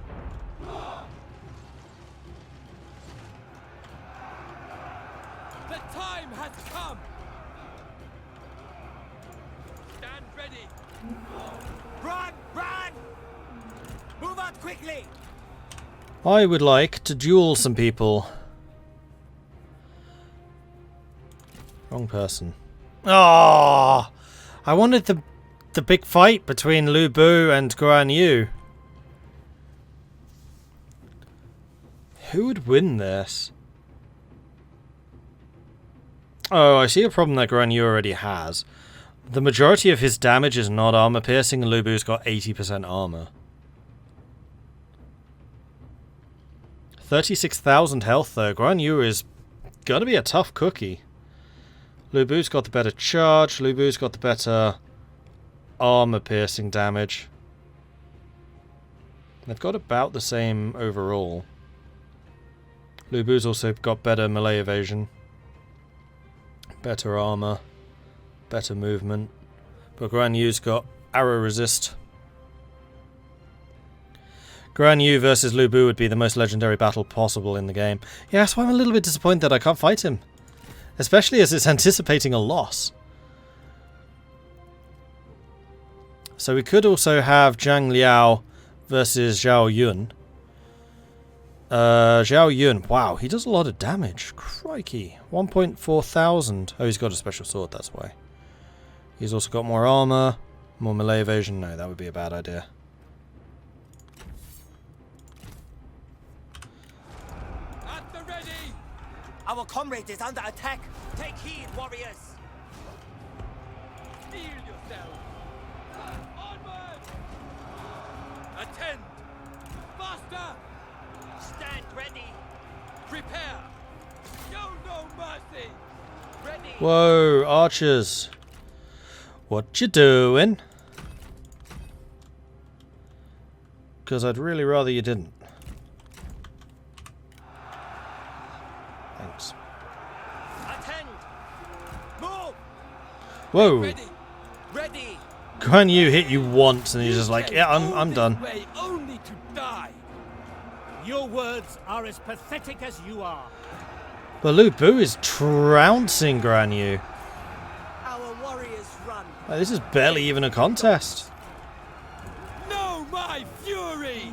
The time has come. Stand ready. Run! Run! Move out quickly! I would like to duel some people. Wrong person. Ah, I wanted the big fight between Liu Bei and Guan Yu. Who would win this? Oh, I see a problem that Guan Yu already has. The majority of his damage is not armor piercing, and Liu Bei's got 80% armor. 36,000 health though. Guan Yu is gonna be a tough cookie. Liu Bei's got the better charge. Liu Bei's got the better armor piercing damage. They've got about the same overall. Liu Bei's also got better melee evasion, better armor, better movement. But Guan Yu's got arrow resist. Guan Yu versus Liu Bei would be the most legendary battle possible in the game. Yeah, that's why I'm a little bit disappointed that I can't fight him. Especially as it's anticipating a loss. So we could also have Zhang Liao versus Zhao Yun. Zhao Yun, wow, he does a lot of damage. Crikey. 1.4 thousand. Oh, he's got a special sword, that's why. He's also got more armor, more melee evasion. No, that would be a bad idea. At the ready. Our comrade is under attack. Take heed, warriors. Steel yourselves. Onward. Attend. Faster. Stand ready. Prepare. Show no mercy. Ready. Whoa, archers. What you doing? Because I'd really rather you didn't. Thanks. Attend. Move. Whoa. Ready. Ready. Guan Yu hit you once and he's just like, yeah, I'm done. Way only to die. Your words are as pathetic as you are. But Liu Bei is trouncing Guan Yu. Our warriors run. Like, this is barely even a contest. Know my fury.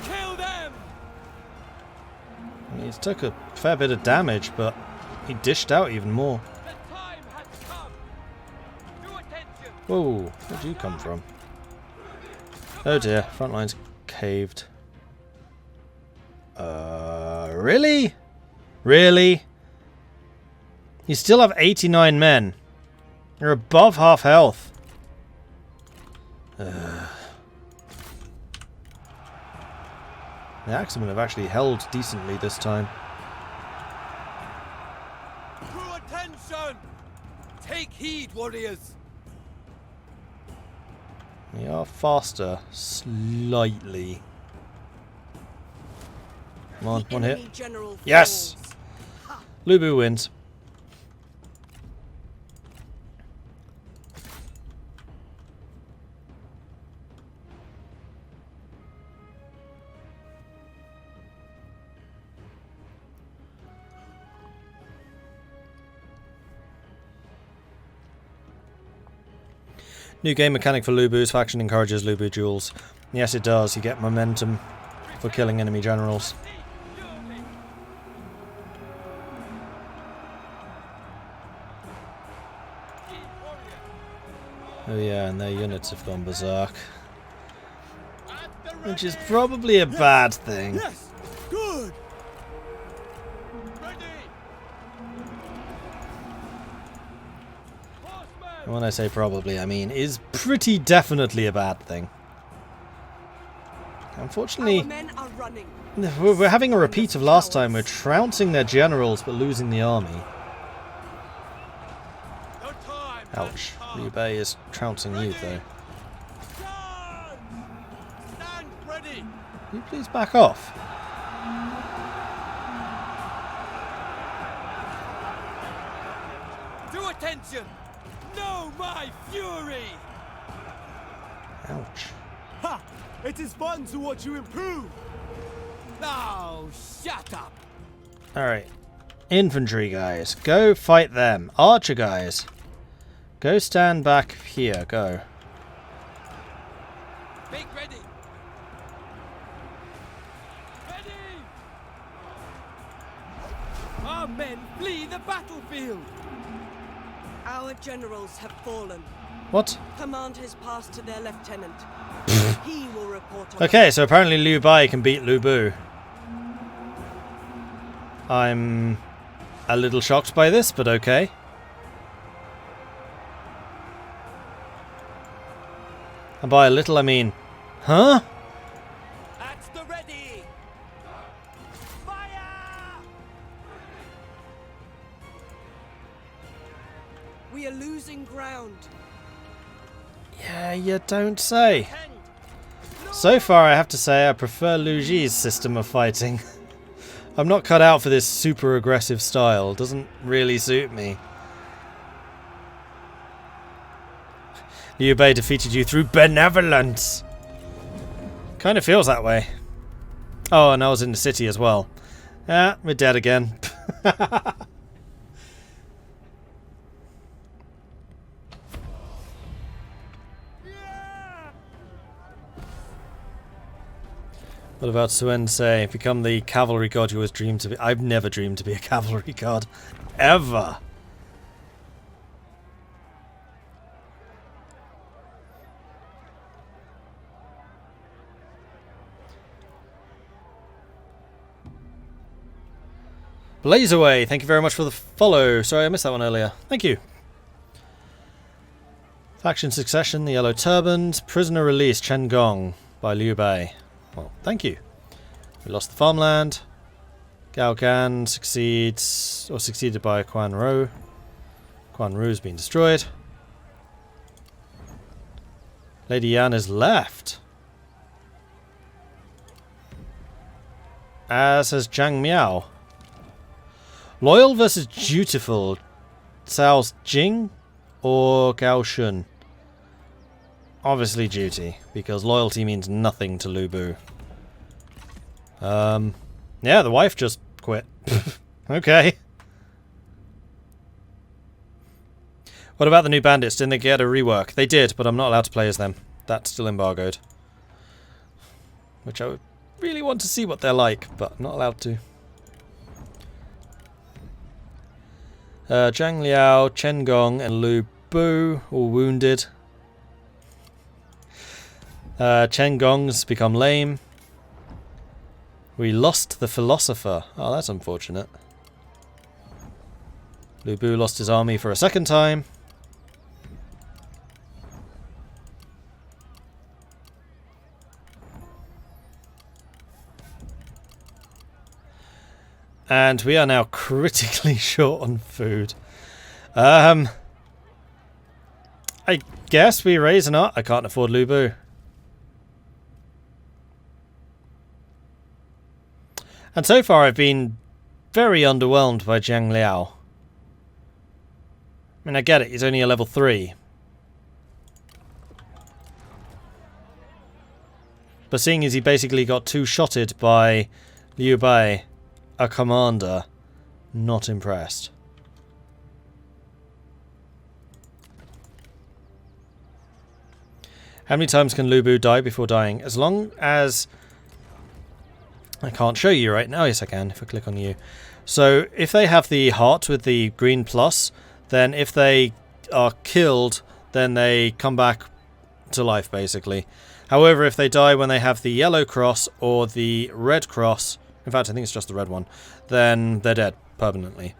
Kill them. He took a fair bit of damage, but he dished out even more. The time has come. To attention. Whoa, where'd you come from? Oh dear, front line's caved. Really? Really? You still have 89 men. You're above half health. The Axemen have actually held decently this time. To attention. Take heed, warriors. They are faster, slightly. Come on, one hit. Yes! Liu Bei wins. New game mechanic for Liu Bei's faction encourages Liu Bei duels. Yes, it does. You get momentum for killing enemy generals. Oh yeah, and their units have gone berserk. Which is probably a bad thing. Yes! Good! And when I say probably, I mean is pretty definitely a bad thing. Unfortunately, Our men are running. we're having a repeat of last time. We're trouncing their generals but losing the army. Ouch. Liu Bei is trouncing you, though. Stand ready. Can you please back off? To attention! Know my fury! Ouch. Ha! It is fun to watch you improve! Oh, shut up! Alright. Infantry guys, go fight them. Archer guys, go stand back here. Go. Make ready! Ready! Our men flee the battlefield! Our generals have fallen. What? Command has passed to their lieutenant. He will report on. Okay, so apparently Liu Bei can beat Liu Bu. I'm a little shocked by this, but okay. And by a little, I mean, huh? At the ready! Fire! We are losing ground. Yeah, you don't say. So far, I have to say I prefer Liu Ji's system of fighting. I'm not cut out for this super aggressive style. It doesn't really suit me. Liu Bei defeated you through benevolence. Kind of feels that way. Oh, and I was in the city as well. Ah, we're dead again. What about Suen say? Become the cavalry god you always dreamed to be. I've never dreamed to be a cavalry god. Ever. Blaze away. Thank you very much for the follow. Sorry, I missed that one earlier. Thank you. Faction succession, the Yellow Turbans. Prisoner release, Chen Gong by Liu Bei. Well, thank you. We lost the farmland. Gao Gan succeeds, or succeeded by Quan Ro. Quan Ru's been destroyed. Lady Yan is left. As has Zhang Miao. Loyal versus dutiful. Cao Jing or Gao Shun? Obviously duty, because loyalty means nothing to Lu Bu. Yeah, the wife just quit. Okay. What about the new bandits? Didn't they get a rework? They did, but I'm not allowed to play as them. That's still embargoed. Which I would really want to see what they're like, but I'm not allowed to. Zhang Liao, Chen Gong, and Lu Bu all wounded. Chen Gong's become lame. We lost the philosopher. Oh, that's unfortunate. Lu Bu lost his army for a second time. And we are now critically short on food. I guess we raise an art. I can't afford Lu Bu. And so far I've been very underwhelmed by Zhang Liao. I mean, I get it, he's only a level 3. But seeing as he basically got two-shotted by Liu Bei, a commander, not impressed. How many times can Lu Bu die before dying? As long as... I can't show you right now. Yes, I can, if I click on you. So, if they have the heart with the green plus, then if they are killed, then they come back to life, basically. However, if they die when they have the yellow cross or the red cross, in fact, I think it's just the red one, then they're dead permanently.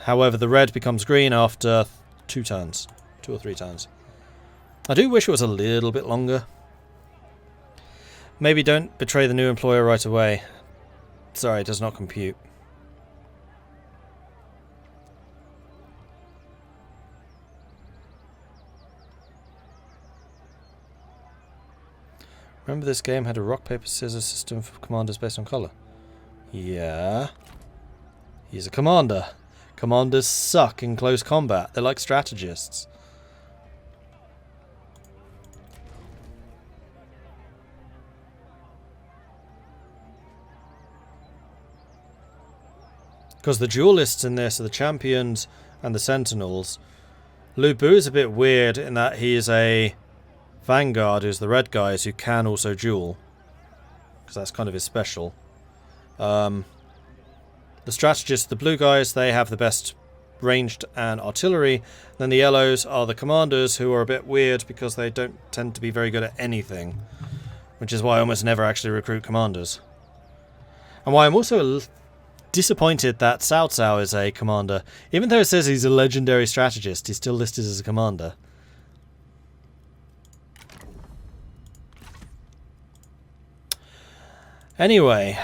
However, the red becomes green after 2 turns. 2 or 3 turns. I do wish it was a little bit longer. Maybe don't betray the new employer right away. Sorry, it does not compute. Remember this game had a rock, paper, scissors system for commanders based on colour? Yeah. He's a commander. Commanders suck in close combat. They're like strategists. Because the duelists in this are the champions and the sentinels. Liu Bei is a bit weird in that he is a vanguard, who's the red guys who can also duel. Because that's kind of his special. The strategists, the blue guys, they have the best ranged and artillery. Then the yellows are the commanders, who are a bit weird because they don't tend to be very good at anything. Which is why I almost never actually recruit commanders. And why I'm also disappointed that Cao Cao is a commander. Even though it says he's a legendary strategist, he's still listed as a commander. Anyway,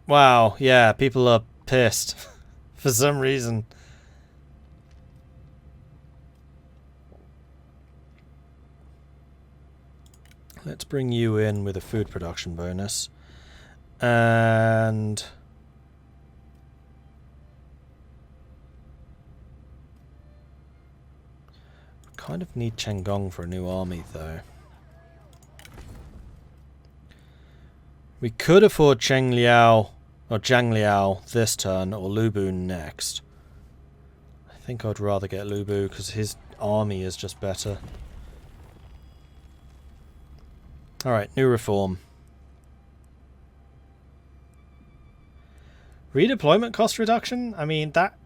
wow, yeah, people are pissed for some reason. Let's bring you in with a food production bonus. And kind of need Chen Gong for a new army, though. We could afford Cheng Liao or Zhang Liao this turn, or Liu Bei next. I think I'd rather get Liu Bei because his army is just better. Alright, new reform. Redeployment cost reduction? I mean, that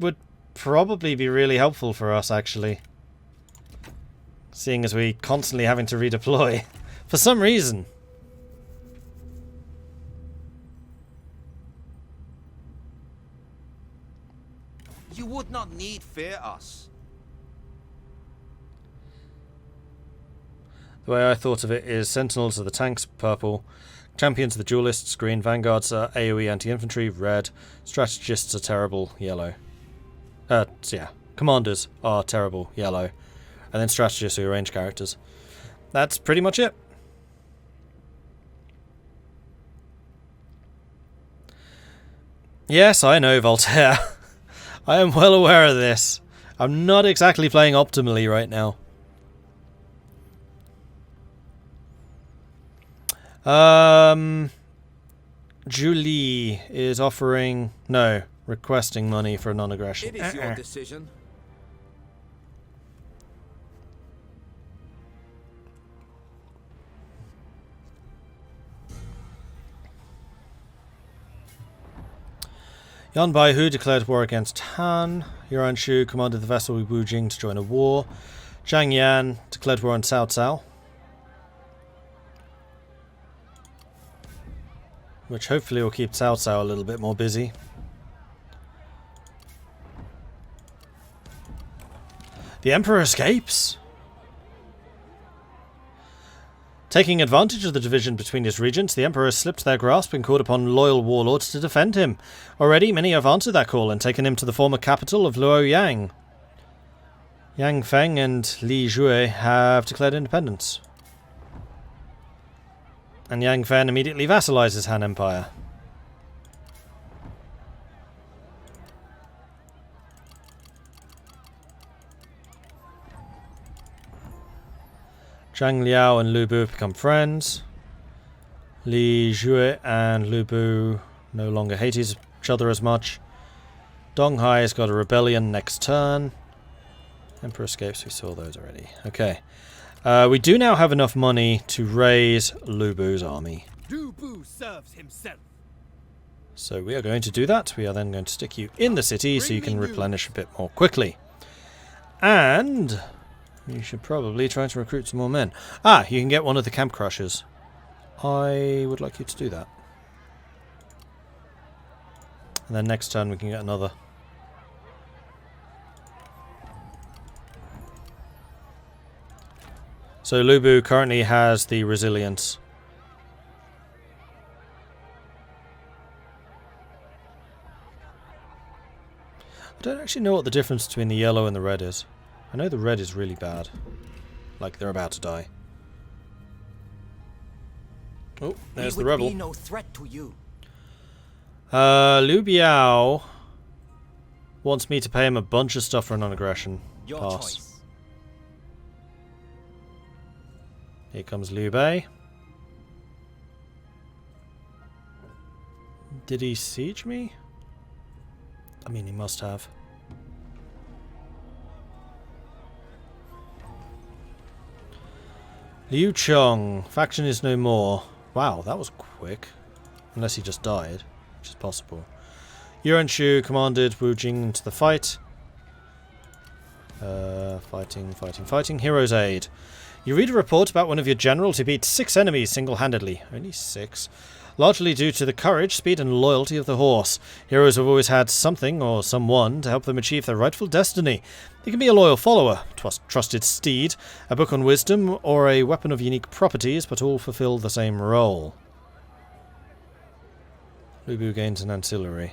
would probably be really helpful for us, actually. Seeing as we constantly having to redeploy. For some reason. You would not need fear us. The way I thought of it is Sentinels are the tanks, purple. Champions are the duelists, green. Vanguards are AoE anti-infantry, red. Strategists are terrible, yellow. Yeah. Commanders are terrible, yellow. And then strategists who are range characters. That's pretty much it. Yes, I know, Voltaire. I am well aware of this. I'm not exactly playing optimally right now. Julie is offering... No, requesting money for non-aggression. It is your decision. Yan Baihu declared war against Han. Yuan Shu commanded the vessel Wu Jing to join a war. Zhang Yan declared war on Cao Cao, which hopefully will keep Cao Cao a little bit more busy. The Emperor escapes! Taking advantage of the division between his regents, the Emperor has slipped their grasp and called upon loyal warlords to defend him. Already, many have answered that call and taken him to the former capital of Luoyang. Yang Feng and Li Jue have declared independence. And Yang Fen immediately vassalizes Han Empire. Zhang Liao and Liu Bei have become friends. Li Jue and Liu Bei no longer hate each other as much. Dong Hai has got a rebellion next turn. Emperor escapes, we saw those already. Okay. We do now have enough money to raise Liu Bei's army. Liu Bei serves himself. So we are going to do that. We are then going to stick you in the city so you can replenish a bit more quickly. And you should probably try to recruit some more men. Ah, you can get one of the camp crushers. I would like you to do that. And then next turn we can get another. So Liu Bei currently has the resilience. I don't actually know what the difference between the yellow and the red is. I know the red is really bad. Like they're about to die. Oh, there's the rebel. We would be no threat to you. Liu Bei wants me to pay him a bunch of stuff for non-aggression. Your Pass. choice. Here comes Liu Bei. Did he siege me? I mean, he must have. Liu Chong. Faction is no more. Wow, that was quick. Unless he just died, which is possible. Yuan Shu commanded Wu Jing into the fight. Fighting. Hero's Aid. You read a report about one of your generals who beat 6 enemies single-handedly. Only 6. Largely due to the courage, speed and loyalty of the horse. Heroes have always had something or someone to help them achieve their rightful destiny. It can be a loyal follower, trusted steed, a book on wisdom, or a weapon of unique properties, but all fulfill the same role. Liu Bei gains an ancillary.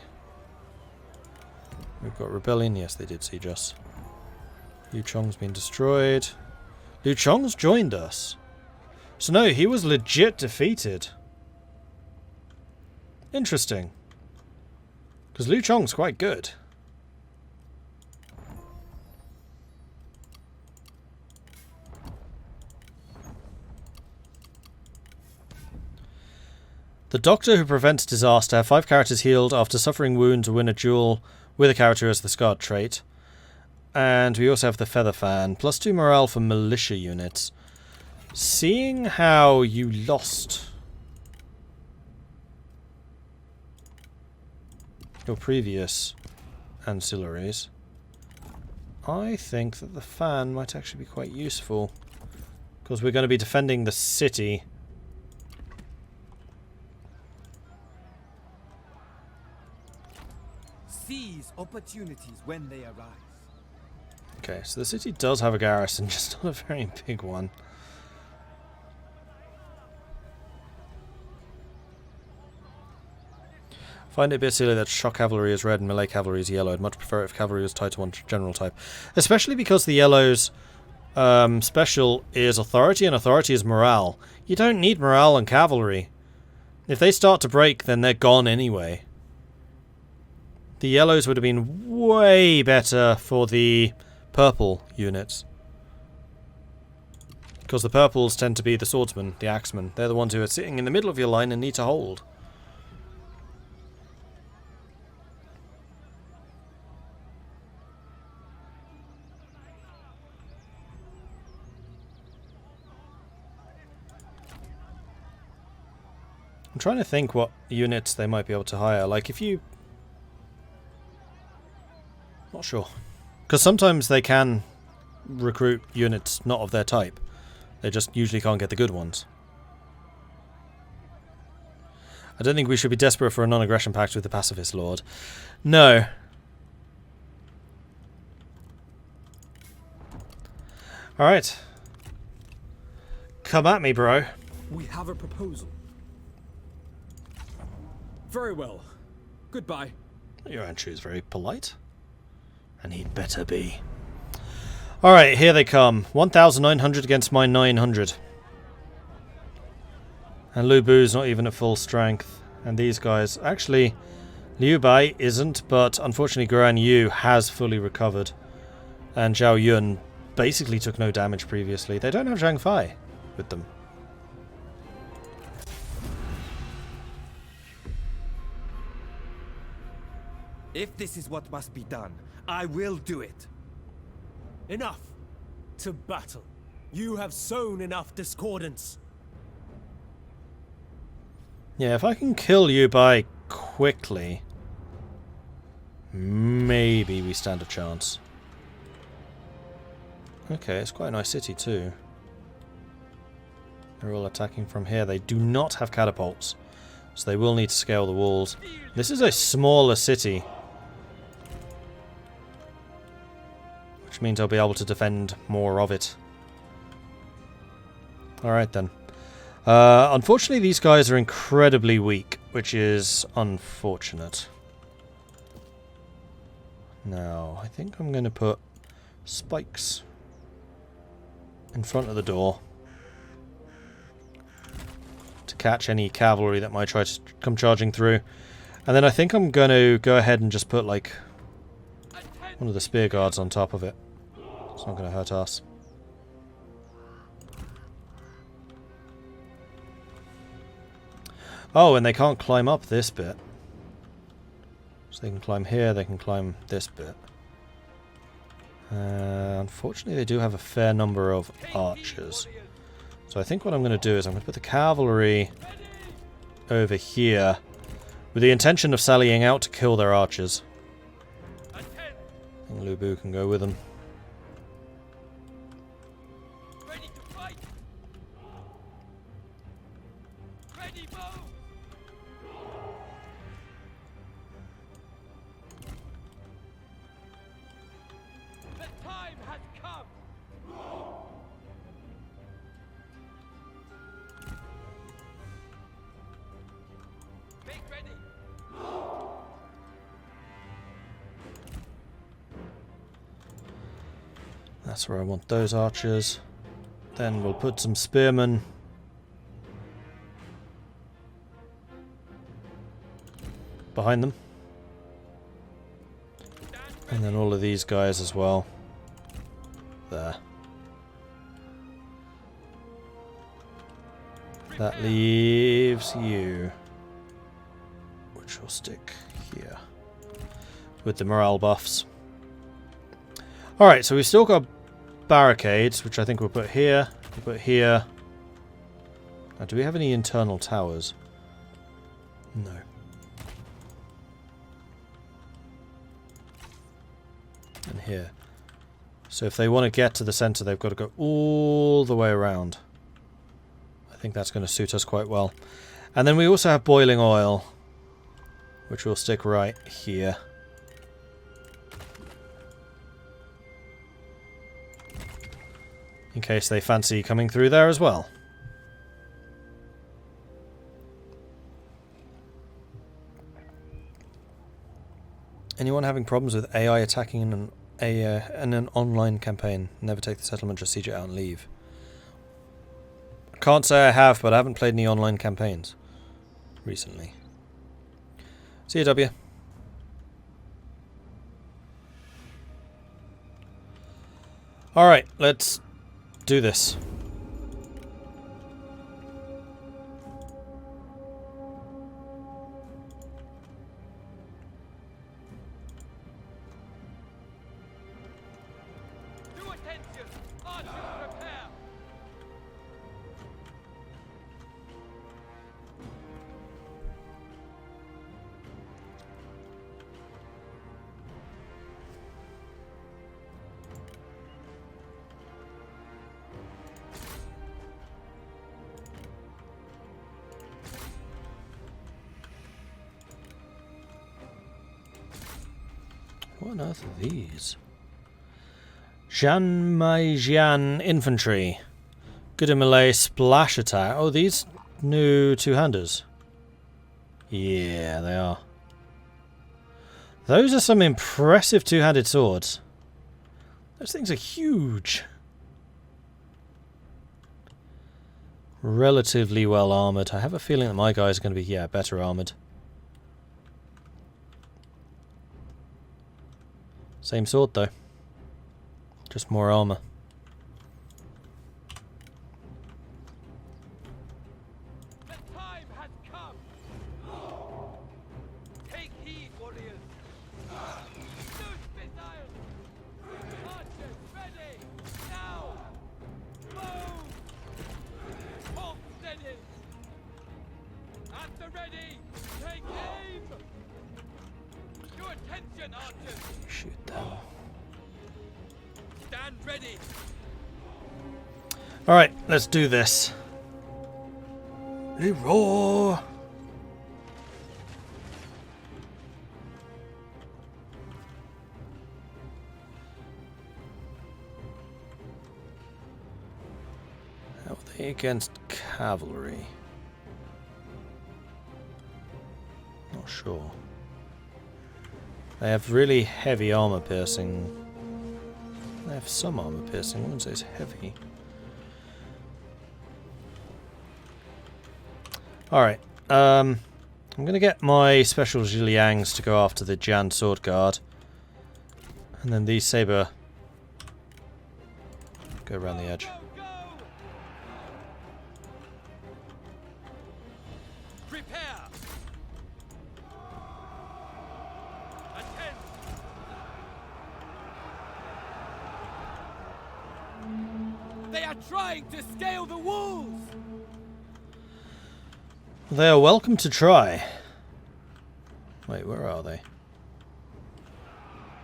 We've got rebellion. Yes, they did siege us. Liu Chong's been destroyed. Liu Chong's joined us. So no, he was legit defeated. Interesting. Because Liu Chong's quite good. The Doctor who prevents disaster. 5 characters healed after suffering wounds or win a duel with a character as the scarred trait. And we also have the Feather Fan. +2 morale for militia units. Seeing how you lost your previous ancillaries, I think that the fan might actually be quite useful. Because we're going to be defending the city. Seize opportunities when they arise. Okay, so the city does have a garrison, just not a very big one. Find it a bit silly that shock cavalry is red and melee cavalry is yellow. I'd much prefer it if cavalry was tied to one general type. Especially because the yellow's special is authority and authority is morale. You don't need morale on cavalry. If they start to break, then they're gone anyway. The yellows would have been way better for the purple units. Because the purples tend to be the swordsmen, the axemen. They're the ones who are sitting in the middle of your line and need to hold. I'm trying to think what units they might be able to hire. Like if you... Not sure. Because sometimes they can recruit units not of their type. They just usually can't get the good ones. I don't think we should be desperate for a non-aggression pact with the Pacifist Lord. No. Alright. Come at me, bro. We have a proposal. Very well. Goodbye. Your Anshu is very polite. And he'd better be. Alright, here they come. 1,900 against my 900. And Liu Bei's not even at full strength. And these guys... Actually, Liu Bei isn't, but unfortunately Guan Yu has fully recovered. And Zhao Yun basically took no damage previously. They don't have Zhang Fei with them. If this is what must be done, I will do it. Enough! To battle. You have sown enough discordance. Yeah, if I can kill Liu Bei quickly, maybe we stand a chance. Okay, it's quite a nice city too. They're all attacking from here. They do not have catapults, so they will need to scale the walls. This is a smaller city, which means I'll be able to defend more of it. Alright then. Unfortunately, these guys are incredibly weak, which is unfortunate. Now, I think I'm going to put spikes in front of the door to catch any cavalry that might try to come charging through. And then I think I'm going to go ahead and just put, like, one of the spear guards on top of it. It's not going to hurt us. Oh, and they can't climb up this bit. So they can climb here, they can climb this bit. Unfortunately, they do have a fair number of archers. So I think what I'm going to do is I'm going to put the cavalry over here with the intention of sallying out to kill their archers. And Liu Bei can go with them. Ready to fight. Ready, bow. The time has come. Make ready. That's where I want those archers. Then we'll put some spearmen behind them. And then all of these guys as well. There. That leaves you, which will stick here with the morale buffs. Alright, so we've still got barricades, which I think we'll put here. We'll put here. Now, do we have any internal towers? No. And here. So if they want to get to the center, they've got to go all the way around. I think that's going to suit us quite well. And then we also have boiling oil, which will stick right here. In case they fancy coming through there as well. Anyone having problems with AI attacking in an online campaign? Never take the settlement, just siege it out and leave. I can't say I have, but I haven't played any online campaigns recently. See you, W. Alright, let's do this. Do attention. Archers prepare. What on earth are these? Jian infantry. Good in melee, splash attack. Oh, these new two-handers. Yeah, they are. Those are some impressive two-handed swords. Those things are huge. Relatively well armoured. I have a feeling that my guys are going to be, yeah, better armoured. Same sword though. Just more armour. The time has come. Take heed, warriors. Loose missiles. Archers ready. Now. Move. Hold steady. At the ready. Take aim. Your attention, archers. Shoot them. Stand ready. Alright, let's do this. Roar! How are they against cavalry? Not sure. They have really heavy armor piercing. They have some armor piercing. I wouldn't say it's heavy. Alright, I'm going to get my special Zhiliangs to go after the Jan Sword Guard. And then these Saber go around the edge. Prepare. Attend. They are trying to scale the walls. They are welcome to try. Wait, where are they?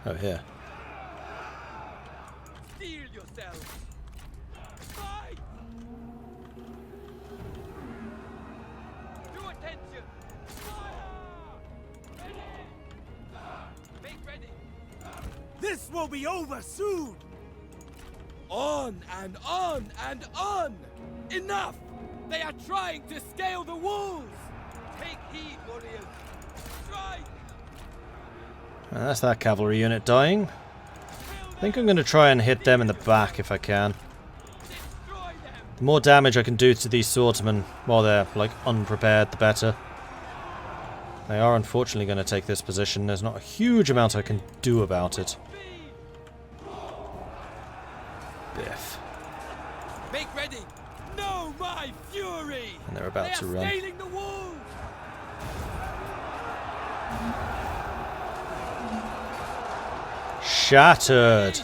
Oh, here. Steel yourselves. Fight. To attention. Fire. Ready. Make ready. This will be over soon! On and on and on. Enough. They are trying to scale the walls! Take heed, warriors! Strike! And that's that cavalry unit dying. I think I'm going to try and hit them in the back if I can. The more damage I can do to these swordsmen while they're, like, unprepared, the better. They are unfortunately going to take this position. There's not a huge amount I can do about it. Biff. Make ready! Know my fury! And they're about to run. Scaling the walls! Shattered!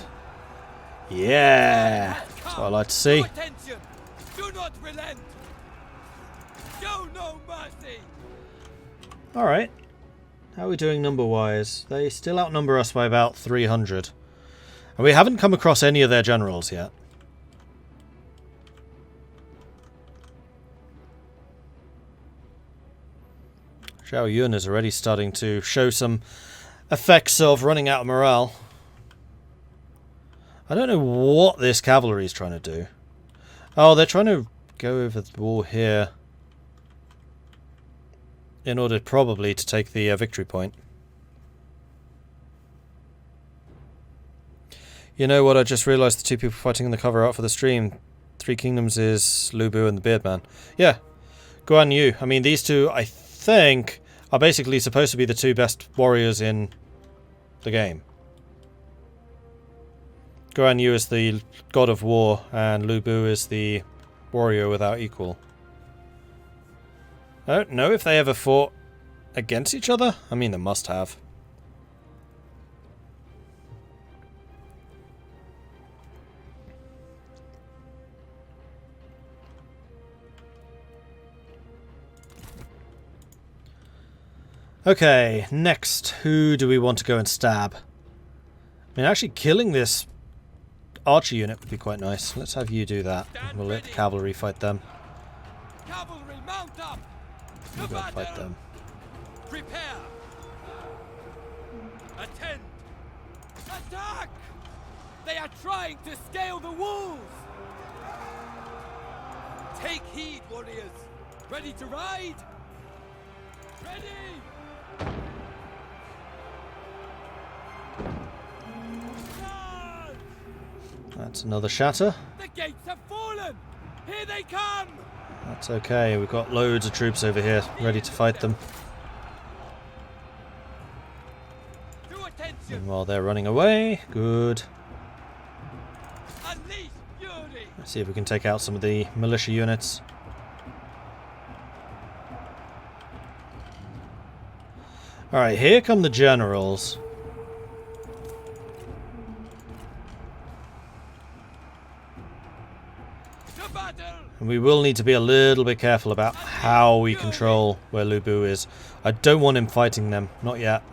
Yeah! That's what I like to see. Attention! Do not relent! Show no mercy! Alright. How are we doing number-wise? They still outnumber us by about 300. And we haven't come across any of their generals yet. Zhao Yun is already starting to show some effects of running out of morale. I don't know what this cavalry is trying to do. Oh, they're trying to go over the wall here in order probably to take the victory point. You know what, I just realised the two people fighting in the cover art for the stream. Three Kingdoms is Liu Bei and the Beardman. Yeah, Guan Yu. I mean, these two, I think, are basically supposed to be the two best warriors in the game. Guan Yu is the god of war, and Liu Bei is the warrior without equal. I don't know if they ever fought against each other. I mean, they must have. Okay, next, who do we want to go and stab? I mean, actually killing this archer unit would be quite nice. Let's have you do that. We'll let the cavalry fight them. Cavalry, mount up! You go fight them. Prepare! Attend! Attack! They are trying to scale the walls! Take heed, warriors! Ready to ride? Ready! That's another shatter. The gates have fallen! Here they come! That's okay, we've got loads of troops over here ready to fight them. And while they're running away, good. Let's see if we can take out some of the militia units. Alright, here come the generals. And we will need to be a little bit careful about how we control where Liu Bei is. I don't want him fighting them. Not yet.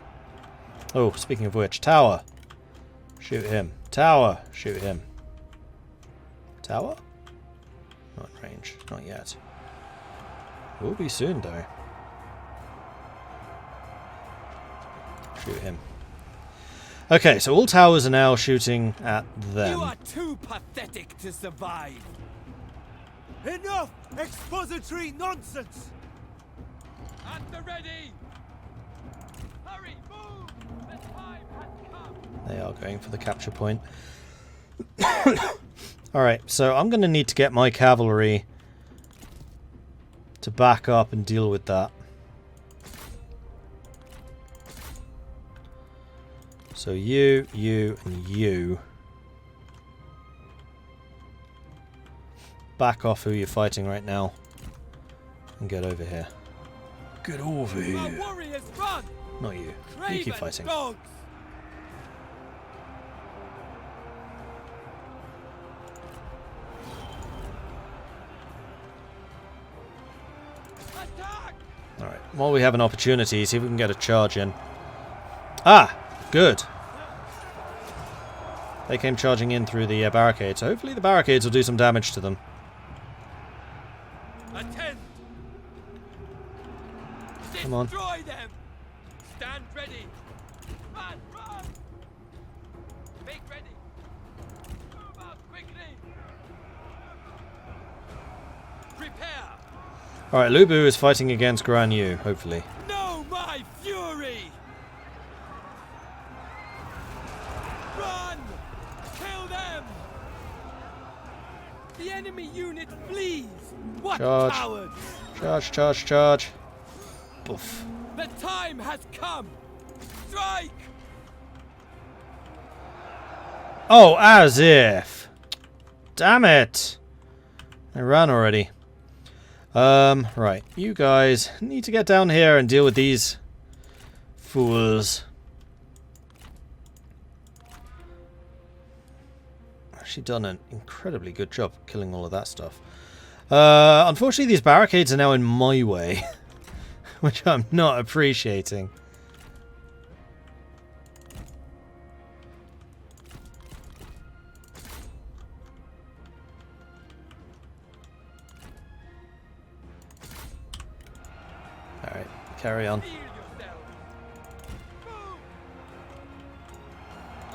Oh, speaking of which, tower. Shoot him. Tower. Shoot him. Tower? Not in range. Not yet. Will be soon, though. Shoot him. Okay, so all towers are now shooting at them. You are too pathetic to survive. Enough expository nonsense! At the ready! Hurry, move! The time has come! They are going for the capture point. Alright, so I'm going to need to get my cavalry to back up and deal with that. So you, and you. Back off who you're fighting right now. And get over here. Get over Our here. warriors run! Not you. You Craven keep fighting. dogs! Attack! Alright, while we have an opportunity, see if we can get a charge in. Ah! Good. They came charging in through the barricades. So hopefully the barricades will do some damage to them. Attend! Come on. Destroy them! Stand ready! Run! Run! Make ready! Move out quickly! Prepare! Alright, Liu Bei is fighting against Guan Yu, hopefully. Know my fury! Run! Kill them! The enemy unit flees! What Charge. cowards! Charge, charge, charge. Poof. The time has come! Strike! Oh, as if. Damn it. I ran already. Right. You guys need to get down here and deal with these fools. Actually done an incredibly good job killing all of that stuff. Unfortunately, these barricades are now in my way, which I'm not appreciating. Alright, carry on. Heal yourself! Move!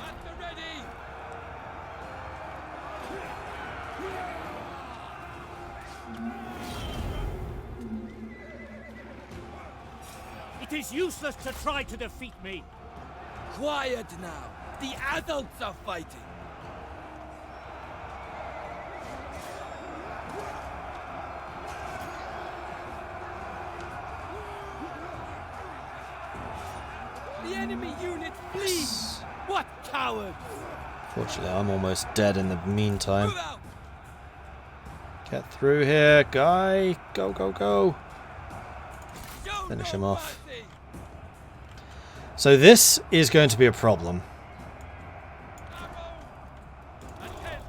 At the ready! It is useless to try to defeat me. Quiet now! The adults are fighting! The enemy unit flees! What cowards! Fortunately, I'm almost dead in the meantime. Move out! Get through here, guy. Go, go, go. Show Finish no him off. mercy. So this is going to be a problem. Attend!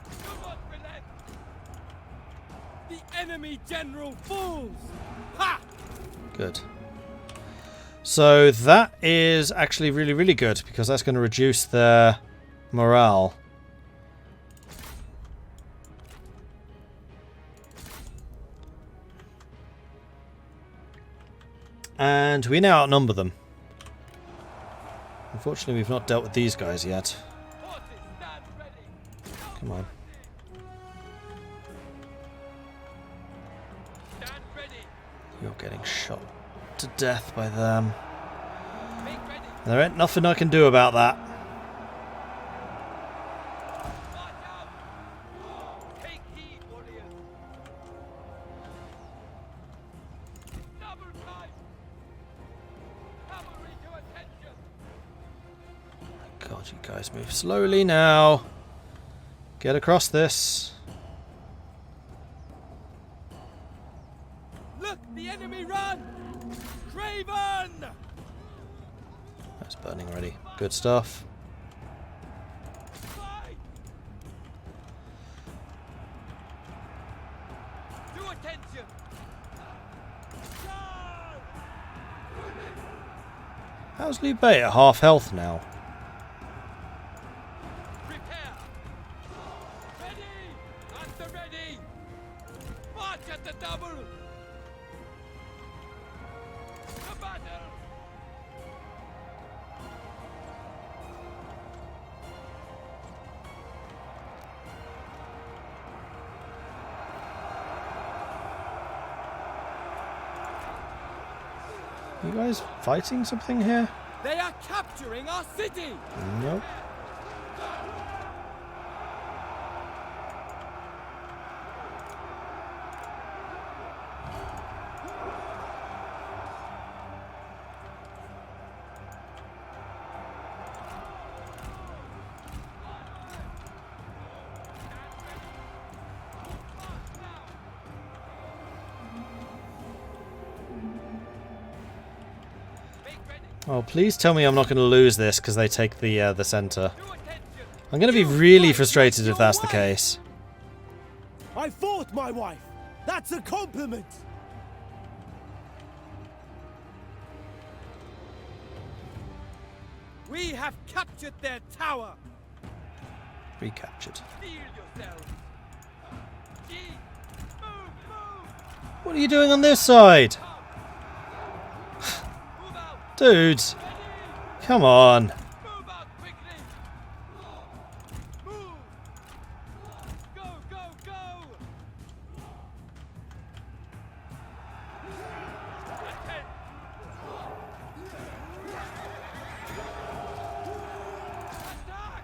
Do not relent! The enemy general falls! Ha! Good. So that is actually really, really good, because that's going to reduce their morale. And we now outnumber them. Unfortunately, we've not dealt with these guys yet. Horses, stand ready! Come on. Stand ready! You're getting shot to death by them. Make ready! There ain't nothing I can do about that. March out! Take heed, warriors! Double time! Cavalry to attention! God, you guys move slowly now. Get across this. Look, the enemy run! Craven! That's burning already. Good stuff. Fight! To attention! Charge! How's Liu Bei at half health now? Prepare! Ready! At the ready! March at the double! The battle! You guys fighting something here? They are capturing our city! Nope. Oh, please tell me I'm not going to lose this because they take the center. I'm going to be really frustrated if that's the case. I fought my wife! That's a compliment! We have captured their tower! Recaptured. Steel yourselves! Ye! Move, move! What are you doing on this side? Move out! Dudes, come on. Move out quickly! Move! Go, go, go! Attend! Attack!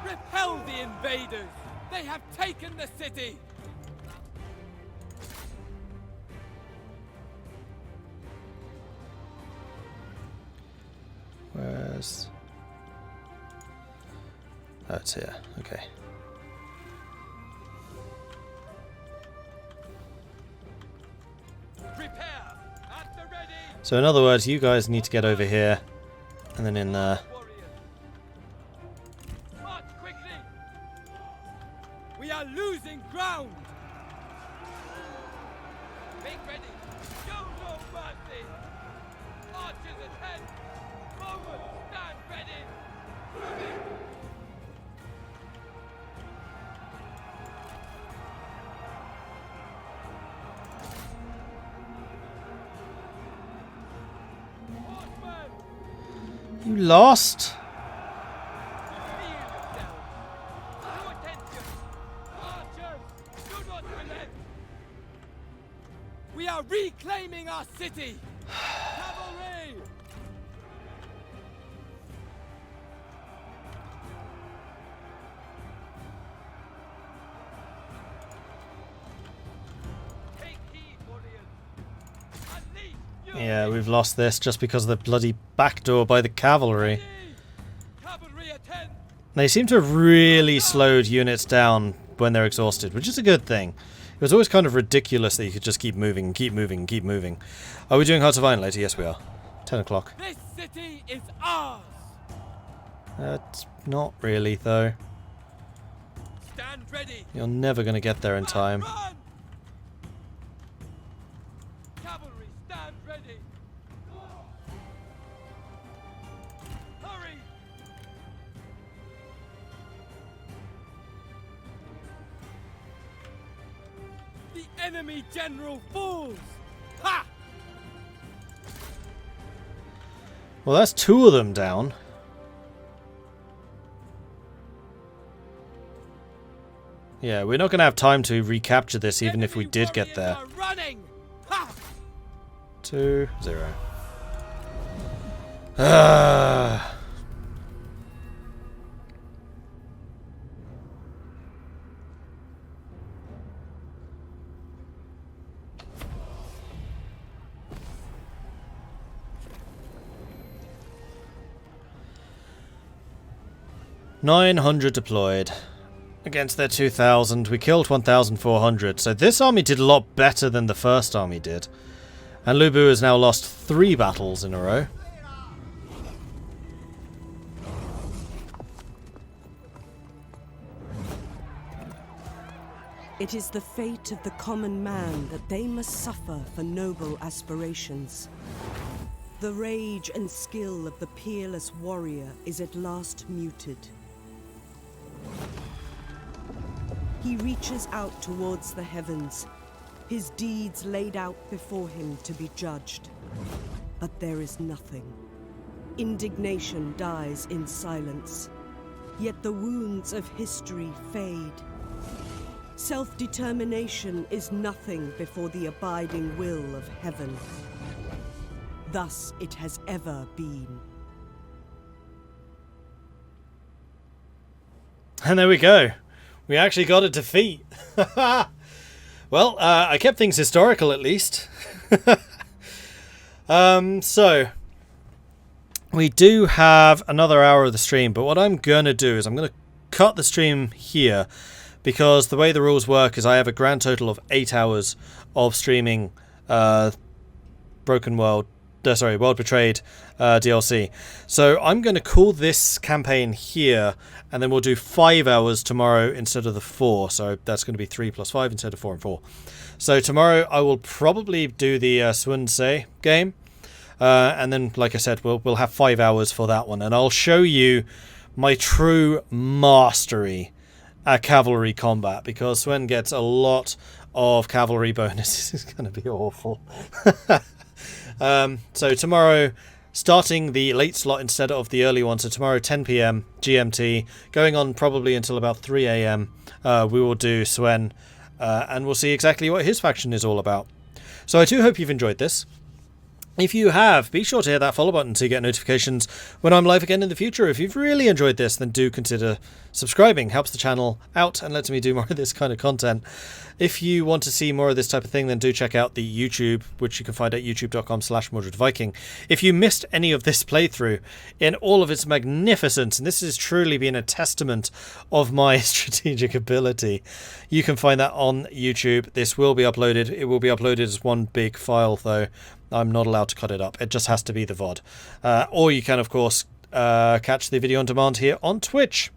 Repel the invaders! They have taken the city! Where's... Oh, it's here. Okay. Prepare! At the ready! So in other words, you guys need to get over here. And then in there. Warriors! March quickly! We are losing ground! Make ready! Show no mercy! Archers attend! Forward! Stand ready! Horsemen! You lost? Feel yourselves! No attention! Archers! Do not relent! We are reclaiming our city! Cavalry! Take heed, warriors! Unleash fury! Yeah, we've lost this just because of the bloody backdoor by the cavalry. Cavalry attend! They seem to have really slowed units down when they're exhausted, which is a good thing. It was always kind of ridiculous that you could just keep moving and keep moving and keep moving. Are we doing Hearts of Iron later? Yes, we are. 10 o'clock. This city is ours! That's not really, though. Stand ready! You're never going to get there in time. Run! Cavalry, stand ready! Hurry! The enemy general falls! Ha! Well, that's 2 of them down. Yeah, we're not going to have time to recapture this even if we did get there. Enemy warriors are running! Ha! 2-0. Ah. $900 deployed against their 2,000. We killed 1,400. So this army did a lot better than the first army did. And Liu Bei has now lost 3 battles in a row. It is the fate of the common man that they must suffer for noble aspirations. The rage and skill of the peerless warrior is at last muted. He reaches out towards the heavens, his deeds laid out before him to be judged. But there is nothing. Indignation dies in silence, yet the wounds of history fade. Self-determination is nothing before the abiding will of heaven. Thus it has ever been. And there we go. We actually got a defeat. Well, I kept things historical at least. So, we do have another hour of the stream, but what I'm going to do is I'm going to cut the stream here, because the way the rules work is I have a grand total of 8 hours of streaming World Betrayed DLC. So I'm going to call this campaign here, and then we'll do 5 hours tomorrow instead of the 4. So that's going to be 3 plus 5 instead of 4 and 4. So tomorrow I will probably do the Swansea game. And then, like I said, we'll have 5 hours for that one. And I'll show you my true mastery at cavalry combat, because Swen gets a lot of cavalry bonuses. It's going to be awful. So tomorrow, starting the late slot instead of the early one, so tomorrow 10 PM GMT, going on probably until about 3 AM, we will do Swen, and we'll see exactly what his faction is all about. So I do hope you've enjoyed this. If you have, be sure to hit that follow button to get notifications when I'm live again in the future. If you've really enjoyed this, then do consider subscribing. Helps the channel out and lets me do more of this kind of content. If you want to see more of this type of thing, then do check out the YouTube, which you can find at youtube.com/MordredViking. If you missed any of this playthrough in all of its magnificence, and this has truly been a testament of my strategic ability, you can find that on YouTube. This will be uploaded. It will be uploaded as one big file, though. I'm not allowed to cut it up. It just has to be the VOD. Or you can, of course, catch the video on demand here on Twitch.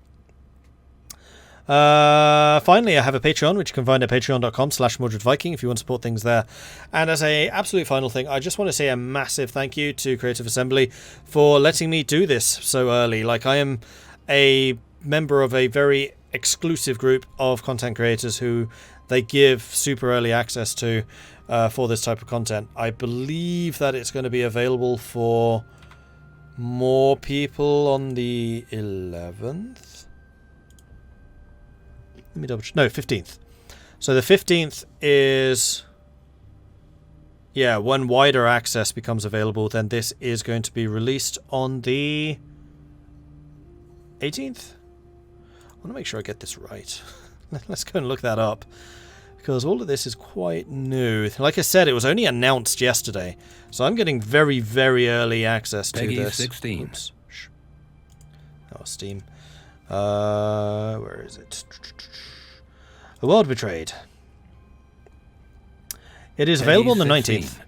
Finally, I have a Patreon, which you can find at patreon.com/MordredViking if you want to support things there. And as a absolute final thing, I just want to say a massive thank you to Creative Assembly for letting me do this so early. Like, I am a member of a very exclusive group of content creators who they give super early access to for this type of content. I believe that it's going to be available for more people on the 11th. Let me double check. No, 15th. So the 15th is, yeah, when wider access becomes available, then this is going to be released on the 18th. I want to make sure I get this right. Let's go and look that up, because all of this is quite new. Like I said, it was only announced yesterday, so I'm getting very, very early access to this. 16. Oops. Oh, Steam. Where is it? A World Betrayed. It is available on the 19th.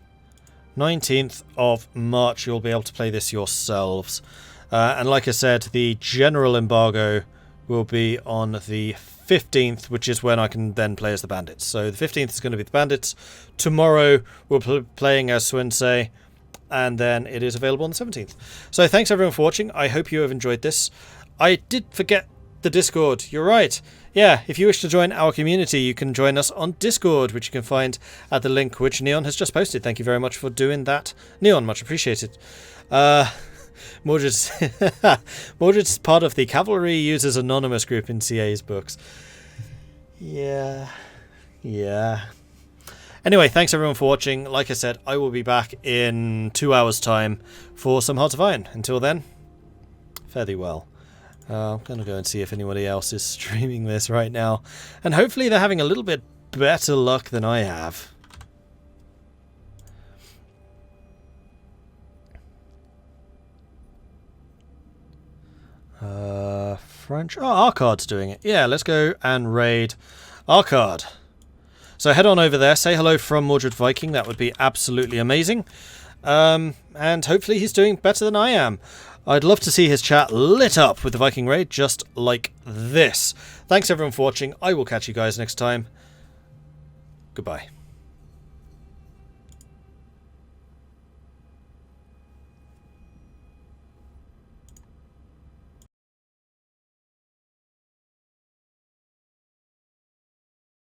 19th of March, you'll be able to play this yourselves. And like I said, the general embargo will be on the 15th, which is when I can then play as the bandits. So the 15th is going to be the bandits. Tomorrow we're playing as Swansea, and then it is available on the 17th. So thanks everyone for watching. I hope you have enjoyed this. I did forget the Discord. You're right. Yeah, if you wish to join our community, you can join us on Discord, which you can find at the link which Neon has just posted. Thank you very much for doing that, Neon. Much appreciated. Mordred's part of the Cavalry Users Anonymous group in CA's books. Yeah. Anyway, thanks everyone for watching. Like I said, I will be back in 2 hours' time for some Hearts of Iron. Until then, fare thee well. I'm going to go and see if anybody else is streaming this right now. And hopefully they're having a little bit better luck than I have. French. Oh, Arcard's doing it. Yeah, let's go and raid Arcard. So head on over there, say hello from Mordred Viking. That would be absolutely amazing. And hopefully he's doing better than I am. I'd love to see his chat lit up with the Viking raid, just like this. Thanks everyone for watching. I will catch you guys next time. Goodbye.